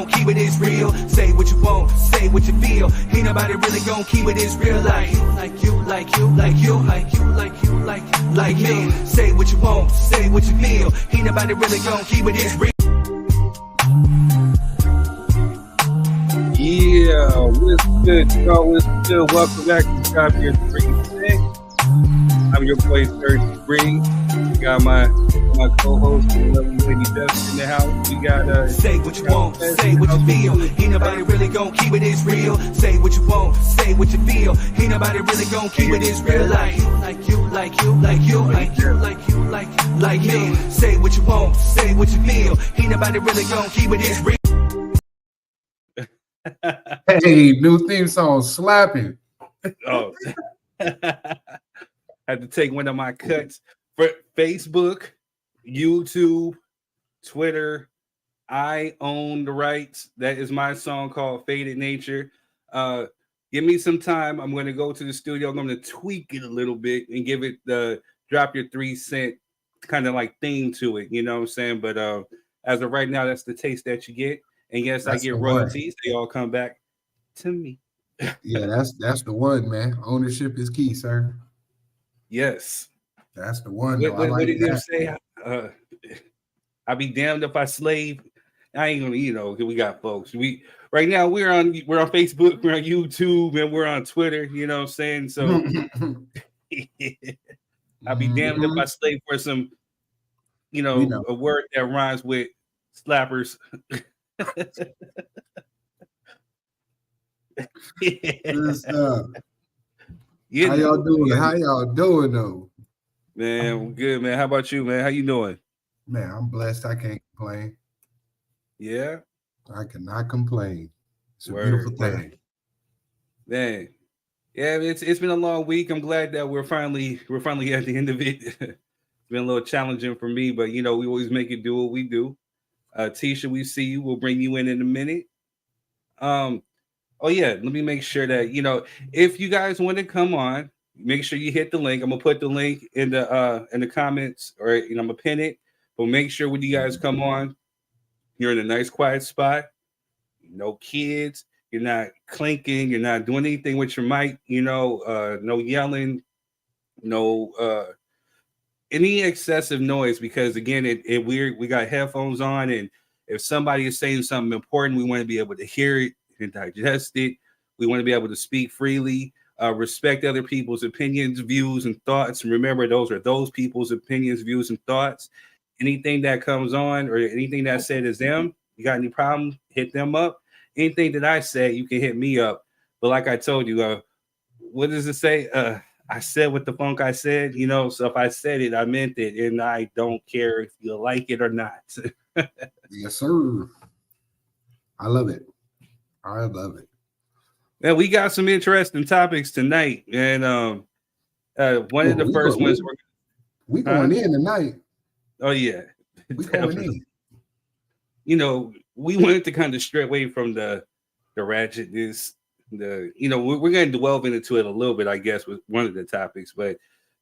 gon' keep it as real. Say what you want, say what you feel. Ain't nobody really gon' keep it as real like you, like you, like you, like you, like you, like you, like me. Say what you want, say what you feel. Ain't nobody really gon' keep it as real. Yeah, what's good, y'all? What's good? Welcome back to Drop Your 3 Cents. I'm your boy, Thursday Bree. We got my co-host, the lovely lady Dustin, in the house. We got say what you want, say what you feel. Ain't nobody really gon' keep it as real. Say what you want, say what you feel. Ain't nobody really gon' keep it as real like you, like you, like you, like you, like you, like you, like me. Say what you want, say what you feel. Ain't nobody really gon' keep it as real. Hey, new theme song slapping. Oh, had to take one of my cuts for Facebook, YouTube, Twitter. I own the rights. That is my song called Faded Nature. Give me some time. I'm going to go to the studio. I'm going to tweak it a little bit and give it the Drop Your 3 Cent kind of like theme to it. You know what I'm saying? But as of right now, that's the taste that you get. And yes, that's I get royalties. They all come back to me. Yeah, that's the one, man. Ownership is key, sir. Yes. That's the one. What did them say? I'll be damned if I slave. I ain't gonna, we got folks. Right now we're on Facebook, we're on YouTube, and we're on Twitter, you know what I'm saying? So I'll be damned if I slave for some, a word that rhymes with slappers. How y'all doing? How y'all doing though? Man, I'm good, man. How about you, man? How you doing? Man, I'm blessed. I can't complain. Yeah, I cannot complain. It's a beautiful thing. Man, yeah, it's been a long week. I'm glad that we're finally at the end of it. It's been a little challenging for me, but we always make it do what we do. Tisha, we see you. We'll bring you in a minute. Oh yeah, let me make sure that if you guys want to come on, make sure you hit the link. I'm gonna put the link in the comments, or I'm gonna pin it. But make sure when you guys come on, you're in a nice quiet spot. No kids. You're not clinking. You're not doing anything with your mic. No yelling. No any excessive noise, because again, we got headphones on, and if somebody is saying something important, we want to be able to hear it and digest it. We want to be able to speak freely, respect other people's opinions, views, and thoughts. And remember, those are those people's opinions, views, and thoughts. Anything that comes on or anything that said is them, you got any problem, hit them up. Anything that I say, you can hit me up. But like I told you, what does it say? I said what the funk I said, so if I said it, I meant it. And I don't care if you like it or not. Yes, sir. I love it. I love it. Yeah, we got some interesting topics tonight, and one of the first ones we going in tonight. Oh yeah, we going in. We wanted to kind of stray away from the ratchetness. We're going to delve into it a little bit, I guess, with one of the topics, but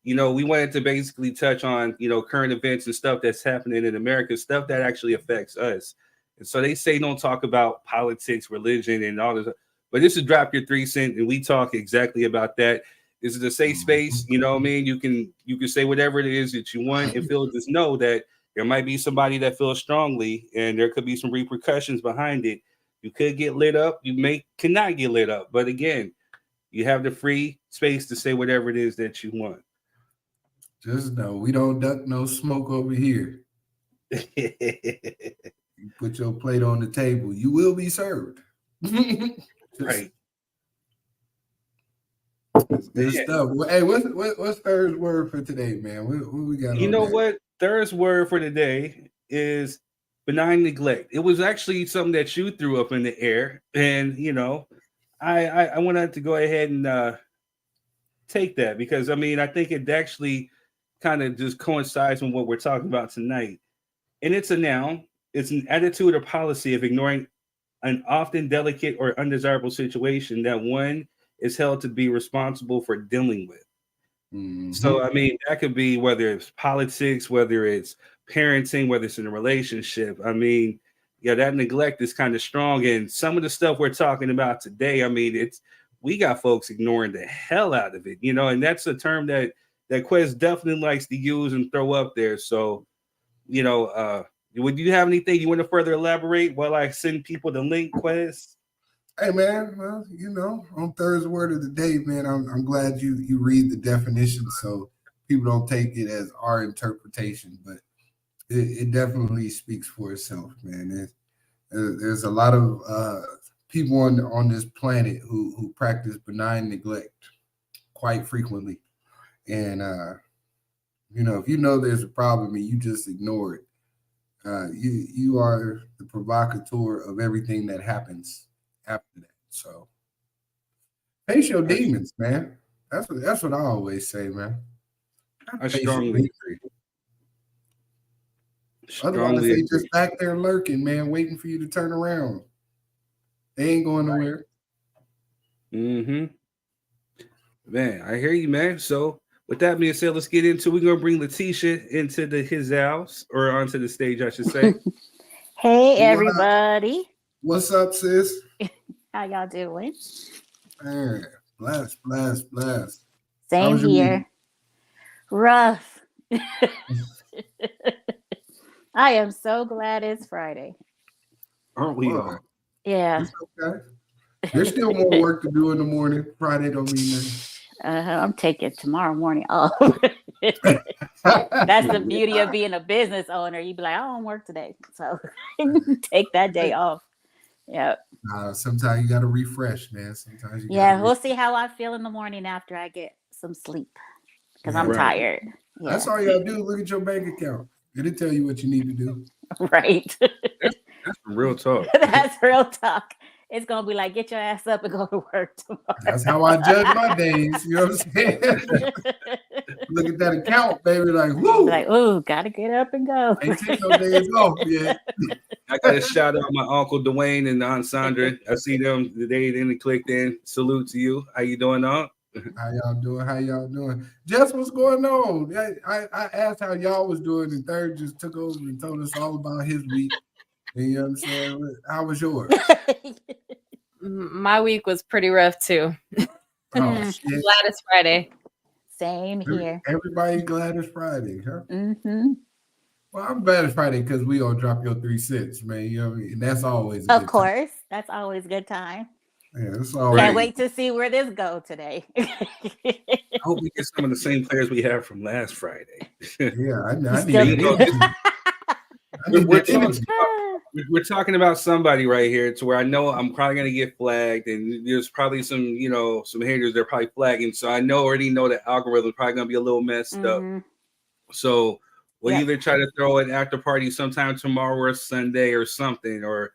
we wanted to basically touch on current events and stuff that's happening in America, stuff that actually affects us. And so they say don't talk about politics, religion, and all this. But this is Drop Your 3 Cents, and we talk exactly about that. This is a safe space, you know what I mean? You can say whatever it is that you want, and just know that there might be somebody that feels strongly, and there could be some repercussions behind it. You could get lit up, cannot get lit up. But again, you have the free space to say whatever it is that you want. Just know we don't duck no smoke over here. You put your plate on the table, you will be served. Right. Good stuff. Hey, what's Thurs's word for today, man? What we got? What Thurs's word for today is benign neglect. It was actually something that you threw up in the air, and I wanted to go ahead and take that, because I think it actually kind of just coincides with what we're talking about tonight. And it's a noun. It's an attitude or policy of ignoring an often delicate or undesirable situation that one is held to be responsible for dealing with. Mm-hmm. So, that could be whether it's politics, whether it's parenting, whether it's in a relationship. yeah, that neglect is kind of strong. And some of the stuff we're talking about today, I mean, we got folks ignoring the hell out of it, and that's a term that Quest definitely likes to use and throw up there. So, would you have anything you want to further elaborate while I send people the link, Quest? Hey man, well, on Thursday word of the day, man, I'm glad you read the definition so people don't take it as our interpretation, but it definitely speaks for itself, man. There's a lot of people on this planet who practice benign neglect quite frequently, and if there's a problem and you just ignore it, you are the provocateur of everything that happens after that. So face your demons, man. That's what I always say, man. I strongly agree. Otherwise, they just back there lurking, man, waiting for you to turn around. They ain't going nowhere. Man, I hear you, man. So with that being said, let's get into. We're gonna bring Letitia into his house, or onto the stage, I should say. Hey, everybody. What's up, sis? How y'all doing? Man, blast. Same here. Week? Rough. I am so glad it's Friday. Aren't we all? Yeah. It's okay. There's still more work to do in the morning. Friday don't mean nothing. I'm taking tomorrow morning off. That's the beauty of being a business owner. You be like, I don't work today, so take that day off. Yeah. Sometimes you got to refresh, man. Sometimes you. Yeah, we'll see how I feel in the morning after I get some sleep because I'm tired. Yeah. That's all you got to do. Look at your bank account. It'll tell you what you need to do. Right. That's real talk. That's real talk. It's going to be like, get your ass up and go to work tomorrow. That's how I judge my days. You know what I'm saying? Look at that account, baby. Like, whoo. Like, ooh, got to get up and go. Ain't take no days off yet. I got to shout out my Uncle Dwayne and Aunt Sandra. I see them today. They clicked in. Salute to you. How you doing, Aunt? How y'all doing? Jess, what's going on? I asked how y'all was doing, and Third just took over and told us all about his week. And you know what I'm saying? How was yours? My week was pretty rough too. Oh, shit. Glad it's Friday. Same here. Everybody glad it's Friday, huh? Mm-hmm. Well, I'm glad it's Friday because we gonna drop your 3 cents, man. You know what I mean? And that's always of course. Time. That's always a good time. Yeah, that's always. Can't wait to see where this go today. I hope we get some of the same players we had from last Friday. Yeah, I need we're talking about somebody right here to where I know I'm probably going to get flagged, and there's probably some haters they're probably flagging. So I already know the algorithm is probably going to be a little messed up. So we'll either try to throw an after party sometime tomorrow or Sunday or something, or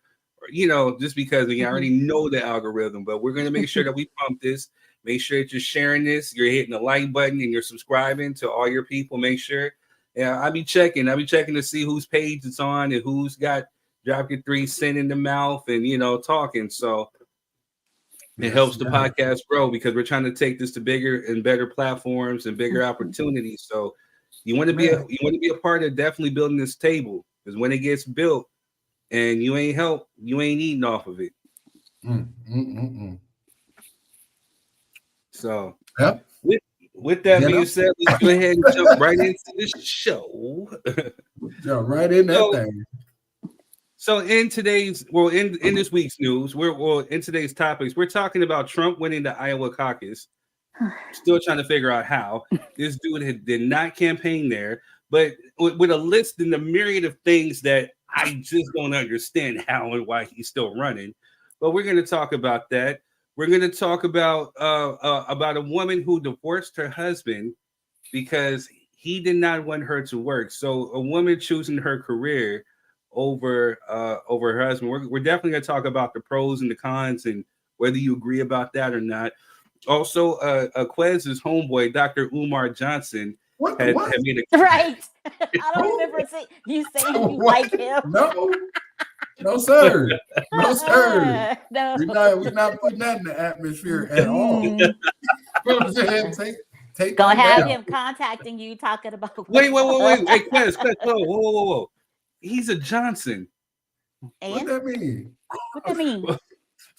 just because I already know the algorithm. But we're going to make sure that we pump this. Make sure that you're sharing this, you're hitting the like button, and you're subscribing to all your people. Make sure. Yeah, I'll be checking to see whose page it's on and who's got drop your 3 cents in the mouth and talking. So it helps the podcast grow because we're trying to take this to bigger and better platforms and bigger opportunities. So you want to be a part of definitely building this table, because when it gets built and you ain't eating off of it. So with that being said, let's go ahead and jump right into the show. Jump right in that thing. So in this week's news, in today's topics, we're talking about Trump winning the Iowa Caucus. Still trying to figure out how. This dude did not campaign there, but with a list and a myriad of things that I just don't understand how and why he's still running. But we're going to talk about that. We're going to talk about a woman who divorced her husband because he did not want her to work. So a woman choosing her career over her husband. We're definitely going to talk about the pros and the cons and whether you agree about that or not. Also, Quez's homeboy, Dr. Umar Johnson, had made a right. I don't remember you saying you like him. No, sir. No, sir. No. We're not putting that in the atmosphere at all. You know what I'm saying? Take Gonna have him contacting you, talking about. Wait. Hey, Quez, whoa. He's a Johnson. What that mean? What that mean?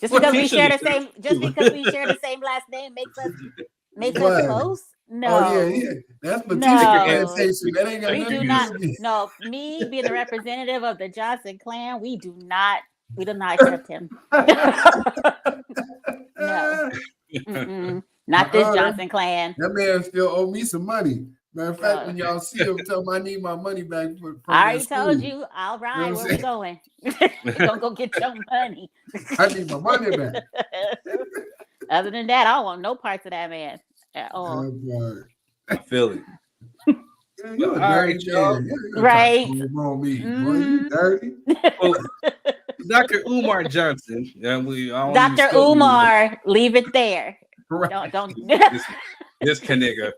Just Well, because we teach share them. the same, just because we share the same last name makes us What? close? No. Oh yeah. That's Batista No. plantation. That ain't got We nothing do to not. do with me. No, me being the representative of the Johnson clan, we do not accept him. No. Mm-mm. Not this Johnson clan. That man still owe me some money. Matter of fact, No. when y'all see him, tell him I need my money back from I already that told school. you, I'll ride. You know Where what we I'm going? We're gonna go get your money. I need my money back. Other than that, I don't want no parts of that man at all. Oh, boy. I feel it. Yeah, you a All right, dirty y'all. man. You Right. on me. Boy, you dirty. Well, Dr. Umar Johnson. Dr. Dr. Umar, leave it there. Right. Don't. This nigga.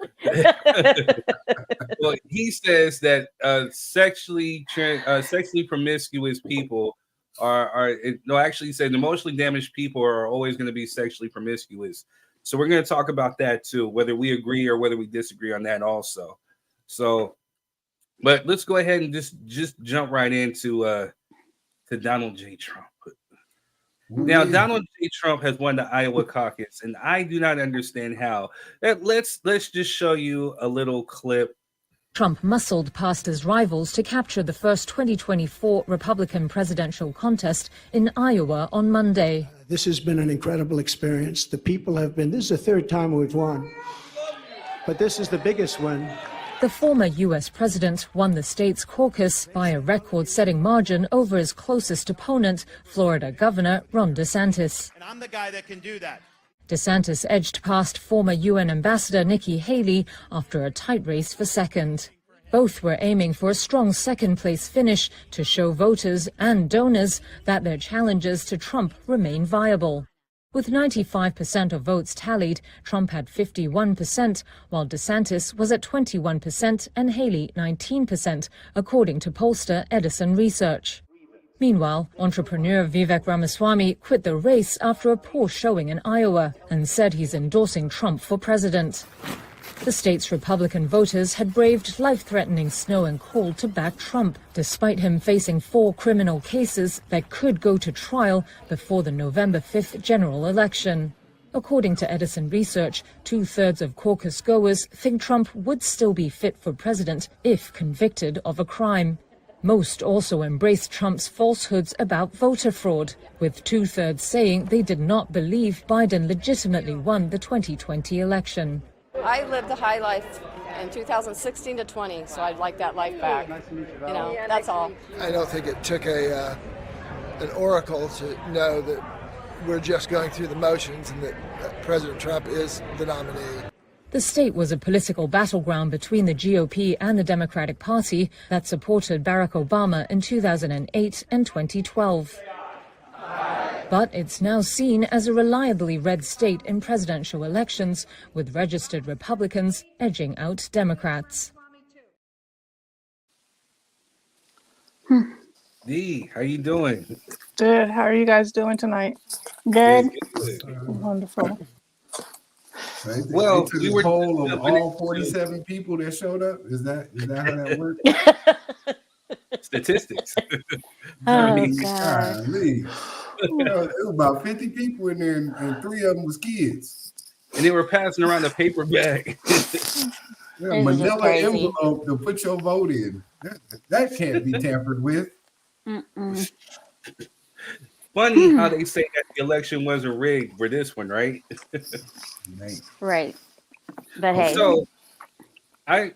Well, he says that sexually promiscuous people actually said emotionally damaged people are always going to be sexually promiscuous. So we're going to talk about that too, whether we agree or whether we disagree on that also. So, but let's go ahead and just jump right into to Donald J. Trump. Now, Donald J. Trump has won the Iowa Caucus, and I do not understand how. Let's just show you a little clip. Trump muscled past his rivals to capture the first 2024 Republican presidential contest in Iowa on Monday. This has been an incredible experience. The people have been, this is the third time we've won, but this is the biggest win. The former U.S. president won the state's caucus by a record-setting margin over his closest opponent, Florida Governor Ron DeSantis. And I'm the guy that can do that. DeSantis edged past former UN Ambassador Nikki Haley after a tight race for second. Both were aiming for a strong second-place finish to show voters and donors that their challenges to Trump remain viable. With 95% of votes tallied, Trump had 51%, while DeSantis was at 21% and Haley 19%, according to pollster Edison Research. Meanwhile, entrepreneur Vivek Ramaswamy quit the race after a poor showing in Iowa and said he's endorsing Trump for president. The state's Republican voters had braved life-threatening snow and cold to back Trump, despite him facing 4 criminal cases that could go to trial before the November 5th general election. According to Edison Research, 2/3 of caucus goers think Trump would still be fit for president if convicted of a crime. Most also embraced Trump's falsehoods about voter fraud, with 2/3 saying they did not believe Biden legitimately won the 2020 election. I lived a high life in 2016 to 20, so I'd like that life back. You know, that's all. I don't think it took an oracle to know that we're just going through the motions and that President Trump is the nominee. The state was a political battleground between the GOP and the Democratic Party that supported Barack Obama in 2008 and 2012. But it's now seen as a reliably red state in presidential elections, with registered Republicans edging out Democrats. Dee, how you doing? Good. How are you guys doing tonight? Good. Wonderful. Right? Well, they took we a were poll of all 47 people that showed up. Is that how that works? Statistics. Oh, Golly. You know, there was about 50 people in there, and 3 of them was kids. And they were passing around a paper bag. Yeah, manila envelope to put your vote in. That can't be tampered with. Mm-mm. Funny how they say that the election wasn't rigged for this one, right? Right. But hey. So let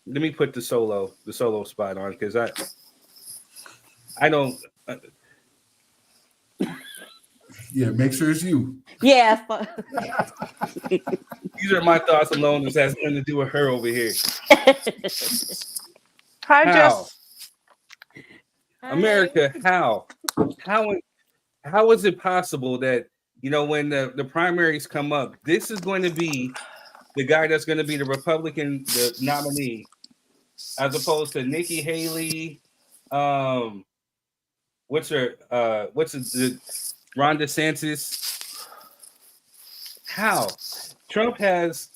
me put the solo spot on, because I don't. Yeah, make sure it's you. Yeah. These are my thoughts alone. This has nothing to do with her over here. Hi, Jess. America, how is it possible that, you know, when the primaries come up, this is going to be the guy that's going to be the Republican, the nominee, as opposed to Nikki Haley, Ron DeSantis? How? Trump has,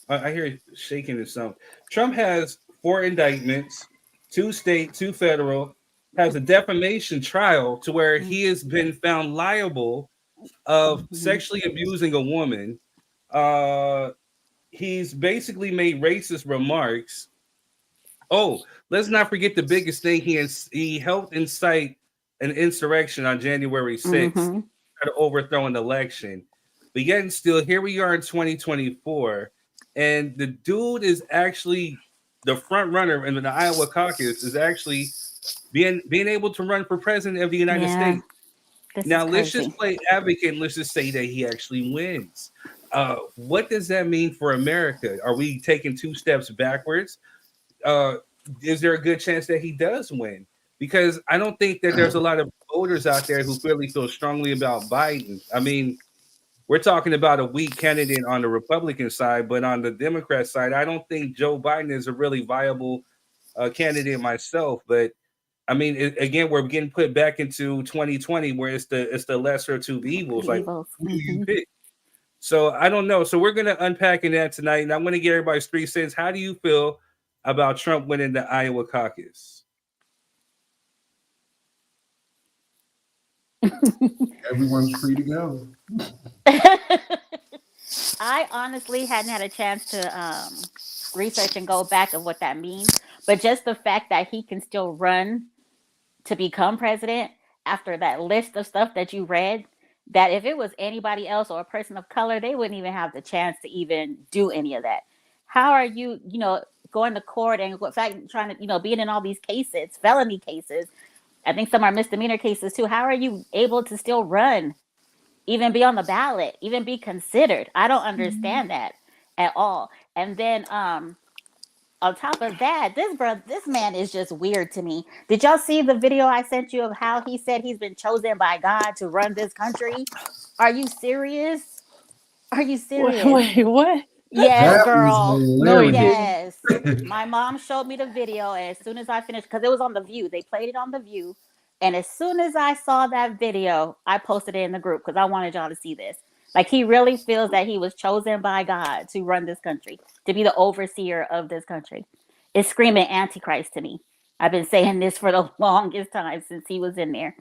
I hear it shaking or something. Trump has 4 indictments, 2 state, 2 federal, has a defamation trial to where he has been found liable of sexually abusing a woman. He's basically made racist remarks. Oh, let's not forget the biggest thing. He helped incite an insurrection on January 6th to overthrow an election. But yet and still, here we are in 2024, and the dude is actually the front runner in the Iowa Caucus, is actually being able to run for president of the United States. Now, let's just play advocate and let's just say that he actually wins. What does that mean for America? Are we taking 2 steps backwards? Is there a good chance that he does win? Because I don't think that there's a lot of voters out there who really feel strongly about Biden. I mean, we're talking about a weak candidate on the Republican side, but on the Democrat side, I don't think Joe Biden is a really viable candidate myself. But I mean, again, we're getting put back into 2020 where it's the lesser of 2 evils. Like, who do you pick? So I don't know. So we're gonna unpack in that tonight, and I'm gonna get everybody's 3 cents. How do you feel about Trump winning the Iowa caucus? Everyone's free to go. I honestly hadn't had a chance to research and go back of what that means, but just the fact that he can still run to become president after that list of stuff that you read, that if it was anybody else or a person of color, they wouldn't even have the chance to even do any of that. How are you, going to court and in fact trying to, being in all these cases, felony cases? I think some are misdemeanor cases too. How are you able to still run, even be on the ballot, even be considered? I don't understand that at all. And then on top of that, this man is just weird to me. Did y'all see the video I sent you of how he said he's been chosen by God to run this country? Are you serious? Are you serious? Wait, what? Yes, That girl. was No, he hilarious. Yes. My mom showed me the video, and as soon as I finished, because it was on The View, they played it on The View. And as soon as I saw that video, I posted it in the group because I wanted y'all to see this. Like, he really feels that he was chosen by God to run this country, to be the overseer of this country. It's screaming Antichrist to me. I've been saying this for the longest time since he was in there.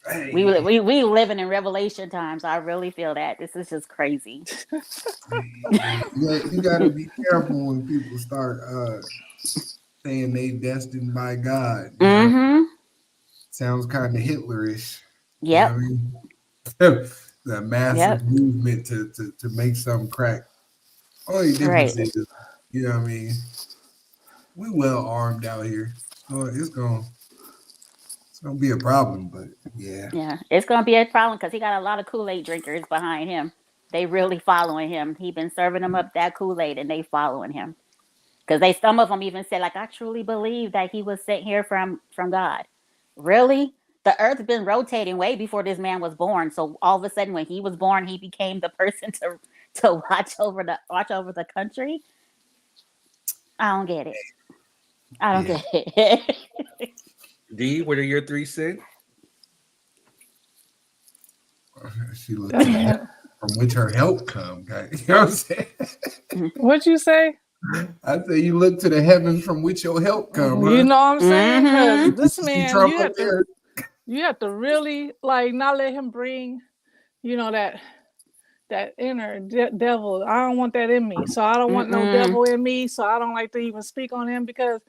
Hey. We living in Revelation times. I really feel that. This is just crazy. You gotta be careful when people start saying they destined by God. Sounds kind of Hitlerish. Yep. You know what I mean? The massive movement to make something crack. Only difference is, you know what I mean? We well armed out here. So it's gonna be a problem, but yeah, it's gonna be a problem because he got a lot of Kool-Aid drinkers behind him. They really following him. He been serving them up that Kool-Aid, and they following him because some of them even said, like, I truly believe that he was sent here from God. Really? The earth's been rotating way before this man was born. So all of a sudden, when he was born, he became the person to watch over the country. I don't get it. I don't get it. D, what are your 3 cents? She looked from which her help come, guys. You know what I'm saying? What'd you say? I say you look to the heavens from which your help come. You know what I'm saying? Because this man, Trump you have to really not let him bring, that inner devil. I don't want that in me. So I don't want no devil in me. So I don't like to even speak on him because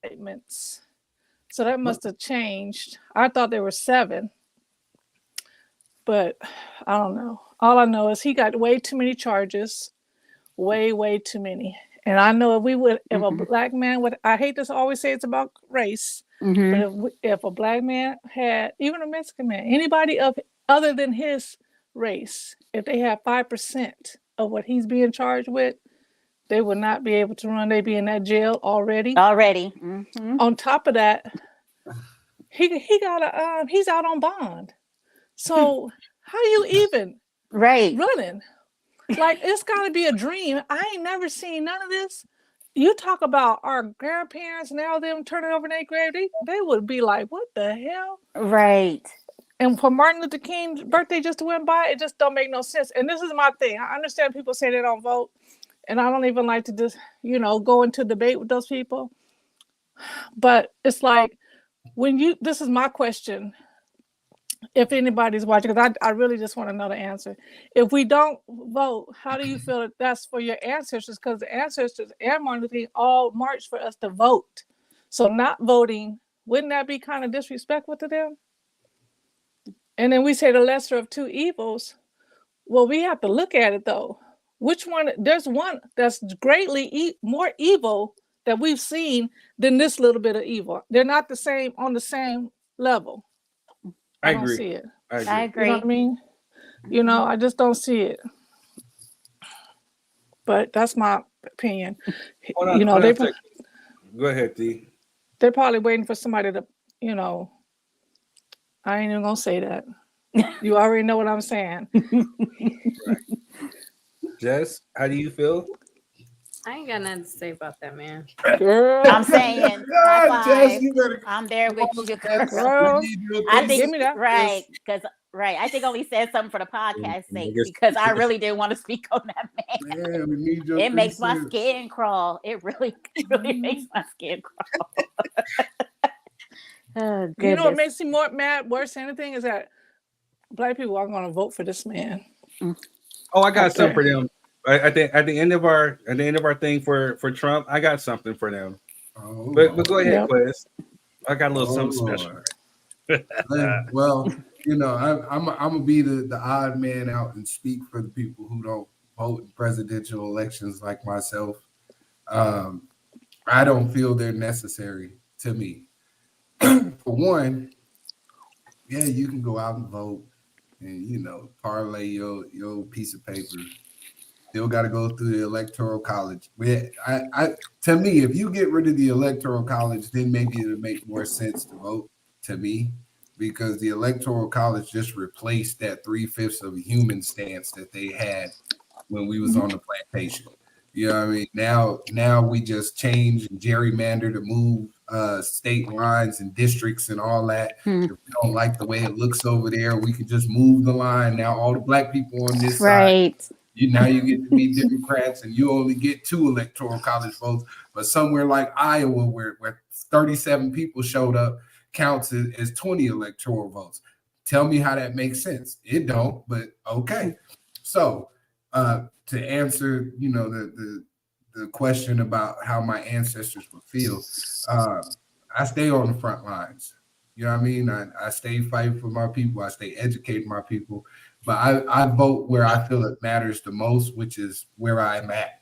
statements. So that must have changed. I thought there were 7, but I don't know. All I know is he got way too many charges, way too many. And I know if a black man would, I hate to always say it's about race, but if a black man had, even a Mexican man, anybody other than his race, if they had 5% of what he's being charged with, they would not be able to run. They'd be in that jail already. On top of that, he's out on bond. So how you even running? Like, it's got to be a dream. I ain't never seen none of this. You talk about our grandparents now, them turning over their grave, they would be like, what the hell? Right. And for Martin Luther King's birthday just to went by, it just don't make no sense. And this is my thing. I understand people say they don't vote, and I don't even like to just, go into debate with those people. But it's like, this is my question. If anybody's watching, because I really just want to know the answer. If we don't vote, how do you feel that that's for your ancestors? Because the ancestors and Martin Luther King all marched for us to vote. So not voting, wouldn't that be kind of disrespectful to them? And then we say the lesser of two evils. Well, we have to look at it though. Which one? There's one that's greatly more evil that we've seen than this little bit of evil. They're not the same on the same level. I don't agree. see it. I agree. You know what I mean? You know, I just don't see it. But that's my opinion. Hold on, You know, hold on they a second. Go ahead, D. they're probably waiting for somebody to, you know, I ain't even gonna say that. You already know what I'm saying. Right. Jess, how do you feel? I ain't got nothing to say about that, man. Girl, I'm saying, high God, five. Jess, you better I'm there with you, girl. girl, we need you I to think give me that. right, because I think I only said something for the podcast sake guess- because I really didn't want to speak on that man. Yeah, we need your It makes my 3 cents. skin crawl. It really makes my skin crawl. Oh, goodness. You know what makes me more mad, worse than anything, is that Black people are gonna vote for this man. Oh, I got Okay. something for them. At the end of our thing for Trump, I got something for them. Oh, But go ahead, Yep. Quest. I got a little something Lord. special. Well, you know, I'm gonna be the odd man out and speak for the people who don't vote in presidential elections like myself. I don't feel they're necessary to me. For one, yeah, you can go out and vote and, you know, parlay your piece of paper. Still got to go through the electoral college. To me, if you get rid of the electoral college, then maybe it'll make more sense to vote, to me, because the electoral college just replaced that 3/5 of a human stance that they had when we was on the plantation. You know what I mean? Now we just change and gerrymander to move state lines and districts and all that. If we don't like the way it looks over there, we can just move the line. Now all the Black people on this side, Right. now you get to be Democrats and you only get 2 electoral college votes. But somewhere like Iowa, where 37 people showed up, counts as 20 electoral votes. Tell me how that makes sense. It don't, but okay. So to answer, you know, the question about how my ancestors would feel, I stay on the front lines. You know what I mean? I stay fighting for my people. I stay educating my people. But I vote where I feel it matters the most, which is where I'm at.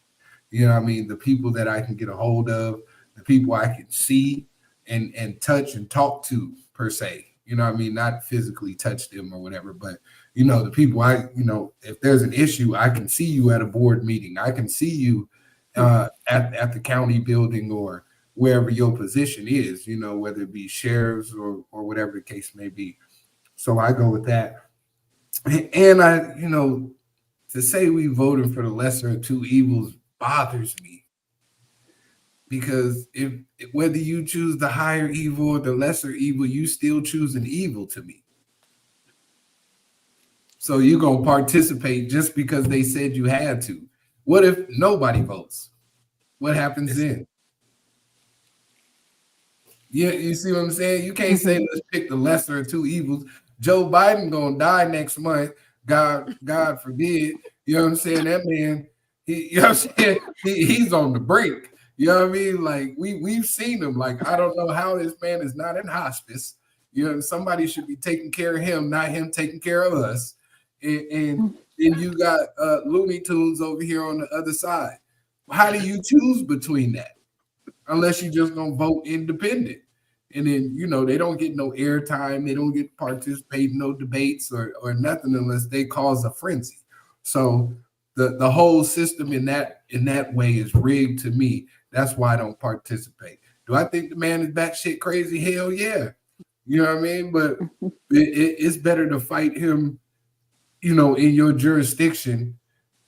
You know what I mean? The people that I can get a hold of, the people I can see and touch and talk to, per se. You know what I mean? Not physically touch them or whatever, but, you know, the people if there's an issue, I can see you at a board meeting. I can see you at the county building or wherever your position is, you know, whether it be sheriffs or whatever the case may be. So I go with that. And I, you know, to say we voted for the lesser of two evils bothers me, because if whether you choose the higher evil or the lesser evil, you still choose an evil to me. So you're gonna participate just because they said you had to. What if nobody votes? What happens then? Yeah, you see what I'm saying? You can't say let's pick the lesser of two evils. Joe Biden gonna die next month. God forbid. You know what I'm saying? That man, you know what I'm saying? He's on the brink. You know what I mean? Like we've seen him. Like, I don't know how this man is not in hospice. You know, somebody should be taking care of him, not him taking care of us. And then you got Looney Tunes over here on the other side. How do you choose between that? Unless you just gonna vote independent. And then, you know, they don't get no airtime, they don't get to participate in no debates or nothing unless they cause a frenzy. So the whole system in that way is rigged to me. That's why I don't participate. Do I think the man is batshit crazy? Hell yeah. You know what I mean? But it's better to fight him, you know, in your jurisdiction,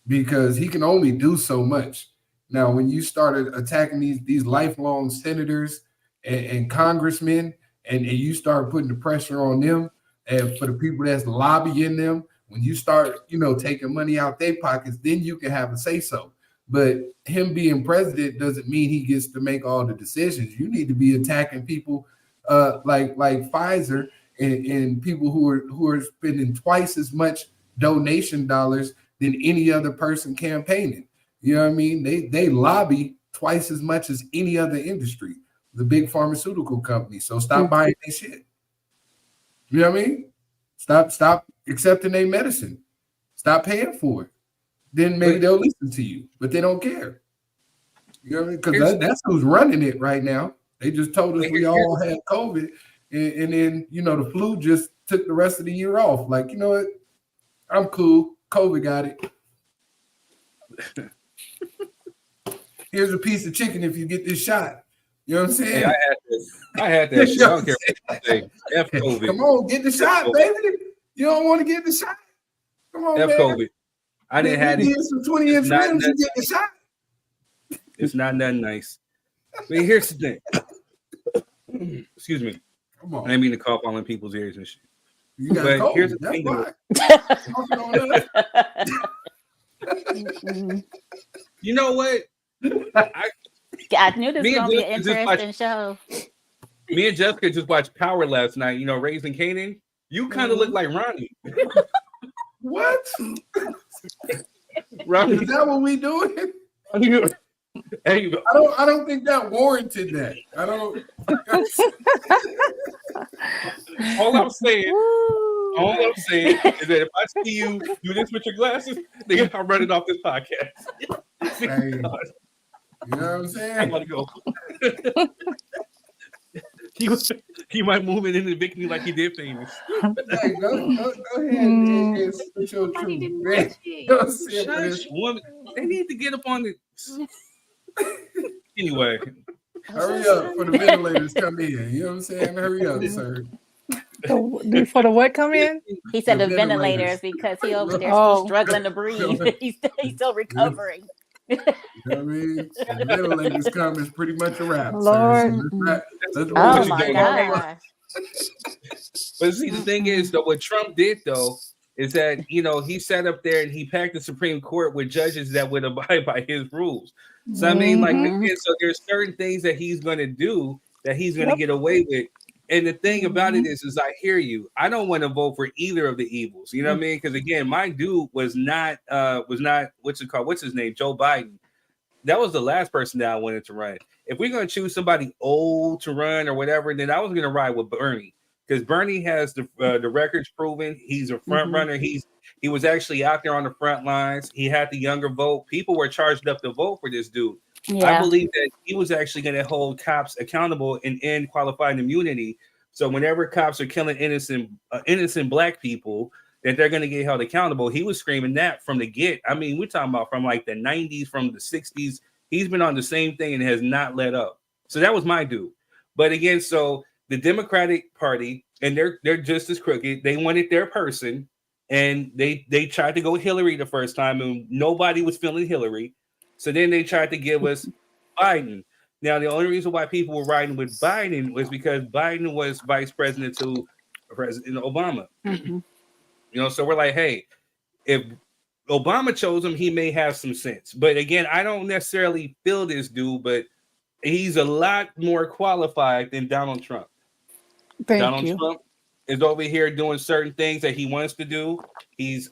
because he can only do so much. Now, when you started attacking these lifelong senators and congressmen, and you start putting the pressure on them, and for the people that's lobbying them, when you start, you know, taking money out their pockets, then you can have a say-so. But him being president doesn't mean he gets to make all the decisions. You need to be attacking people like Pfizer and people who are spending twice as much donation dollars than any other person campaigning. You know what I mean? They lobby twice as much as any other industry, the big pharmaceutical companies. So stop buying their shit. You know what I mean? Stop accepting their medicine. Stop paying for it. Then maybe they'll listen to you, but they don't care. You know what I mean? Because that's who's running it right now. They just told us we all had COVID, and then the flu just took the rest of the year off. Like, you know what? I'm cool. COVID got it. Here's a piece of chicken if you get this shot. You know what I'm saying? Hey, I had that shit. I don't care what you say. F COVID. Come on, get the shot, baby. You don't want to get the shot? Come on, F man. COVID. I didn't have it. Some 20-inch rims and get the shot. It's not that nice. But here's the thing. Excuse me. Come on. I didn't mean to cough all in people's ears and shit. You got but cold. Here's the That's thing. You know what? I knew this was going to be an interesting show. Me and Jessica just watched Power last night. Raising Kanan. You kind of look like Ronnie. What? Ronnie. Is that what we doing? There you go. I don't think that warranted that. I don't. All I'm saying is that if I see you do this with your glasses, then I'm running off this podcast. Hey, you know what I'm saying? I gotta go. He might move it into victory like he did Famous. Hey, go ahead and switch your truth, man. Shush, woman. They need to get up on it. Anyway. Hurry up for the ventilators come in. You know what I'm saying? Hurry up, sir. For the what come in? He said the ventilators because he over there still struggling to breathe. He's still recovering. You know what I mean? The ventilators come is pretty much a wrap. Lord. Oh my gosh. But see, the thing is, though, what Trump did, though, is that, he sat up there and he packed the Supreme Court with judges that would abide by his rules. So, I mean, so there's certain things that he's going to do that he's going to get away with. And the thing about it is I hear you. I don't want to vote for either of the evils. You know what I mean? Because again, my dude was not what's it called? What's his name? Joe Biden. That was the last person that I wanted to run. If we're going to choose somebody old to run or whatever, then I was going to ride with Bernie. Because Bernie has the records proven. He's a front runner. He was actually out there on the front lines. He had the younger vote. People were charged up to vote for this dude. Yeah. I believe that he was actually going to hold cops accountable and end qualified immunity. So whenever cops are killing innocent black people, that they're going to get held accountable. He was screaming that from the get. I mean, we're talking about from like the 90s, from the 60s. He's been on the same thing and has not let up. So that was my dude. But again, so the Democratic Party, and they're just as crooked. They wanted their person, and they tried to go Hillary the first time, and nobody was feeling Hillary. So then they tried to give us Biden. Now, the only reason why people were riding with Biden was because Biden was vice president to President Obama. So we're like, hey, if Obama chose him, he may have some sense. But again, I don't necessarily feel this dude, but he's a lot more qualified than Donald Trump. Donald Trump is over here doing certain things that he wants to do. He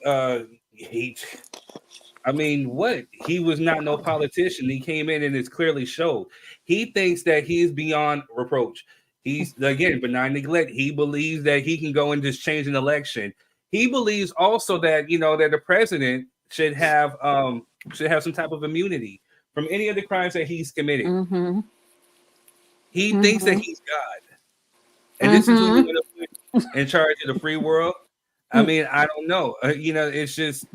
was not no politician. He came in and it's clearly showed. He thinks that he is beyond reproach. He's, again, benign neglect. He believes that he can go and just change an election. He believes also that, that the president should have some type of immunity from any of the crimes that he's committed. He thinks that he's God. And this is who we're going to put in charge of the free world. I mean, I don't know. It's just,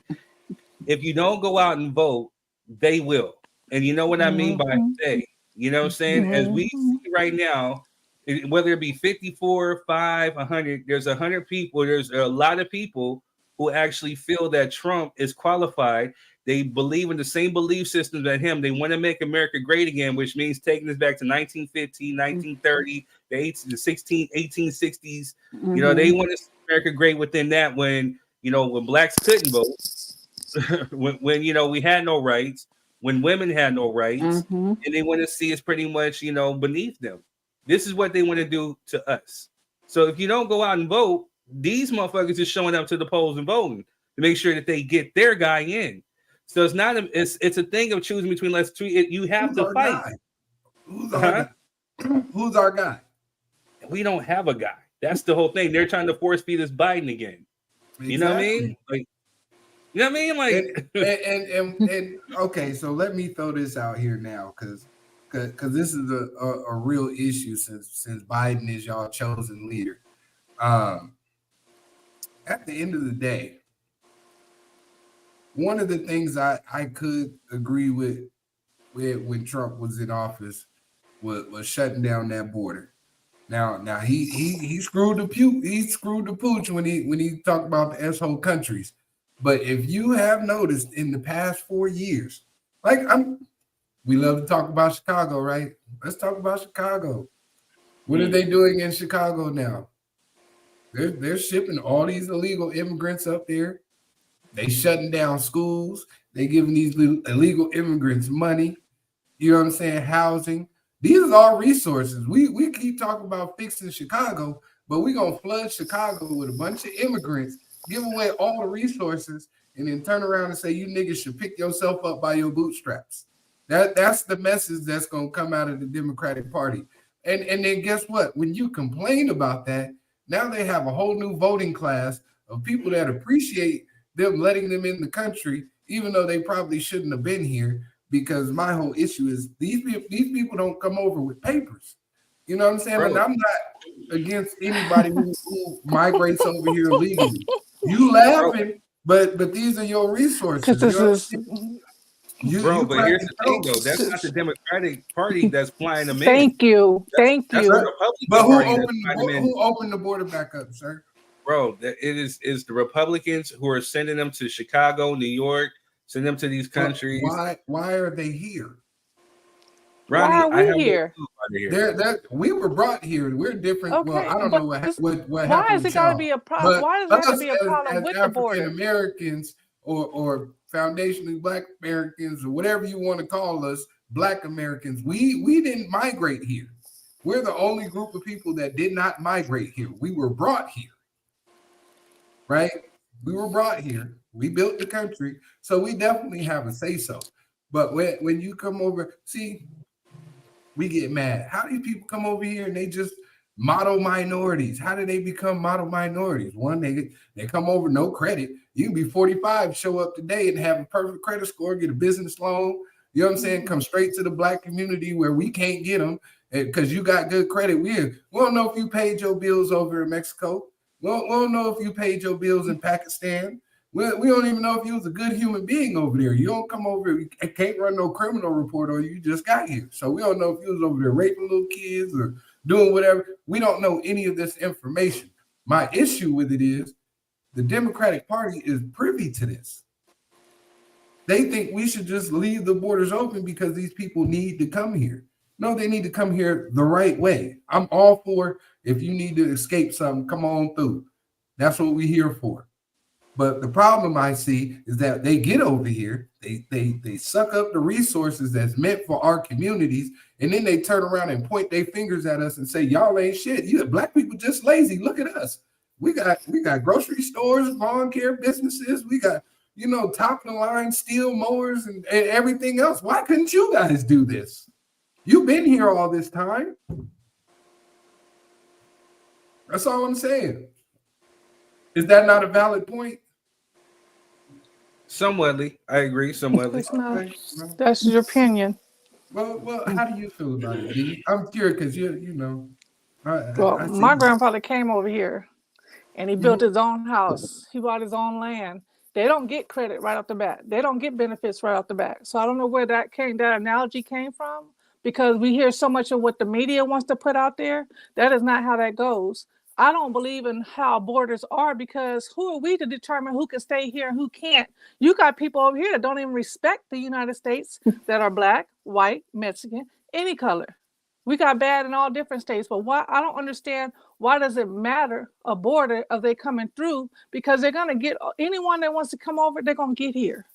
if you don't go out and vote, they will. And you know what I mean by they. You know what I'm saying? As we see right now, whether it be 54, 5, 100, there's 100 people. There's a lot of people who actually feel that Trump is qualified. They believe in the same belief systems as him. They want to make America great again, which means taking us back to 1915, 1930, the 1860s. They want to see America great within that when blacks couldn't vote, when we had no rights, when women had no rights, and they want to see us pretty much, beneath them. This is what they want to do to us. So if you don't go out and vote, these motherfuckers is showing up to the polls and voting to make sure that they get their guy in. So it's not it's a thing of choosing between let's treat. You have Who's to our fight. guy? Who's our guy? Who's our guy? We don't have a guy. That's the whole thing. They're trying to force feed us Biden again. Exactly. You know what I mean? Like, you know what I mean? Like, and okay, so let me throw this out here now, because this is a real issue since Biden is y'all chosen leader. At the end of the day, one of the things I could agree with when Trump was in office was shutting down that border. Now he screwed the pooch when he talked about the S-hole countries. But if you have noticed in the past 4 years, we love to talk about Chicago, right? Let's talk about Chicago. What are they doing in Chicago now? They're shipping all these illegal immigrants up there. They shutting down schools. They giving these illegal immigrants money. You know what I'm saying? Housing. These are all resources. We keep talking about fixing Chicago, but we're going to flood Chicago with a bunch of immigrants, give away all the resources, and then turn around and say you niggas should pick yourself up by your bootstraps. That's the message that's going to come out of the Democratic Party. And then guess what? When you complain about that, now they have a whole new voting class of people that appreciate them letting them in the country, even though they probably shouldn't have been here. Because my whole issue is these people don't come over with papers. You know what I'm saying? Bro. And I'm not against anybody who migrates over here illegally. You laughing, but these are your resources. This is Bro, but here's the thing, though. That's not the Democratic Party that's flying them in. Thank you. That's the Republican Party who opened the border back up, sir? Bro, it is the Republicans who are sending them to Chicago, New York, send them to these countries. Why are they here? Ronnie, why are we here? We were brought here. We're different. Okay, well, I don't know what happened. Why is it got to be a problem? Why does there have to be a problem with the border? African Americans or foundationally Black Americans or whatever you want to call us, Black Americans, we didn't migrate here. We're the only group of people that did not migrate here. We were brought here, right? We were brought here. We built the country, so we definitely have a say-so. But when you come over, see, we get mad. How do these people come over here and they just model minorities? How do they become model minorities? One, they come over, no credit. You can be 45, show up today and have a perfect credit score, get a business loan. You know what I'm saying? Come straight to the Black community where we can't get them because you got good credit. We don't know if you paid your bills over in Mexico. We don't know if you paid your bills in Pakistan. We don't even know if you was a good human being over there. You don't come over, you can't run no criminal report on you just got here. So we don't know if you was over there raping little kids or doing whatever. We don't know any of this information. My issue with it is the Democratic Party is privy to this. They think we should just leave the borders open because these people need to come here. No, they need to come here the right way. I'm all for if you need to escape something, come on through. That's what we're here for. But the problem I see is that they get over here, they suck up the resources that's meant for our communities, and then they turn around and point their fingers at us and say, y'all ain't shit. You Black people just lazy. Look at us. We got grocery stores, lawn care businesses. We got, top of the line steel mowers and everything else. Why couldn't you guys do this? You've been here all this time. That's all I'm saying. Is that not a valid point? Somewhatly, I agree. Somewhatly, that's your opinion. Well, how do you feel about it, D? I'm curious because my grandfather came over here, and he built his own house. He bought his own land. They don't get credit right off the bat. They don't get benefits right off the bat. So I don't know where that analogy came from, because we hear so much of what the media wants to put out there. That is not how that goes. I don't believe in how borders are, because who are we to determine who can stay here and who can't? You got people over here that don't even respect the United States that are Black, white, Mexican, any color. We got bad in all different states, but why? I don't understand, why does it matter a border of they coming through? Because they're going to get anyone that wants to come over, they're going to get here.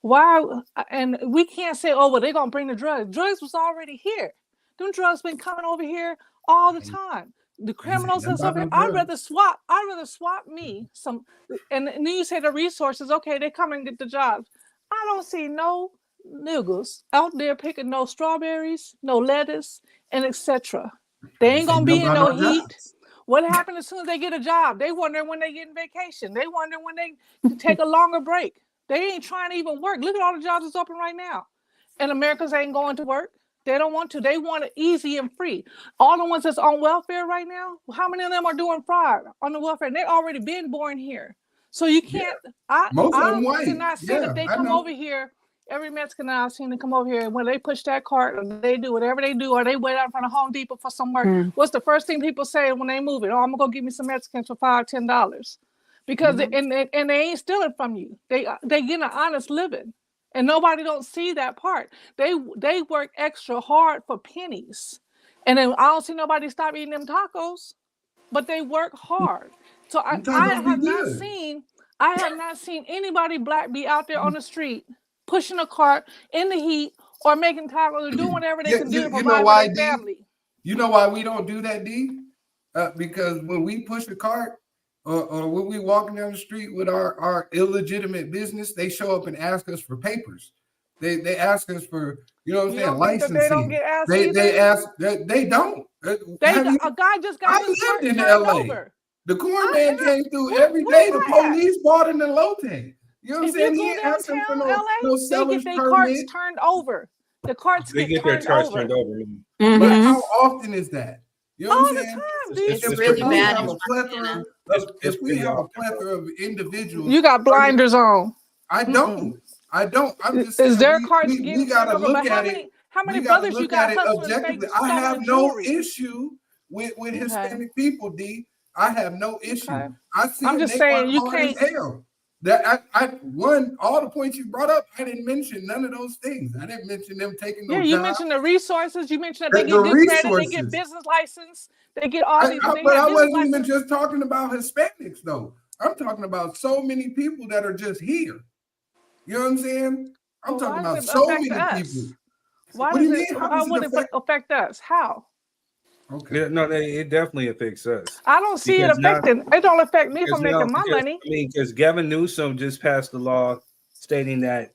Why? And we can't say, oh, well, they're going to bring the drugs. Drugs was already here. Them drugs been coming over here all the time. The Ain't criminals nothing and stuff. about no I'd drugs. rather swap me some. And then you say the resources. Okay, they come and get the jobs. I don't see no niggas out there picking no strawberries, no lettuce, and etc. They Ain't ain't saying gonna nothing be in about no no heat. jobs. What happened as soon as they get a job? They wondering when they get in vacation. They wondering when they can take a longer break. They ain't trying to even work. Look at all the jobs that's open right now. And Americans ain't going to work. They don't want to. They want it easy and free. All the ones that's on welfare right now, how many of them are doing fraud on the welfare? And they already been born here. So you Yeah, can't, most of I them white. cannot say Yeah, that they I come know. over here. Every Mexican I've seen them come over here, and when they push that cart or they do whatever they do, or they wait out in front of Home Depot for some work, what's the first thing people say when they move it? Oh, I'm gonna go get me some Mexicans for $5-10. Because and they ain't stealing from you. They get an honest living. And nobody don't see that part. They work extra hard for pennies. And then I don't see nobody stop eating them tacos, but they work hard. So Them tacos be good. I have not seen anybody black be out there on the street pushing a cart in the heat or making tacos or doing whatever they Yeah, can do to you know provide for why, their D? family. You know why we don't do that, D? Because when we push a cart or when we walking down the street with our illegitimate business, they show up and ask us for papers. They ask us for, you know what I'm You saying, don't think that they don't licensing. get asked They either? ask that they don't. Have you? A guy just got I his cart lived in turned LA. over. The corn man came through Where every day. where's The I at? police bought in the Lotte. You know what I'm If you saying? He go ain't asking for downtown no LA, they seller's get their carts permit. turned over. The carts They get get their turned charts over turned over. Man. But Mm-hmm. how often is that? You know what all I'm the saying? time. It's, It's it's really If we pretty bad have in a plethora Montana. it's if we pretty have a often, bro. plethora of individuals, You got blinders on. I don't. I'm just Is saying their carts we getting turned gotta over? But look at it. how We many gotta brothers you look at got it hustling fake objectively. I have stolen no jewelry? issue with Okay. Hispanic people, D. I have no issue. Okay. I see I'm them, just they work saying you hard as can't. hell. That all the points you brought up, I didn't mention none of those things. I didn't mention them taking Yeah, no you job. mentioned the resources. You mentioned that they The get good credit, they get resources. business license, they get all these. They But have I business wasn't even license. just talking about Hispanics though. I'm talking about so many people that are just here. You know what I'm saying? I'm Well, talking why does about it so affect many people. us? Why What do does you it? mean? How How does it would it affect? affect us? How? Okay. Yeah, no, it definitely affects us I don't see it because now, affecting. It don't affect me because from now, making my because money. I mean, because Gavin Newsom just passed the law stating that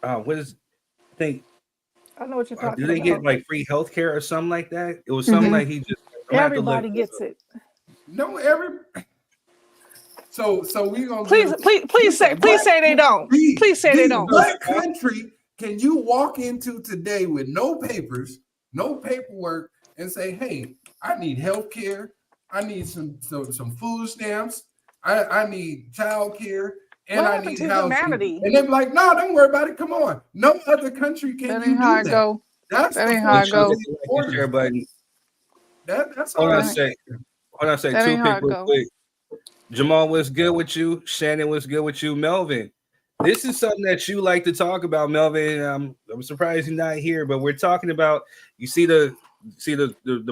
what is I think I know what you're do talking they get about. like free health care or something like that? It was something like he just. I'm gonna have to look Everybody this gets up. it. No, so we gonna Please, give please say they don't. Please say they don't. what country can you walk into today with no papers, no paperwork, and say, hey, I need health care, I need some food stamps, I need child care, and What I happened need to housing. humanity? And they're like, no, don't worry about it. Come on. No other country can That you ain't how do I that. go. That's That the ain't how I go. Like and share button. That's Hold all on a I'm sec. Hold on a sec. That Two ain't how I pick real go. quick. Jamal, what's good with you? Shannon, what's good with you? Melvin, this is something that you like to talk about, Melvin. I'm surprised you're not here, but we're talking about. You see the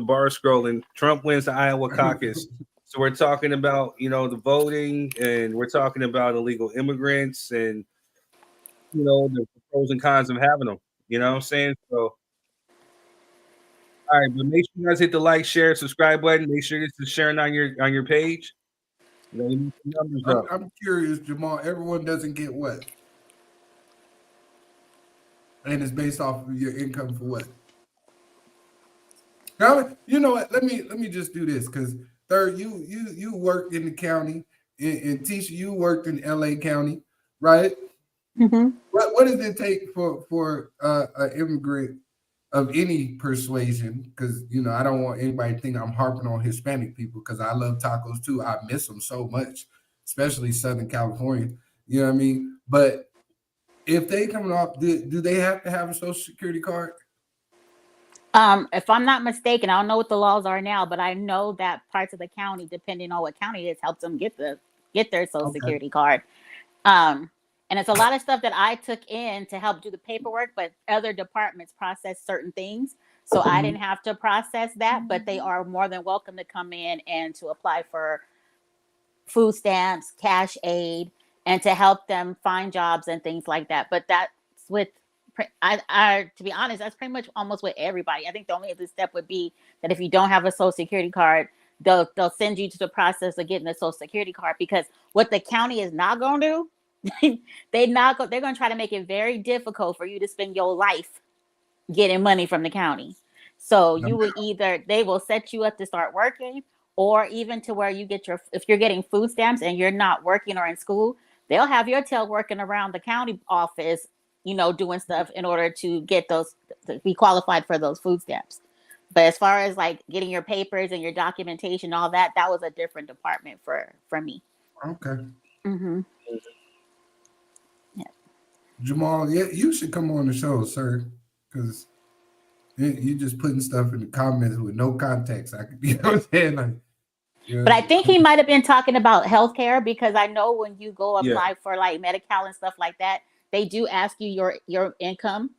bar scrolling. Trump wins the Iowa Caucus, so we're talking about the voting, and we're talking about illegal immigrants, and the pros and cons of having them. You know what I'm saying? So, all right, but make sure you guys hit the like, share, subscribe button. Make sure this is sharing on your page. You need some numbers up. I'm curious, Jamal. Everyone doesn't get what? And it's based off of your income for what? Now, you know what? Let me just do this because third, you worked in the county, and Tisha, you worked in LA County, right? Mm-hmm. What does it take for an immigrant of any persuasion? Because I don't want anybody to think I'm harping on Hispanic people because I love tacos too. I miss them so much, especially Southern California. You know what I mean? But if they coming off, do they have to have a Social Security card? If I'm not mistaken, I don't know what the laws are now, but I know that parts of the county, depending on what county it is, helps them get their Social Security card. And it's a lot of stuff that I took in to help do the paperwork, but other departments process certain things. So I didn't have to process that, but they are more than welcome to come in and to apply for food stamps, cash aid, and to help them find jobs and things like that. But that's with to be honest, that's pretty much almost with everybody. I think the only other step would be that if you don't have a Social Security card, they'll send you to the process of getting a Social Security card, because what the county is not going to do, they're going to try to make it very difficult for you to spend your life getting money from the county. So you will they will set you up to start working, or even to where you get if you're getting food stamps and you're not working or in school, they'll have your tail working around the county office, doing stuff in order to get those, to be qualified for those food stamps. But as far as like getting your papers and your documentation, all that was a different department for me. Okay. Mm-hmm. Yeah. Jamal, yeah, you should come on the show, sir, because you just putting stuff in the comments with no context. I could, what I'm saying? Like, but I think he might have been talking about healthcare, because I know when you go apply for like Medi-Cal and stuff like that, they do ask you your income,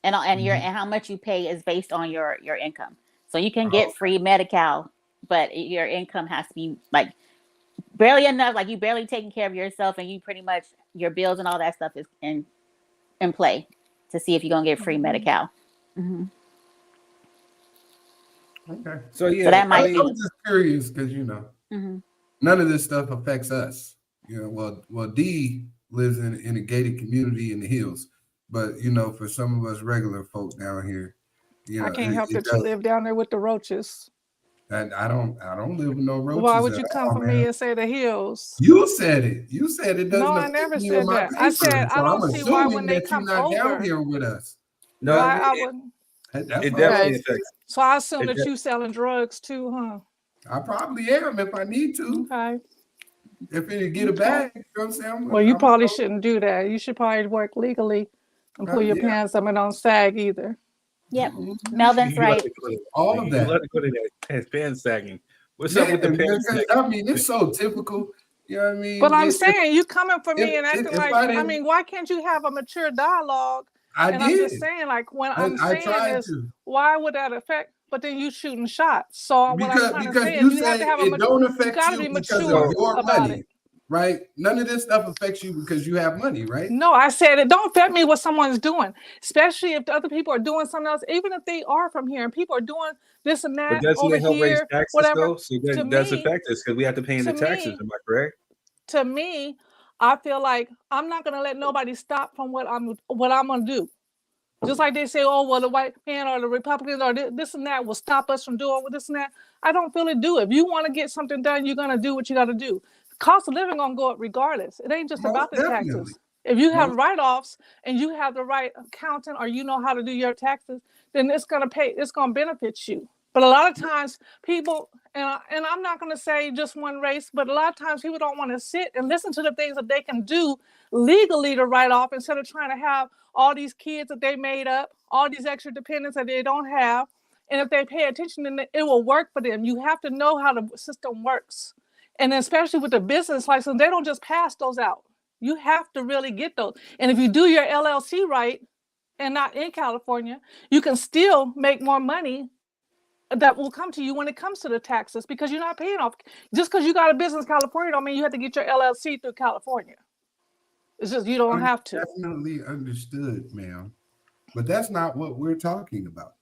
and and how much you pay is based on your income. So you can get free Medi-Cal, but your income has to be like barely enough, like you barely taking care of yourself, and you pretty much your bills and all that stuff is in play to see if you're gonna get free Medi-Cal. Mm-hmm. Okay. So yeah, so that might I was just curious because none of this stuff affects us. Well, D lives in a gated community in the hills, but for some of us regular folk down here, I can't help that you live down there with the roaches. And I don't live with no roaches. Why would you come for me and say the hills? You said it. You said it doesn't. No, I never said that. I said I don't see why when they come over down here with us. No, why I wouldn't. It definitely affects. So I assume that you selling drugs too, huh? I probably am if I need to. Okay. If you get a bag, you know what I'm saying? Well, you probably shouldn't do that. You should probably work legally and pull your pants up and don't sag either. Yep. Melvin's right. All of that. Let it go to that pants sagging. What's up with the pants sagging? I mean, it's so typical. You know what I mean? But I'm saying you coming for me and acting like, I mean, why can't you have a mature dialogue? I'm just saying, like, when I'm saying this, why would that affect? But then you shooting shots. So what I'm trying to say is you have to have a mature. You gotta be mature about it. Right? None of this stuff affects you because you have money, right? No, I said it don't affect me what someone's doing, especially if the other people are doing something else, even if they are from here and people are doing this and that. But doesn't over it help here, raise taxes whatever. though? So that does affect us because we have to pay in the taxes. Am I correct? To me, I feel like I'm not gonna let nobody stop from what I'm gonna do. Just like they say, oh, well, the white man or the Republicans or this and that will stop us from doing this and that. I don't feel it do. If you want to get something done, you're gonna do what you got to do. Cost of living gonna go up regardless. It ain't just about the taxes. If you have write-offs and you have the right accountant or you know how to do your taxes, then it's gonna benefit you. But a lot of times people, and I'm not gonna say just one race, but a lot of times people don't want to sit and listen to the things that they can do legally to write off instead of trying to have all these kids that they made up, all these extra dependents that they don't have. And if they pay attention, then it will work for them. You have to know how the system works. And especially with the business license, they don't just pass those out. You have to really get those. And if you do your LLC right and not in California, you can still make more money that will come to you when it comes to the taxes because you're not paying off. Just because you got a business in California don't mean you have to get your LLC through California. It's just you don't have to. Definitely understood, ma'am. But that's not what we're talking about.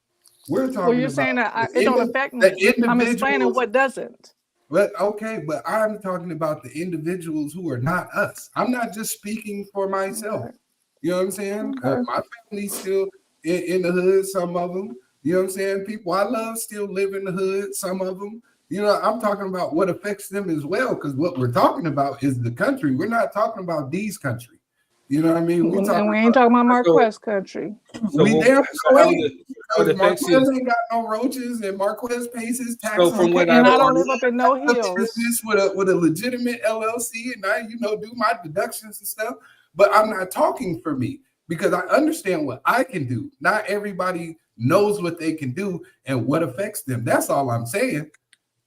We're talking well, you're about saying that it don't affect me. I'm explaining what doesn't. But okay, but I'm talking about the individuals who are not us. I'm not just speaking for myself. Okay. You know what I'm saying? Okay. My family's still in the hood, some of them. You know what I'm saying? People I love still live in the hood, some of them. You know, I'm talking about what affects them as well, because what we're talking about is the country. We're not talking about these country. You know what I mean? We ain't talking about Marquez country. We damn because Marquez ain't got no roaches, and Marquez pays his taxes. So from what I don't live up in no hills. With a legitimate LLC, and I, do my deductions and stuff. But I'm not talking for me because I understand what I can do. Not everybody knows what they can do and what affects them. That's all I'm saying.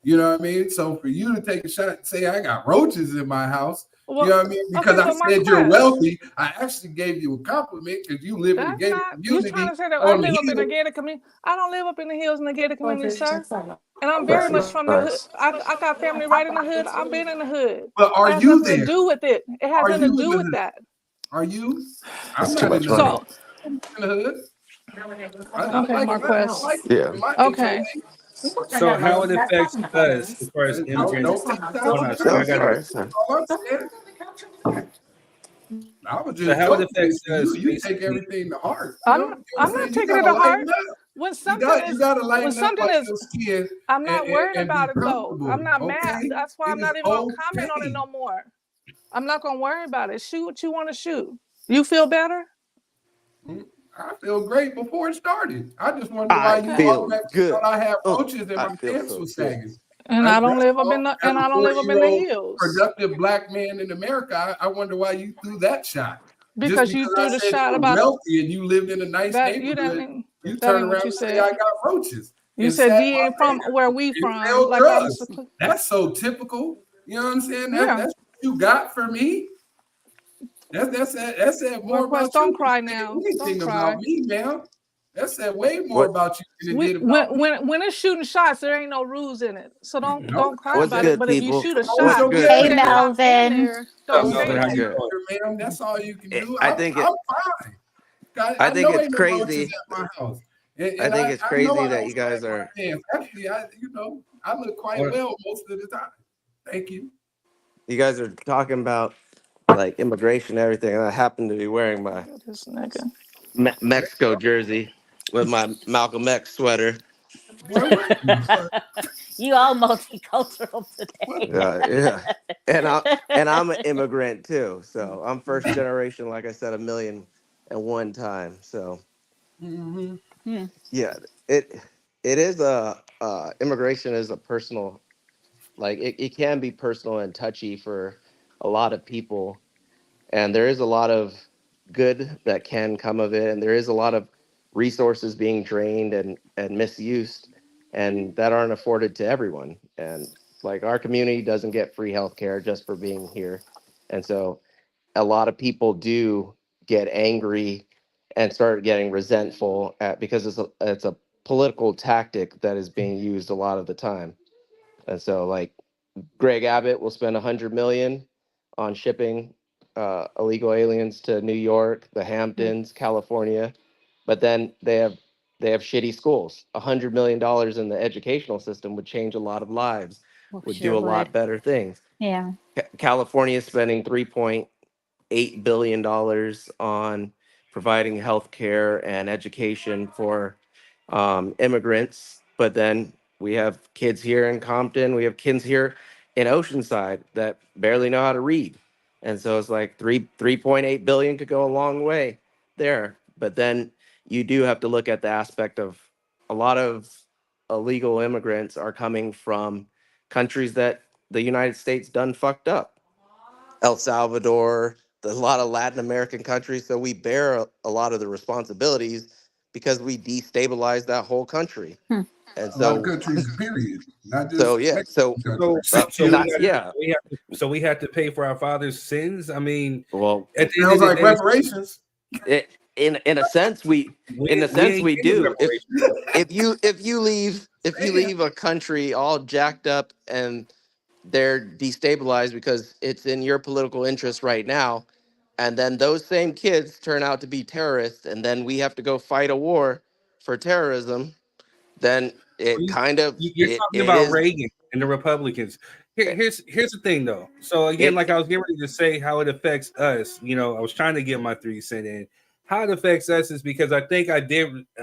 You know what I mean? So for you to take a shot and say I got roaches in my house, you know what I mean? Because I said you're wealthy, I actually gave you a compliment because you live in the gated community. You're trying to say that I live up in the gated community. I don't live up in the hills in the gated community, sir. And I'm very much from the hood. I got family right in the hood. I've been in the hood. But are you there? It has nothing to do with it. It has nothing to do with that. Are you? I'm not in the hood. in the hood. Okay, Marquez. Okay. So how it affects us as far as immigrants? Don't take Hold shots on, at so I me. got. That's all I'm saying. I was So just how it joking. affects us? You take Basically, everything to heart. I'm not You taking it gotta to heart. lighten up. When You something got to when lighten up something like is, your skin I'm not worried and be about it though. I'm comfortable. not mad. Okay, That's why it I'm is not even gonna comment on it okay. no more. I'm not gonna worry about it. Shoot what you want to shoot. You feel better? I feel great before it started. I just wondered why I you feel automatically good. thought I had roaches and I my feel pants so was good. sagging. And I don't That's live up all. in the As and a I don't live up in the 40-year-old hills. productive black man in America, I wonder why you threw that shot. Just Because you because I threw the said you shot were about wealthy and you lived in a nice that. You neighborhood, didn't. you That turn ain't around what you and say said. I got roaches You and said sat D ain't my from where we and from. sell Like I'm. drugs. That's so typical. You know what I'm saying? Yeah. That's what you got for me. That said more Marquez, about you don't than cry it said now. Don't anything cry. about me, man. That said way more What about you than it We, did about me. when it's shooting shots, there ain't no rules in it. So No, don't cry what's about it. good, But if you people? shoot a oh, it's What's shot, good? Hey, okay. say that I've been Melvin. there. what's Don't up, Don't say Melvin? say How you that. doing? ma'am. That's all you can do. I I'm think fine. I I think know it's ain't no roaches crazy. at my house. I And think it's I know crazy I that don't you sag guys are. my pants. Actually, I look quite well most of the time. Thank you. You guys are talking about like immigration and everything, and I happen to be wearing my This nigga. Mexico jersey with my Malcolm X sweater. Boy, what? You all multicultural today. Yeah, and I'm an immigrant too, so I'm first generation, like I said, 1,000,001 time. So Mm-hmm. Hmm. yeah, it is a immigration is a personal, like it can be personal and touchy for a lot of people, and there is a lot of good that can come of it, and there is a lot of resources being drained and misused, and that aren't afforded to everyone. And like our community doesn't get free healthcare just for being here, and so a lot of people do get angry and start getting resentful at because it's a political tactic that is being used a lot of the time. And so like Greg Abbott will spend 100 million on shipping illegal aliens to New York, the Hamptons, California, but then they have shitty schools. $100 million in the educational system would change a lot of lives, Well, would sure do a would. lot better things. Yeah. California is spending $3.8 billion on providing health care and education for immigrants. But then we have kids here in Compton, we have kids here in Oceanside that barely know how to read. And so it's like 3.8 billion could go a long way there. But then you do have to look at the aspect of a lot of illegal immigrants are coming from countries that the United States done fucked up. El Salvador, there's a lot of Latin American countries. So we bear a lot of the responsibilities because we destabilized that whole country. Hmm. And A lot of so, countries, period. Not so just yeah, so So, countries. so not yeah. we have to pay for our father's sins. I mean, Well, at the end of Sounds the like day, reparations. in a sense we ain't we getting do. reparations. If you leave a country all jacked up and they're destabilized because it's in your political interest right now, and then those same kids turn out to be terrorists, and then we have to go fight a war for terrorism, then it kind of You're talking it about is Reagan and the Republicans. it, Here's the thing, though. So again, it like I was getting ready to say, how it affects us. You know, I was trying to get my 3 cents in. How it affects us is because I think I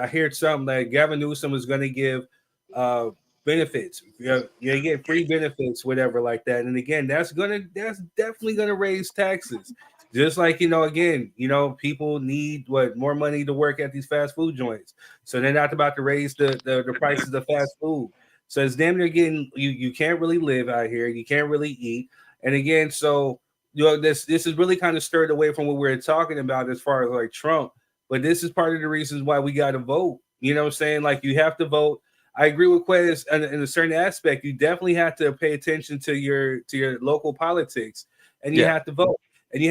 heard something like Gavin Newsom was going to give uh benefits. You get free benefits, whatever, like that. And again, that's definitely gonna raise taxes. Just like again, people need more money to work at these fast food joints. So they're not about to raise the prices of fast food. So it's damn near getting you can't really live out here. You can't really eat. And again, so this is really kind of stirred away from what we were talking about as far as like Trump. But this is part of the reasons why we got to vote. You know what I'm saying? Like you have to vote. I agree with Quez in a certain aspect. You definitely have to pay attention to your local politics, and you yeah. have to vote. And you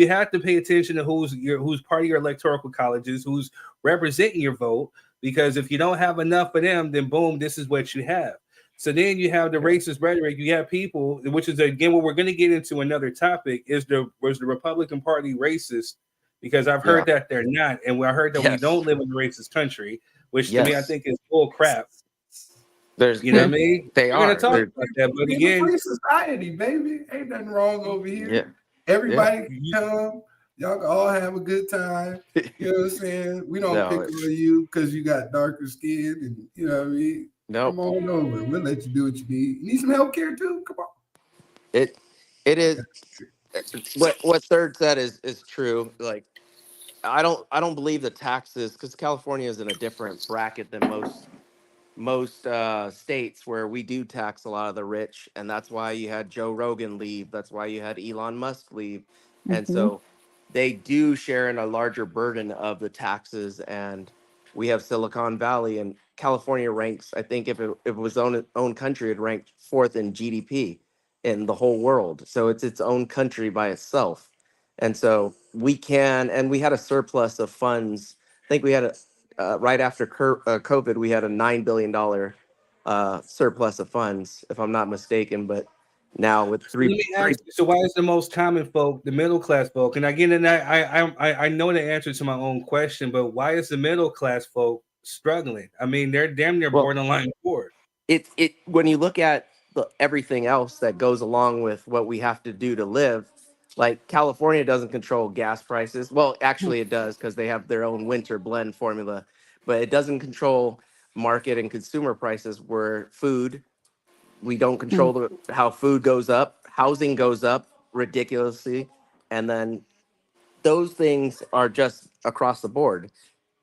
have to pay attention to who's part of your electoral colleges, who's representing your vote. Because if you don't have enough of them, then boom, this is what you have. So then you have the racist rhetoric. You have people, which is again what we're going to get into another topic. Was the Republican Party racist because I've heard that they're not, and I heard that we don't live in a racist country, which to me I think is bull crap. There's, you know what I mean? They We're gonna are. talk about that, but It's again, a free society, baby. Ain't nothing wrong over here. Yeah. Everybody can come. Y'all can all have a good time. You know what I'm saying? We don't pick on you because you got darker skin, and you know what I mean. Come on over. We'll let you do what you need. You need some health care too. Come on. It is what Third said is true. Like I don't believe the taxes, because California is in a different bracket than most states, where we do tax a lot of the rich, and that's why you had Joe Rogan leave. That's why you had Elon Musk leave, and so they do share in a larger burden of the taxes. And we have Silicon Valley, and California ranks, I think if it was own country, it ranked 4th in GDP in the whole world. So it's its own country by itself. And so we had a surplus of funds. I think we had right after COVID, we had a $9 billion surplus of funds, if I'm not mistaken. But now with let me ask you, so why is the most common folk, the middle class folk, and again, and I know the answer to my own question, but why is the middle class folk struggling? I mean, they're damn near borderline poor. It when you look at everything else that goes along with what we have to do to live, like California doesn't control gas prices. Well, actually it does, because they have their own winter blend formula, but it doesn't control market and consumer prices. Where food, we don't control how food goes up, housing goes up ridiculously, and then those things are just across the board.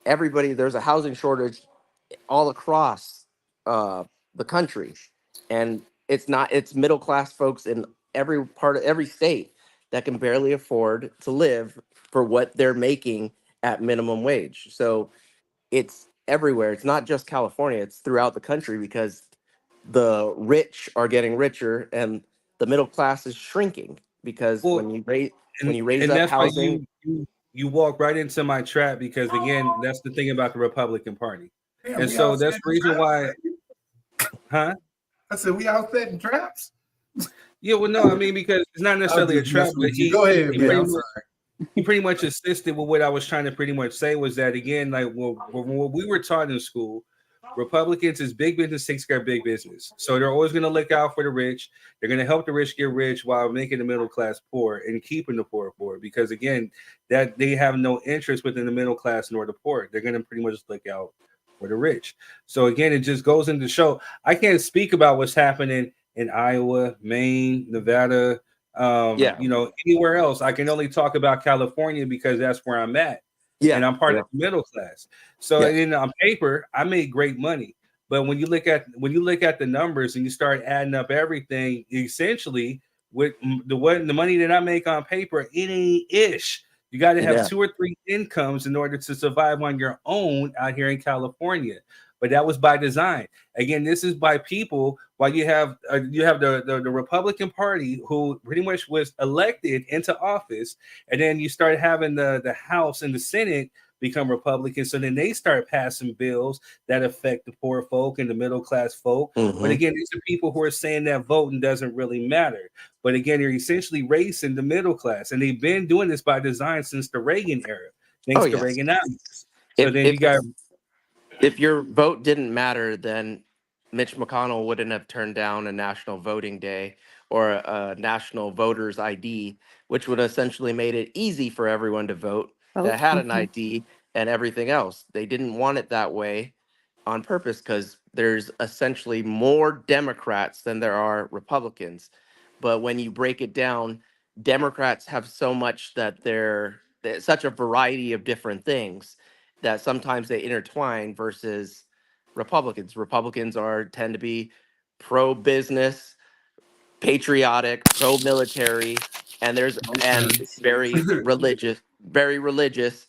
There's a housing shortage all across the country, and it's middle class folks in every state that can barely afford to live for what they're making at minimum wage. So it's everywhere. It's not just California, it's throughout the country, because the rich are getting richer and the middle class is shrinking, because when you raise up that's housing. Why you walk right into my trap, because again, that's the thing about the Republican Party. Damn, and so that's the reason why, I said we out setting traps. Yeah, well, no, I mean, because it's not necessarily a trap, but go ahead, man. He pretty much assisted with what I was trying to pretty much say, was that again, like what we were taught in school, Republicans is big business takes care of big business. So they're always going to look out for the rich. They're going to help the rich get rich while making the middle class poor and keeping the poor poor. Because again, that they have no interest within the middle class nor the poor. They're going to pretty much look out for the rich. So again, it just goes into show. I can't speak about what's happening in Iowa, Maine, Nevada, anywhere else. I can only talk about California because that's where I'm at. And I'm part of the middle class. So on paper, I made great money. But when you look at the numbers and you start adding up everything, essentially with the money that I make on paper, it ain't ish. You got to have 2 or 3 incomes in order to survive on your own out here in California. But that was by design. Again, this is by people. While you have the Republican Party, who pretty much was elected into office, and then you start having the House and the Senate become Republican. So then they start passing bills that affect the poor folk and the middle class folk. But again, these are people who are saying that voting doesn't really matter. But again, they're essentially racing the middle class, and they've been doing this by design since the Reagan era, thanks to Reaganomics. So then you got. If your vote didn't matter, then Mitch McConnell wouldn't have turned down a national voting day or a national voters ID, which would essentially made it easy for everyone to vote that had an ID and everything else. They didn't want it that way on purpose, because there's essentially more Democrats than there are Republicans. But when you break it down, Democrats have so much that there's such a variety of different things that sometimes they intertwine, versus Republicans. Republicans tend to be pro-business, patriotic, pro-military, and very religious,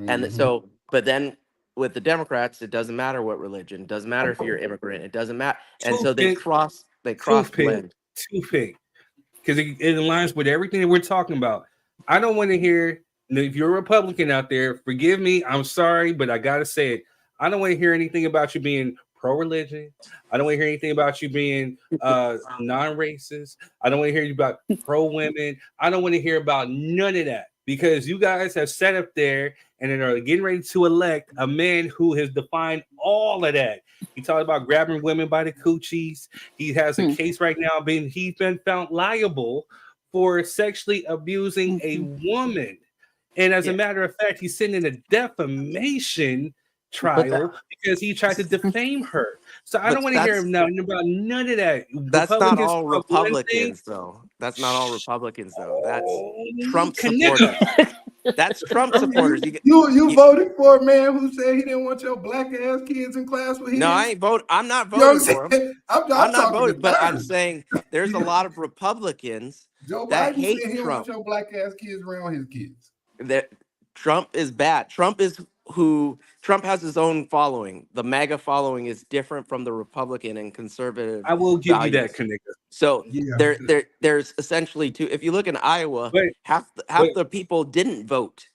and so. But then with the Democrats, it doesn't matter what religion. It doesn't matter if you're an immigrant. It doesn't matter, and so they cross blend. Toothpick, because it aligns with everything that we're talking about. I don't want to hear. If you're a Republican out there, forgive me. I'm sorry, but I gotta say it. I don't want to hear anything about you being pro-religion. I don't want to hear anything about you being non-racist. I don't want to hear you about pro-women. I don't want to hear about none of that. because you guys have set up there and then are getting ready to elect a man who has defined all of that. He talked about grabbing women by the coochies. He has a case right now he's been found liable for sexually abusing a woman. And as a matter of fact, he's sitting in a defamation trial because he tried to defame her. So I don't want to hear nothing about none of that. That's not all Republicans, though. That's not all Republicans, though. That's Trump supporters. That's Trump supporters. You voted for a man who said he didn't want your black ass kids in class with him. No, I ain't vote. I'm not voting for him. I'm not voting, but I'm saying there's a lot of Republicans that hate Trump. He don't want your black ass kids around his kids. That Trump is bad. Trump has his own following. The MAGA following is different from the Republican and conservative. I will give you that, Kanika. So there's essentially two. If you look in Iowa, half the people didn't vote.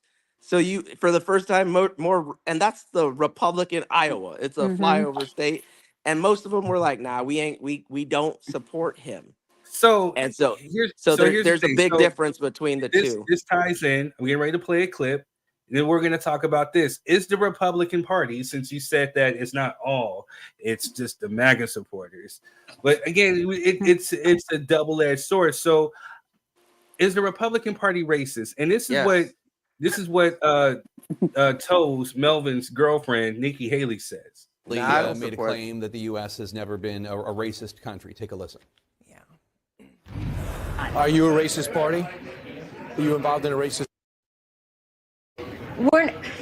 So you, for the first time, more, and that's the Republican Iowa. It's a flyover state, and most of them were like, "Nah, we don't support him." So and so here's there's a big difference between the two. This ties in. I'm getting ready to play a clip. And then we're going to talk about this. Is the Republican Party, since you said that it's not all, it's just the MAGA supporters. But again, it's a double-edged sword. So is the Republican Party racist? And this is what Toes, Melvin's girlfriend, Nikki Haley, says. Now, made a claim that the U.S. has never been a racist country. Take a listen. Are you a racist party? Are you involved in a racist?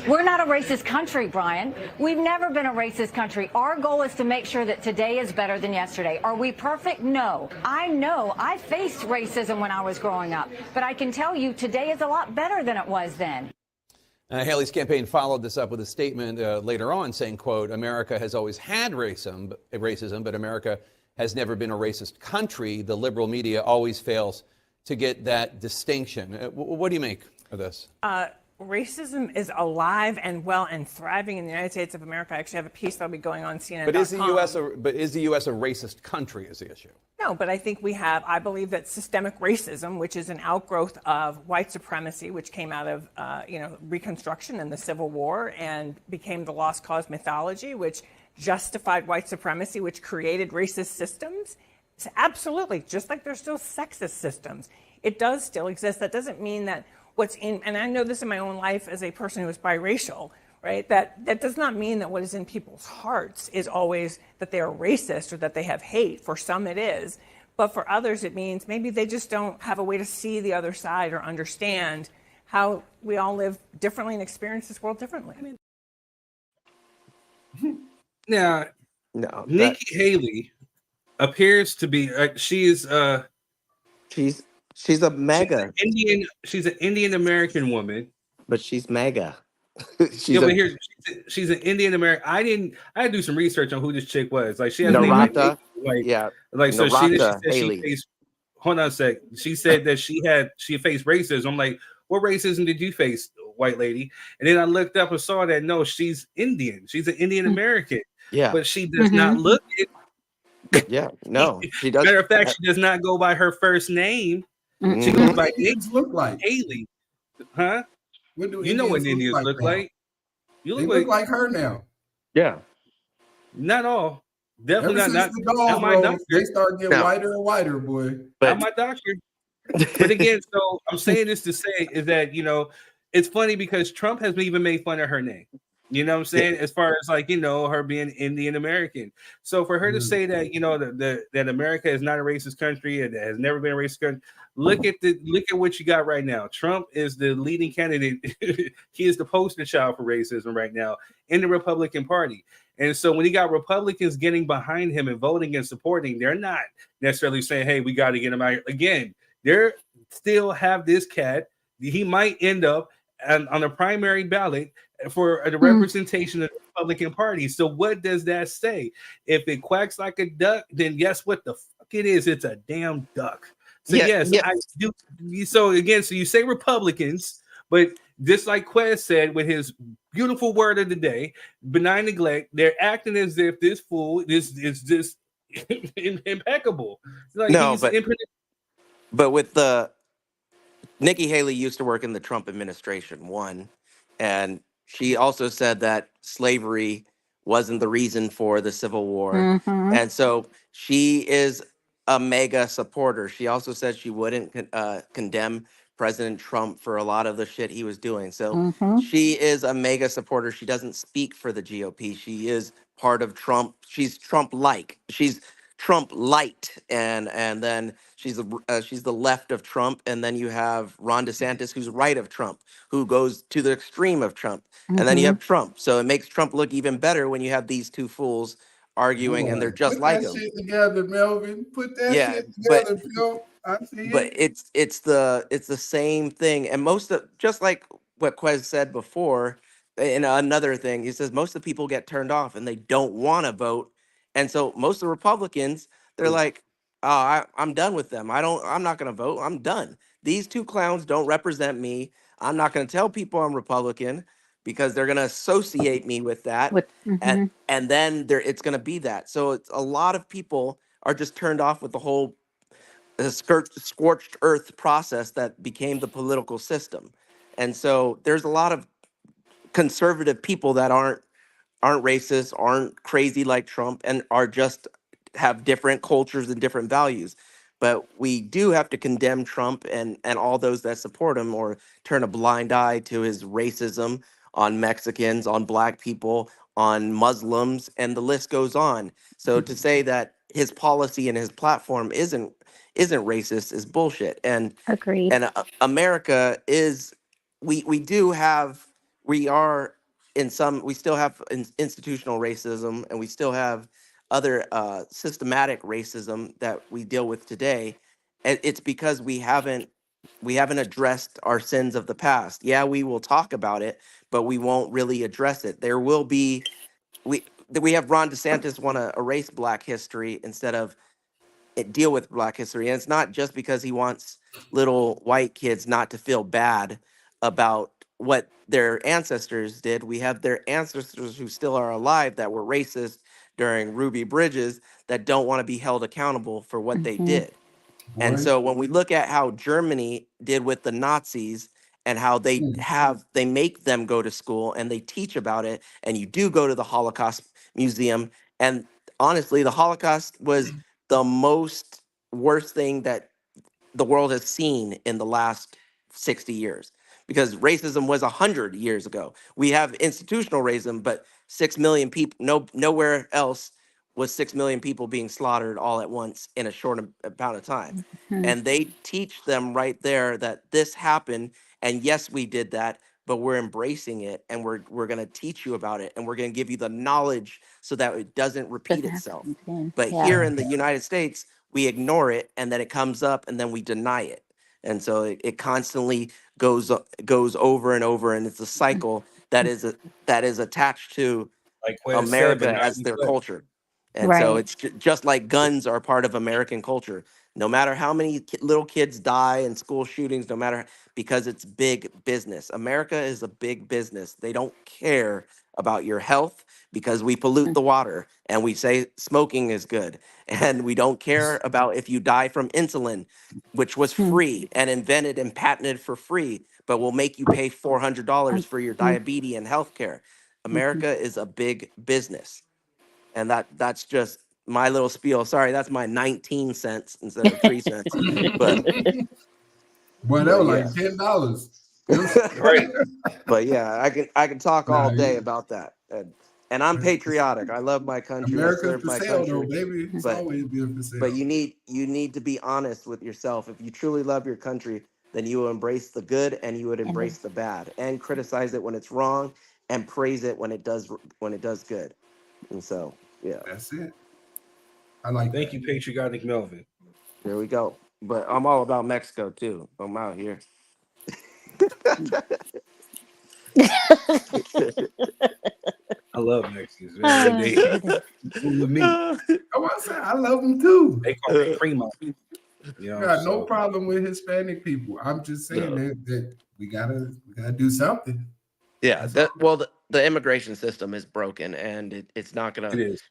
We're not a racist country, Brian. We've never been a racist country. Our goal is to make sure that today is better than yesterday. Are we perfect? No. I know I faced racism when I was growing up, but I can tell you today is a lot better than it was then. Haley's campaign followed this up with a statement later on saying, quote, America has always had racism, but America has never been a racist country. The liberal media always fails to get that distinction. What do you make of this? Racism is alive and well and thriving in the United States of America. I actually have a piece that'll be going on CNN.com. But is the U.S. a racist country is the issue? No, but I think I believe that systemic racism, which is an outgrowth of white supremacy, which came out of, Reconstruction and the Civil War and became the lost cause mythology, which justified white supremacy, which created racist systems. It's absolutely, just like there's still sexist systems. It does still exist. That doesn't mean that and I know this in my own life as a person who is biracial, right? That does not mean that what is in people's hearts is always that they are racist or that they have hate. For some it is, but for others it means maybe they just don't have a way to see the other side or understand how we all live differently and experience this world differently. Now, Nikki Haley appears to be she's a MAGA. She's an Indian American woman, but she's MAGA. She's an Indian American. I had to do some research on who this chick was. Like she has Narata, she faced. Hold on a sec. She said that she faced racism. I'm like, what racism did you face, white lady? And then I looked up and saw that no, she's Indian. She's an Indian American. Yeah, but she does not look it. Yeah, no, she does. Matter of fact, she does not go by her first name. She goes by Haley, huh? What do you know what Indians look like? You look like her now. Yeah, not all. Definitely not my doctor. They start getting whiter and whiter, boy. Not my doctor. But again, so I'm saying this to say is that it's funny because Trump has even made fun of her name. You know what I'm saying? As far as her being Indian American. So for her to say that, that America is not a racist country and has never been a racist country, look at what you got right now. Trump is the leading candidate. He is the poster child for racism right now in the Republican Party. And so when you got Republicans getting behind him and voting and supporting, they're not necessarily saying, hey, we got to get him out. Again, they still have this cat. He might end up on a primary ballot for the representation of the Republican Party. So what does that say? If it quacks like a duck, then guess what the fuck it is? It's a damn duck. So I do. So again, so you say Republicans, but just like Quez said with his beautiful word of the day, benign neglect, they're acting as if this fool is just impeccable. Like no, but with the Nikki Haley used to work in the Trump administration, one, and she also said that slavery wasn't the reason for the Civil War. Mm-hmm. And so she is a mega supporter. She also said she wouldn't condemn President Trump for a lot of the shit he was doing. So Mm-hmm. she is a mega supporter. She doesn't speak for the GOP. She is part of Trump. She's Trump-like. She's Trump light, and then she's the left of Trump, and then you have Ron DeSantis, who's right of Trump, who goes to the extreme of Trump, and then you Mm-hmm. have Trump. So it makes Trump look even better when you have these two fools arguing, and they're Boy, just put like that him. shit together, Melvin. Put that Yeah, shit together, Phil. I see but it. it's the same thing, and most of, just like what Quez said before, and another thing, he says most of the people get turned off and they don't want to vote, and so most of the Republicans, they're like, oh, I'm done with them. I'm not going to vote. I'm done. These two clowns don't represent me. I'm not going to tell people I'm Republican because they're going to associate me with that, Mm-hmm. and then it's going to be that. So it's a lot of people are just turned off with the whole scorched earth process that became the political system. And so there's a lot of conservative people that aren't racist, aren't crazy like Trump, and are just have different cultures and different values. But we do have to condemn Trump and all those that support him, or turn a blind eye to his racism on Mexicans, on black people, on Muslims, and the list goes on. So to say that his policy and his platform isn't racist is bullshit. Agreed. And America is, we do have, we are in some, we still have institutional racism, and we still have other systematic racism that we deal with today. And it's because we haven't addressed our sins of the past. Yeah, we will talk about it, but we won't really address it. There will be, we have Ron DeSantis want to erase Black history instead of deal with Black history. And it's not just because he wants little white kids not to feel bad about what their ancestors did. We have their ancestors who still are alive that were racist during Ruby Bridges, that don't want to be held accountable for what they Mm-hmm. did. And so when we look at how Germany did with the Nazis, and how they make them go to school and they teach about it, and you do go to the Holocaust Museum, and honestly, the Holocaust was the most worst thing that the world has seen in the last 60 years, because racism was 100 years ago. We have institutional racism, but 6 million people, nowhere else was 6 million people being slaughtered all at once in a short amount of time. Mm-hmm. And they teach them right there that this happened, and yes, we did that, but we're embracing it, and we're going to teach you about it, and we're going to give you the knowledge so that it doesn't repeat Doesn't itself. happen again. But Yeah. here in the United States, we ignore it, and then it comes up, and then we deny it. And so it constantly goes over and over, and it's a cycle that is attached to Like Quez said, but America not as their reflect. culture. And so Right. it's just like guns are part of American culture. No matter how many little kids die in school shootings, no matter, because it's big business. America is a big business. They don't care about your health because we pollute the water, and we say smoking is good. And we don't care about if you die from insulin, which was free and invented and patented for free, but will make you pay $400 for your diabetes and healthcare. Mm-hmm. America is a big business. And that's just my little spiel. Sorry, that's my 19 cents instead of 3 cents. But Boy, that but was like yeah. $10. Right. But yeah, I can talk all Nah, day about that. And I'm patriotic. I love my country. I America's serve for my sale, though, country. baby. It's But always been for but sale. you need to be honest with yourself. If you truly love your country, then you will embrace the good, and you would And embrace the bad, and criticize it when it's wrong, and praise it when it does good. And so yeah, That's it. I like Thank that. you, Patriotic Melvin. there we go. But I'm all about Mexico too. I'm out here. I love Mexicans, man. Oh, They goodness. with me. I want to say I love them too. They call me primo. You know, Got no so problem with Hispanic people. I'm just saying No. that we gotta do something. Yeah, That's all. the immigration system is broken, and it's not it gonna is.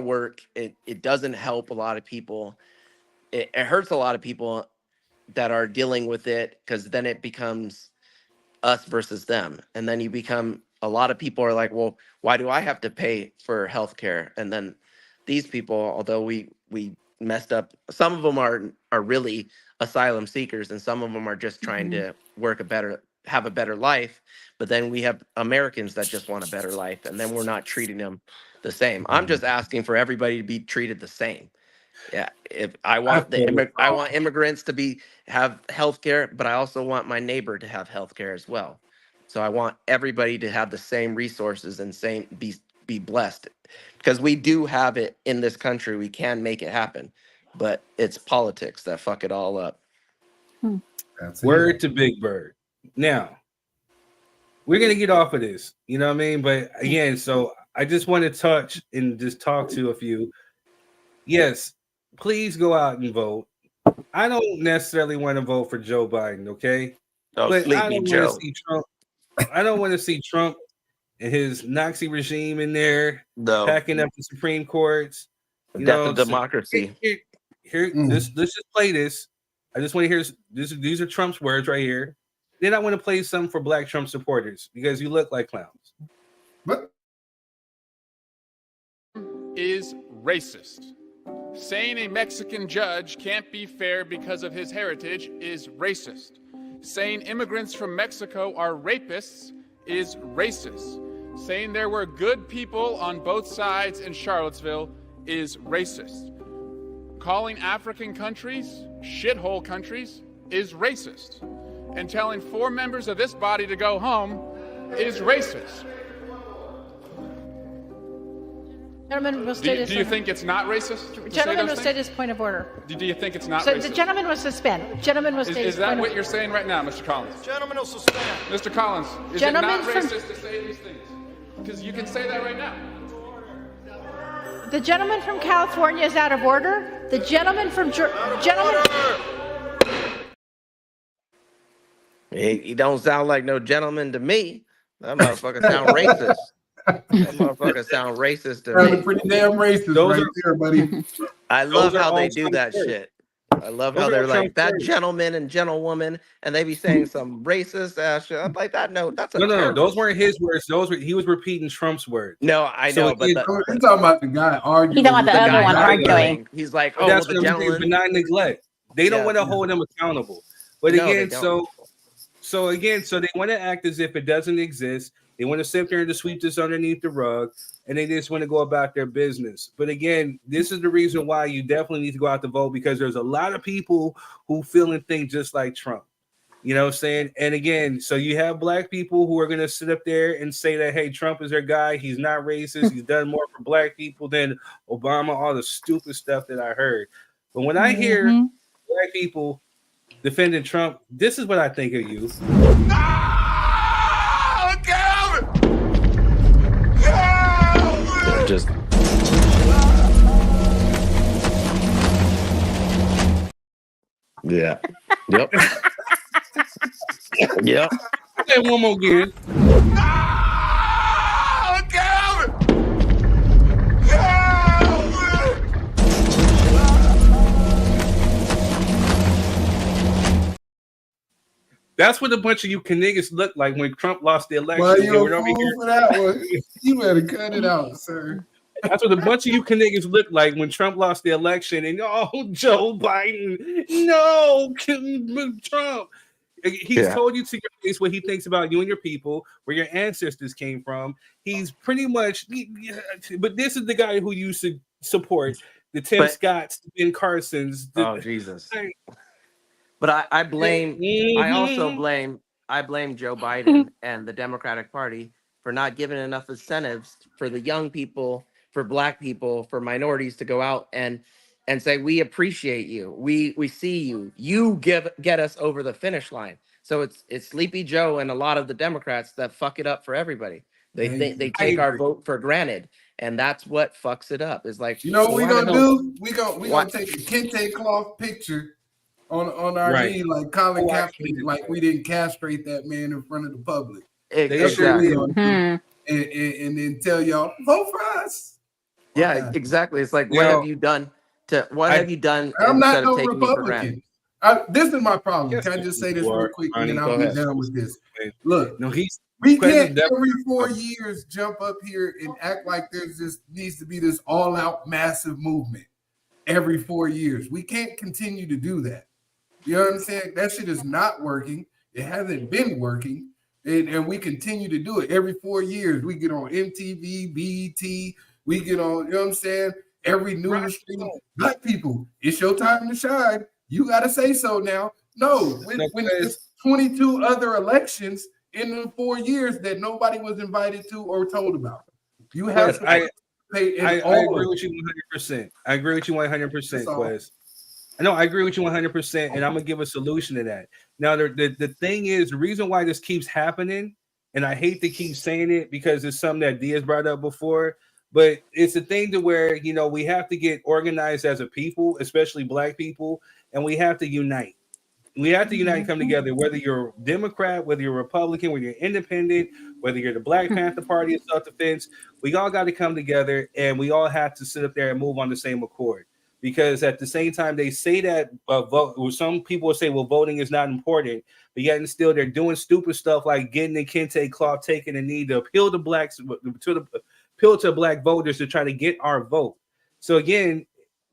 work. It doesn't help a lot of people. It hurts a lot of people that are dealing with it, because then it becomes us versus them, and then you become, a lot of people are like, well, why do I have to pay for healthcare? And then these people, although we messed up, some of them are really asylum seekers, and some of them are just trying to have a better life. But then we have Americans that just want a better life, and then we're not treating them the same. I'm just asking for everybody to be treated the same. Yeah, if I want I want immigrants to have health care, but I also want my neighbor to have health care as well. So I want everybody to have the same resources and be blessed, because we do have it in this country. We can make it happen, but it's politics that fuck it all up. Word to Big Bird. Now, we're gonna get off of this, you know what I mean? But again, so I just want to touch and just talk to a few. Yes, please go out and vote. I don't necessarily want to vote for Joe Biden, okay? But I don't want to see Trump. I don't want to see Trump and his Nazi regime in there packing up the Supreme Courts. Death of democracy. Let's just play this. I just want to hear this. These are Trump's words right here. Then I want to play some for Black Trump supporters because you look like clowns. What is racist? Saying a Mexican judge can't be fair because of his heritage is racist. Saying immigrants from Mexico are rapists is racist. Saying there were good people on both sides in Charlottesville is racist. Calling African countries shithole countries is racist. And telling 4 members of this body to go home is racist. Gentleman will state do you think it's not racist? Gentleman will state his point of order. Do you think it's not so racist? The gentleman will suspend. Gentleman will state Is that what you're saying right now, Mr. Collins? Gentleman will suspend. Mr. Collins, is it not racist to say these things? Because you can say that right now. The gentleman from California is out of order. The gentleman from He don't sound like no gentleman to me. That motherfucker sound racist. That motherfucker sound racist to me. Pretty damn racist there, buddy. I love how they do that shit. I love how they're like that gentleman and gentlewoman, and they be saying some racist ass shit. I'm like that. No, that's no. Those weren't his words. He was repeating Trump's words. No, I know, but you're talking about the guy arguing. He's talking about the other one arguing. He's like, oh, that's the gentleman. Benign neglect. They don't want to hold him accountable. But again, so they want to act as if it doesn't exist. They want to sit there and just sweep this underneath the rug, and they just want to go about their business. But again, this is the reason why you definitely need to go out to vote, because there's a lot of people who feel and think just like Trump. You know what I'm saying? And again, so you have Black people who are going to sit up there and say that, hey, Trump is their guy. He's not racist. He's done more for Black people than Obama, all the stupid stuff that I heard. But when I hear Black people defending Trump, this is what I think of you. Just yeah. Yep. Yep. Say one more again. That's what a bunch of you niggas look like when Trump lost the election. Well, you're a fool for that one. You better cut it out, sir. That's what a bunch of you niggas look like when Trump lost the election. And Joe Biden, no, Trump. He's told you to your face what he thinks about you and your people, where your ancestors came from. He's pretty much, but this is the guy who used to support the Tim Scotts, the Ben Carsons. Jesus. But I also blame Joe Biden and the Democratic Party for not giving enough incentives for the young people, for Black people, for minorities to go out and say, we appreciate you. We see you. You get us over the finish line. So it's Sleepy Joe and a lot of the Democrats that fuck it up for everybody. They take our vote for granted. And that's what fucks it up. It's like, you know what we're gonna do? We gonna take a kente cloth picture on our knee, like Colin Kaepernick, like we didn't castrate that man in front of the public. Exactly. And then tell y'all, vote for us. Yeah, exactly. It's like, what have you done? Have you done I'm not instead no of taking me for granted? Republican. This is my problem. Yes, Can I just say this you real are, quick, and Ronnie. then Go I'll be ahead. done with this. Look, No, he's we President can't every Democrat. 4 years jump up here and act like there's this needs to be this all-out massive movement every 4 years. We can't continue to do that. You know what I'm saying? That shit is not working. It hasn't been working. And we continue to do it every 4 years. We get on MTV, BET, we get on, you know what I'm saying? Every news stream. Black people, it's your time to shine. You got to say so now. No, when it's 22 other elections in the 4 years that nobody was invited to or told about. You have to participate in all I of agree it. with you 100%. I agree with you 100%, That's all. Quez. No, I agree with you 100%, and I'm gonna give a solution to that. Now, the thing is, the reason why this keeps happening, and I hate to keep saying it because it's something that Diaz brought up before, but it's a thing to where, you know, we have to get organized as a people, especially Black people, and we have to unite. We have to unite and come together, whether you're Democrat, whether you're Republican, whether you're independent, whether you're the Black Panther Party or self-defense. We all got to come together, and we all have to sit up there and move on the same accord. Because at the same time, they say that some people say, well, voting is not important, but yet and still they're doing stupid stuff like getting the kente cloth, taking the knee to appeal to blacks, appeal to Black voters to try to get our vote. So again,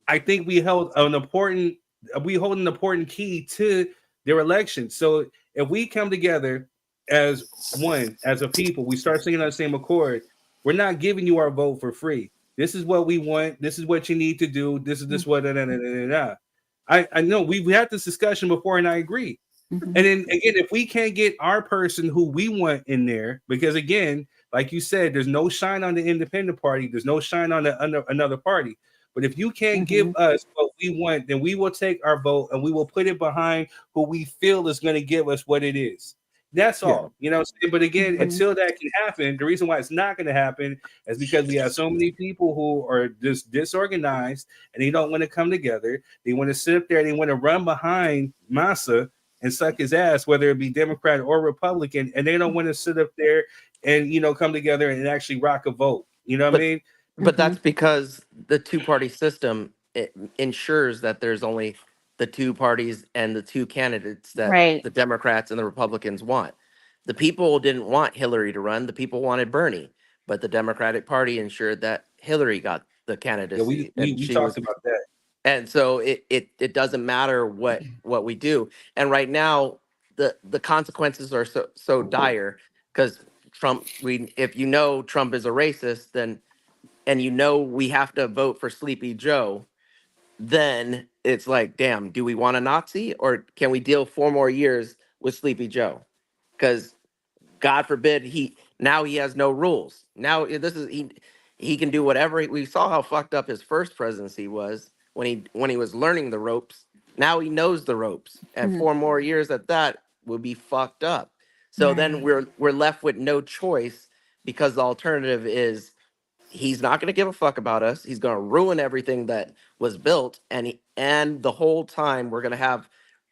I think we hold an important key to their election. So if we come together as one, as a people, we start singing on the same accord, we're not giving you our vote for free. This is what we want. This is what you need to do. This is what. I know we had this discussion before, and I agree. And then again, if we can't get our person who we want in there, because again, like you said, there's no shine on the independent party. There's no shine on another party. But if you can't give us what we want, then we will take our vote and we will put it behind who we feel is going to give us what it is. That's all, you know what I'm saying? But again, until that can happen, the reason why it's not going to happen is because we have so many people who are just disorganized and they don't want to come together. They want to sit up there, they want to run behind Massa and suck his ass, whether it be Democrat or Republican, and they don't want to sit up there and, you know, come together and actually rock a vote. You know what I mean? But that's because the two-party system ensures that there's only the two parties and the two candidates that the Democrats and the Republicans want. The people didn't want Hillary to run. The people wanted Bernie, but the Democratic Party ensured that Hillary got the candidacy. Yeah, we talked about that. And so it doesn't matter what we do. And right now, the consequences are so dire because Trump. If you know Trump is a racist, then and you know we have to vote for Sleepy Joe, then it's like, damn, do we want a Nazi or can we deal 4 more years with Sleepy Joe? Because God forbid he has no rules. Now he can do whatever. We saw how fucked up his first presidency was when he was learning the ropes. Now he knows the ropes, and 4 more years at that will be fucked up. So then we're left with no choice because the alternative is he's not going to give a fuck about us. He's going to ruin everything that was built, and the whole time we're going to have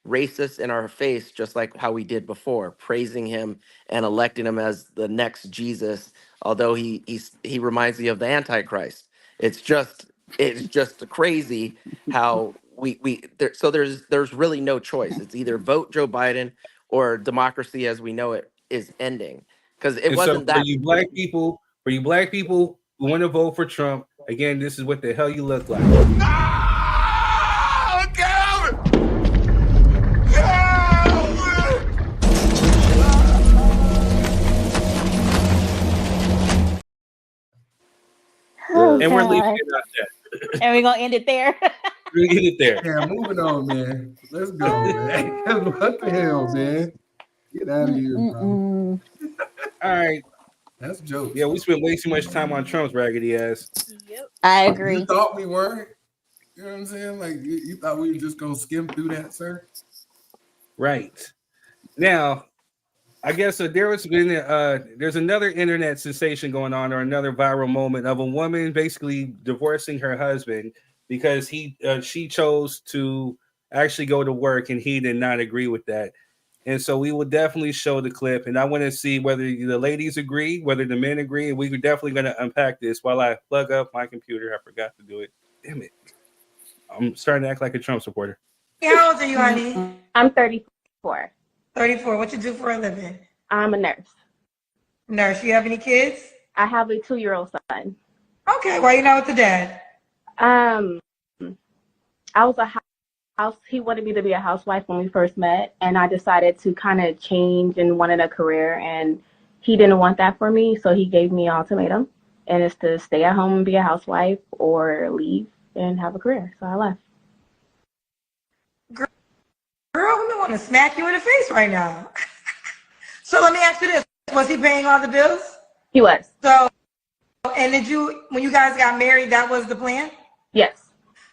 racists in our face, just like how we did before, praising him and electing him as the next Jesus. Although he reminds me of the Antichrist. It's just crazy how there's really no choice. It's either vote Joe Biden or democracy as we know it is ending. Because it wasn't that. For you black people who want to vote for Trump, again, this is what the hell you look like. Oh, and we're God. leaving it at that. And we're gonna end it there. We're gonna end it there. Yeah, moving on, man. Let's go, man. What the hell, man? Get out of here, bro. All right. That's jokes. Yeah, we spent way too much time on Trump's raggedy ass. Yep. I agree. You thought we weren't? You know what I'm saying? Like you thought we were just gonna skim through that, sir? Right. Now, I guess there's another internet sensation going on, or another viral moment of a woman basically divorcing her husband because she chose to actually go to work and he did not agree with that. And so we will definitely show the clip, and I want to see whether the ladies agree, whether the men agree, and we're definitely going to unpack this while I plug up my computer. I forgot to do it. Damn it. I'm starting to act like a Trump supporter. How old are you, honey? I'm 34. 34. What you do for a living? I'm a nurse. Nurse. You have any kids? I have a 2-year-old son. Okay. Why you not with the dad? I was a house. He wanted me to be a housewife when we first met, and I decided to kind of change and wanted a career, and he didn't want that for me, so he gave me an ultimatum, and it's to stay at home and be a housewife or leave and have a career. So I left. Girl, I want to smack you in the face right now. So let me ask you this: was he paying all the bills? He was. So, and did you, when you guys got married, that was the plan? Yes.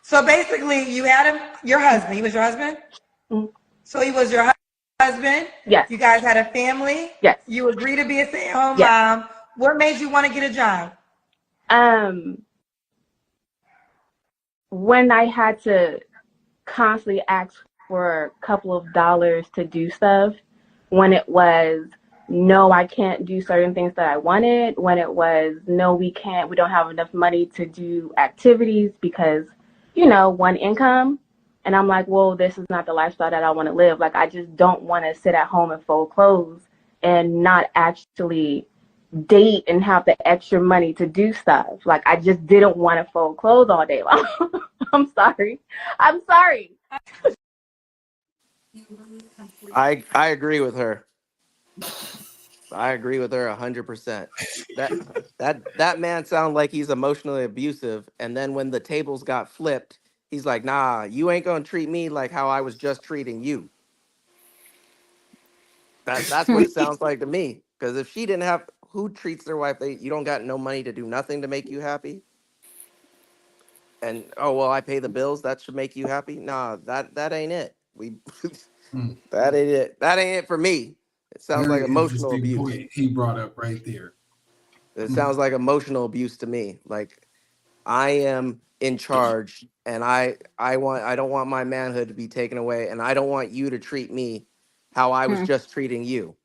So basically, you had him, your husband. He was your husband? Mm-hmm. So he was your husband? Yes. You guys had a family? Yes. You agreed to be a stay-at-home yes. mom. What made you want to get a job? When I had to constantly ask for a couple of dollars to do stuff, when it was, no, I can't do certain things that I wanted, when it was, no, we don't have enough money to do activities because, one income. And I'm like, well, this is not the lifestyle that I want to live. Like, I just don't want to sit at home and fold clothes and not actually date and have the extra money to do stuff. Like, I just didn't want to fold clothes all day long. I'm sorry. I agree with her. I agree with her 100%. That man sounds like he's emotionally abusive, and then when the tables got flipped, he's like, "Nah, you ain't gonna treat me like how I was just treating you." That's what it sounds like to me. Because if she didn't have, who treats their wife? You don't got no money to do nothing to make you happy. And oh well, I pay the bills. That should make you happy. Nah, that ain't it. That ain't it. That ain't it for me. It sounds Very like emotional interesting abuse. point he brought up right there. It sounds like emotional abuse to me. Like I am in charge, and I don't want my manhood to be taken away, and I don't want you to treat me how I was just treating you.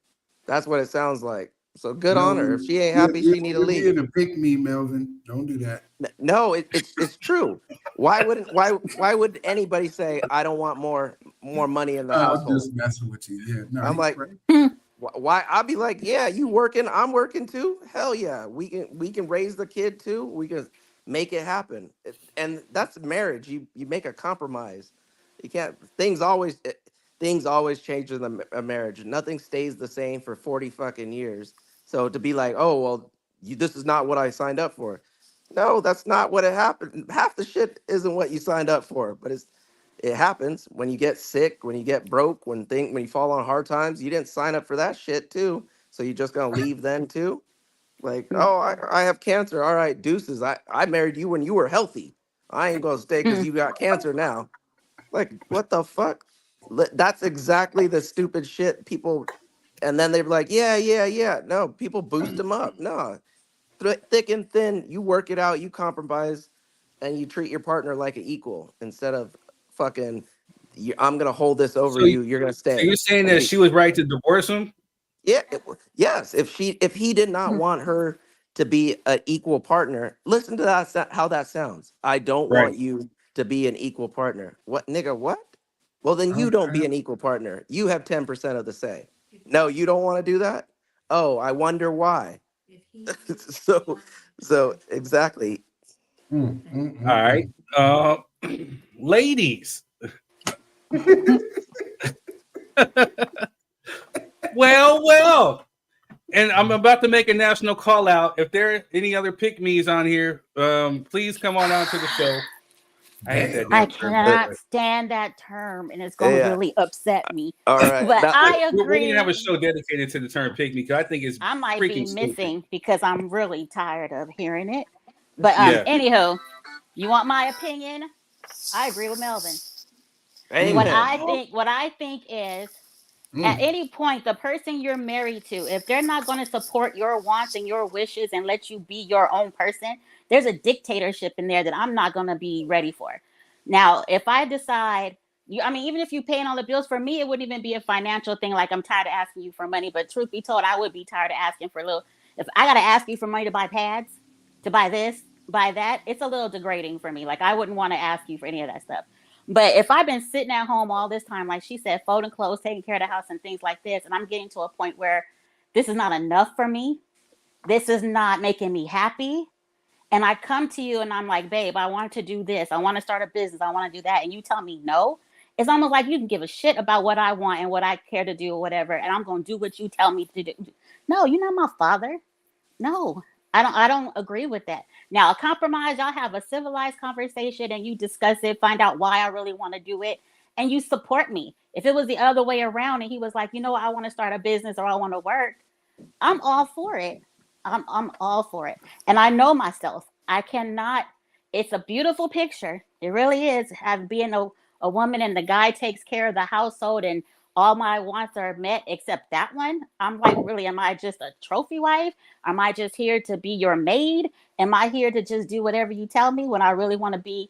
That's what it sounds like. So good on her. If Melvin, she ain't happy, she need to you're leave. being a pick me, Melvin. Don't do that. No, it's true. Why would anybody say I don't want more money in the I'm household? just messing with you. Yeah, no, I'm like, right. why? I'll be like, yeah, you working, I'm working too. Hell yeah, we can raise the kid too. We can make it happen, and that's marriage. You make a compromise. You can't. Things always change in a marriage. Nothing stays the same for 40 fucking years. So to be like, oh well, this is not what I signed up for. No, that's not what it happened. Half the shit isn't what you signed up for, but it happens when you get sick, when you get broke, when you fall on hard times. You didn't sign up for that shit too, so you just gonna leave then too. Like, oh, I have cancer. All right, deuces. I married you when you were healthy. I ain't gonna stay because you got cancer now. Like, what the fuck? That's exactly the stupid shit people. And then they're like, yeah. No, people boost them up. No, thick and thin. You work it out. You compromise, and you treat your partner like an equal instead of fucking. I'm gonna hold this over you. You're gonna So stay. you're saying that she was right to divorce him? Yeah. Yes. If he did not want her to be an equal partner, listen to that. How that sounds. I don't Right. want you to be an equal partner. What, nigga? What? Well, then you don't be an equal partner. You have 10% of the say. No, you don't want to do that. Oh, I wonder why. so exactly. All right, ladies. well, and I'm about to make a national call out. If there are any other pick-me's on here, please come on out to the show. I hate that. I cannot stand that term, and it's going to really upset me. All right, but I agree. We're gonna have a show dedicated to the term "pick me" because I think it's I might be missing stupid. because I'm really tired of hearing it. But anywho, you want my opinion? I agree with Melvin. Amen. What I think is, at any point, the person you're married to, if they're not going to support your wants and your wishes and let you be your own person, there's a dictatorship in there that I'm not going to be ready for. Now, if I decide, even if you're paying all the bills, for me, it wouldn't even be a financial thing. Like, I'm tired of asking you for money. But truth be told, I would be tired of asking for if I got to ask you for money to buy pads, to buy this, buy that, it's a little degrading for me. Like, I wouldn't want to ask you for any of that stuff. But if I've been sitting at home all this time, like she said, folding clothes, taking care of the house and things like this, and I'm getting to a point where this is not enough for me, this is not making me happy, and I come to you and I'm like, babe, I want to do this, I want to start a business, I want to do that, and you tell me no, it's almost like you can give a shit about what I want and what I care to do or whatever, and I'm going to do what you tell me to do. No, you're not my father. No, I don't agree with that. Now, a compromise, y'all have a civilized conversation and you discuss it, find out why I really want to do it, and you support me. If it was the other way around and he was like, you know, I want to start a business or I want to work, I'm all for it. I'm all for it. And I know myself. I cannot, it's a beautiful picture. It really is. Have being a woman and the guy takes care of the household and all my wants are met except that one. I'm like, really, am I just a trophy wife? Am I just here to be your maid? Am I here to just do whatever you tell me when I really want to be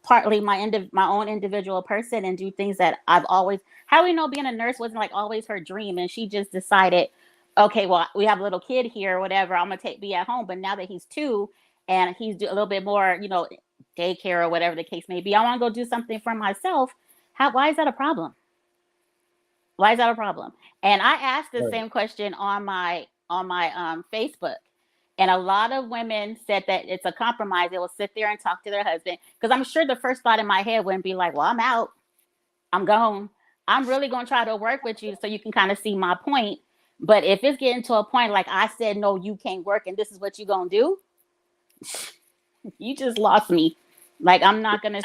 partly my own individual person and do things that I've always, how do we know being a nurse wasn't like always her dream and she just decided, okay, well, we have a little kid here or whatever, I'm gonna be at home, but now that he's 2 and he's a little bit more, you know, daycare or whatever the case may be, I want to go do something for myself. Why is that a problem? Why is that a problem? And I asked the same question on my Facebook. And a lot of women said that it's a compromise. They will sit there and talk to their husband. Because I'm sure the first thought in my head wouldn't be like, well, I'm out. I'm gone. I'm really going to try to work with you so you can kind of see my point. But if it's getting to a point like I said, no, you can't work and this is what you're going to do, you just lost me. Like, I'm not going to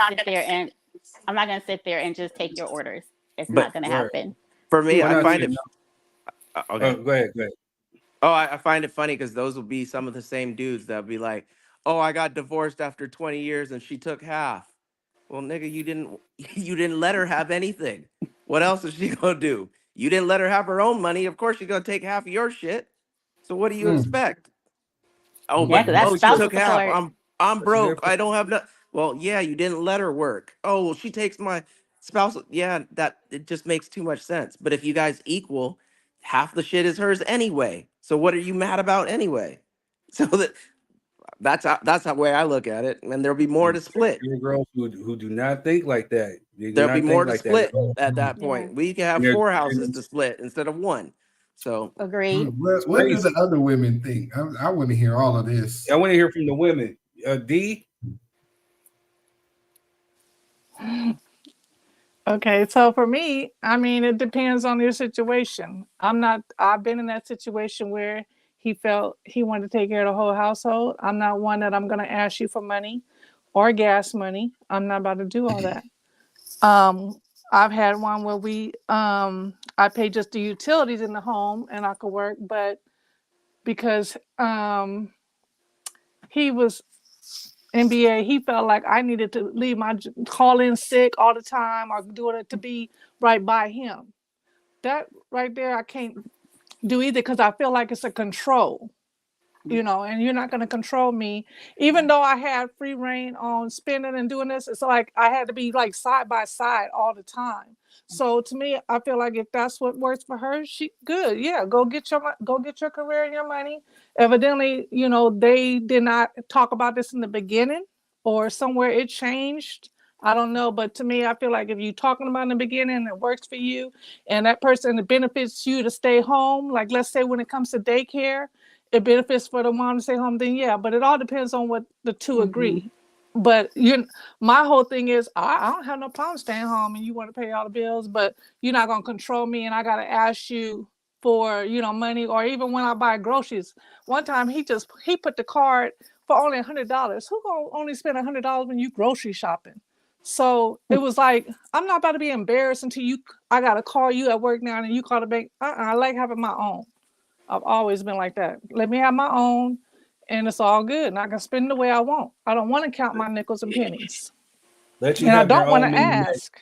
sit there and just take your orders. It's But not going to happen. for me, Why I not find you it. Okay. Oh, go ahead. Oh, I find it funny because those will be some of the same dudes that'll be like, "Oh, I got divorced after 20 years and she took half." Well, nigga, you didn't you didn't let her have anything. What else is she gonna do? You didn't let her have her own money. Of course, she's gonna take half of your shit. So what do you expect? Oh, Yeah, but because that's oh, she spousal took half. support. I'm That's a good broke. point. I don't have no. Well, yeah, you didn't let her work. Oh, well, she takes my spousal. Yeah, that it just makes too much sense. But if you guys equal, half the shit is hers anyway. So what are you mad about anyway? So that's how way I look at it. And there'll be more to split. There are girls who do not think like that. They do There'll be not think more to like that at split all. at that Yeah. point. We can have And 4 houses to split instead of 1. So Agreed. What do the other women think? I want to hear all of this. I want to hear from the women. D. Okay, so for me, I mean, it depends on your situation. I've been in that situation where he felt he wanted to take care of the whole household. I'm not one that I'm going to ask you for money or gas money. I'm not about to do all that. I've had one where I pay just the utilities in the home and I could work, but because he was NBA, he felt like I needed to leave call in sick all the time or do it to be right by him. That right there, I can't do either because I feel like it's a control, and you're not going to control me. Even though I had free reign on spending and doing this, it's like I had to be like side by side all the time. So to me, I feel like if that's what works for her, she good. Yeah, go get your career and your money. Evidently, they did not talk about this in the beginning, or somewhere it changed. I don't know, but to me, I feel like if you're talking about in the beginning and it works for you, and that person it benefits you to stay home, like let's say when it comes to daycare, it benefits for the mom to stay home, then yeah, but it all depends on what the two agree. But my whole thing is I don't have no problem staying home and you want to pay all the bills, but you're not going to control me and I got to ask you for, money. Or even when I buy groceries, one time he put the card for only $100. Who gonna only spend $100 when you grocery shopping? So it was like, I'm not about to be embarrassed until I got to call you at work now and you call the bank. I like having my own. I've always been like that. Let me have my own and it's all good. And I can spend it the way I want. I don't want to count my nickels and pennies. Let you And I have your don't want to own meaning. ask.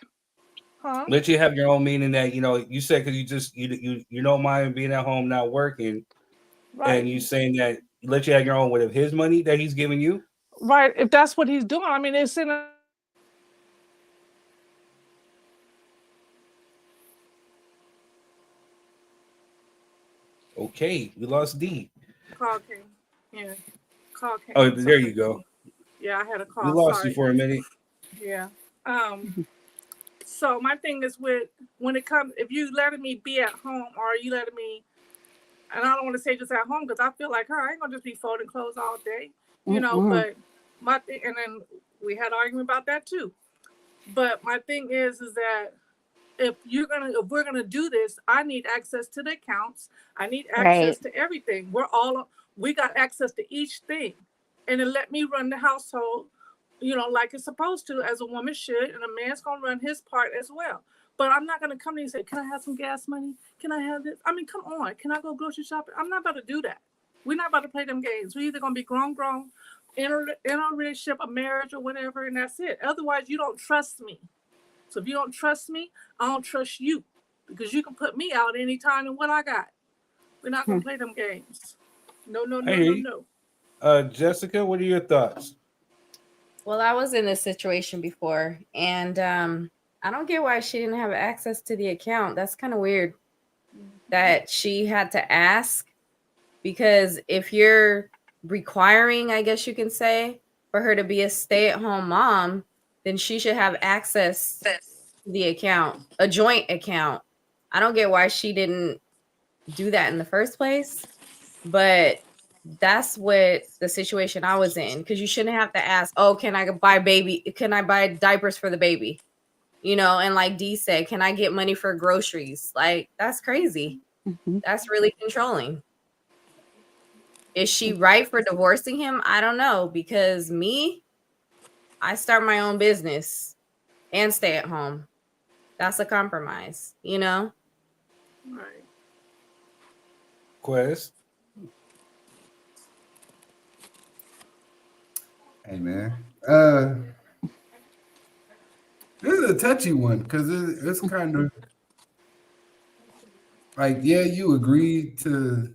Huh? Let you have your own meaning that you said because you don't mind being at home not working, Right. and you saying that let you have your own with his money that he's giving you. Right. If that's what he's doing, I mean, it's in a. Okay, we lost D. Call came. Yeah. Call came. Oh, there you go. Yeah, I had a call. We lost Sorry. you for a minute. Yeah. So my thing is with when it comes, if you letting me be at home or you letting me, and I don't want to say just at home because I feel like her, I ain't gonna just be folding clothes all day, you know. But my thing, and then we had an argument about that too. But my thing is that if we're gonna do this, I need access to the accounts. I need access to everything. We got access to each thing, and then let me run the household, you know, like it's supposed to, as a woman should, and a man's gonna run his part as well. But I'm not gonna come to you and say, "Can I have some gas money? Can I have this?" I mean, come on, can I go grocery shopping? I'm not about to do that. We're not about to play them games. We're either gonna be grown, in a relationship, a marriage, or whatever, and that's it. Otherwise, you don't trust me. So if you don't trust me, I don't trust you, because you can put me out anytime and what I got. We're not gonna play them games. No. Jessica, what are your thoughts? Well, I was in this situation before, and I don't get why she didn't have access to the account. That's kind of weird that she had to ask, because if you're requiring, I guess you can say, for her to be a stay-at-home mom, then she should have access to the account, a joint account. I don't get why she didn't do that in the first place, but that's what the situation I was in, because you shouldn't have to ask, oh, can I buy diapers for the baby? You know, and like Dee said, can I get money for groceries? Like, that's crazy. That's really controlling. Is she right for divorcing him? I don't know, because I start my own business and stay at home. That's a compromise, you know? Right. Quest? Hey, man. This is a touchy one because it's kind of like, yeah, you agreed to,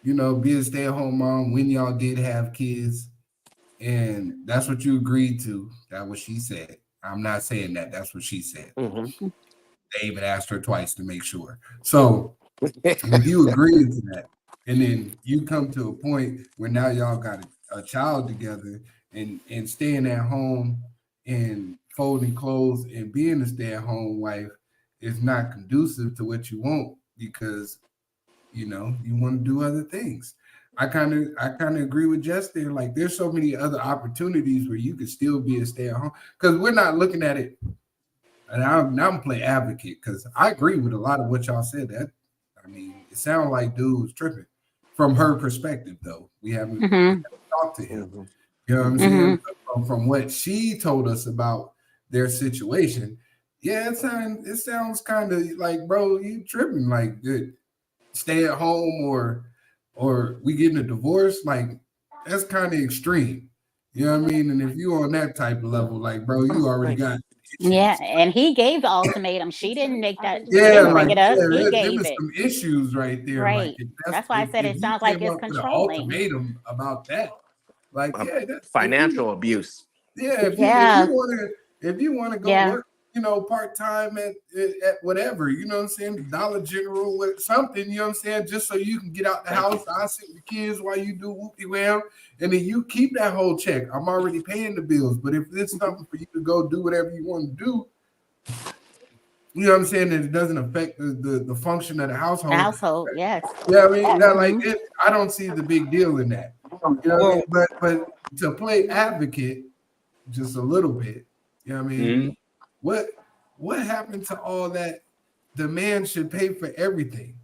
you know, be a stay-at-home mom when y'all did have kids, and that's what you agreed to. That's what she said. I'm not saying that. That's what she said. Mm-hmm. They even asked her twice to make sure. So if you agreed to that, and then you come to a point where now y'all got a child together and staying at home and folding clothes and being a stay-at-home wife is not conducive to what you want, because you know you want to do other things. I kind of agree with Jess there. Like, there's so many other opportunities where you could still be a stay-at-home, because we're not looking at it. And I'm gonna play advocate, because I agree with a lot of what y'all said. That, I mean, it sounds like dude was tripping from her perspective, though. We haven't talked to him. You know what I'm saying? From what she told us about their situation, yeah, it sounds kind of like, bro, you tripping. Like, good, stay at home or we getting a divorce. Like, that's kind of extreme. You know what I mean? And if you on that type of level, like, bro, you already got. Yeah, and he gave the ultimatum. She didn't make that. Yeah, She didn't like, bring it up. yeah, He there gave was it. some issues right there. Right. Like, That's why I said it sounds like it's controlling. Ultimatum about that. Like, yeah, that's Financial abuse. Yeah, if you want to go work, you know, part-time at whatever, you know what I'm saying, Dollar General with something, you know what I'm saying, just so you can get out the house. I sit with the kids while you do whoopty-wham, and then you keep that whole check. I'm already paying the bills, but if it's something for you to go do whatever you want to do, you know what I'm saying, that it doesn't affect the function of the household. The household, yes. Yeah, I mean, I don't see the big deal in that. You know what I mean? But to play advocate just a little bit, you know what I mean? What happened to all that? The man should pay for everything,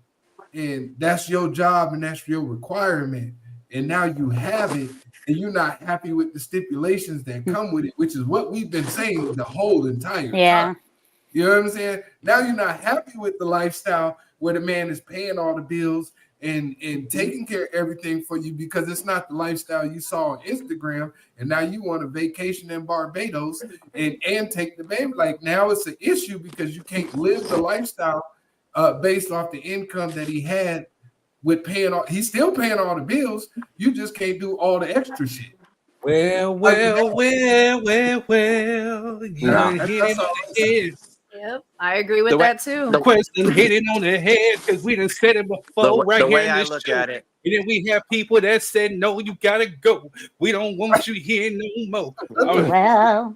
and that's your job and that's your requirement, and now you have it, and you're not happy with the stipulations that come with it, which is what we've been saying the whole entire time. You know what I'm saying? Now you're not happy with the lifestyle where the man is paying all the bills and taking care of everything for you, because it's not the lifestyle you saw on Instagram, and now you want a vacation in Barbados and take the baby. Like, now it's an issue because you can't live the lifestyle based off the income that he had with paying all. He's still paying all the bills. You just can't do all the extra shit. Well. Yep, I agree with that too. The question hit it on the head, because we done said it before The way in I this look show. at it. And then we have people that said, no, you gotta go. We don't want you here no more. Well,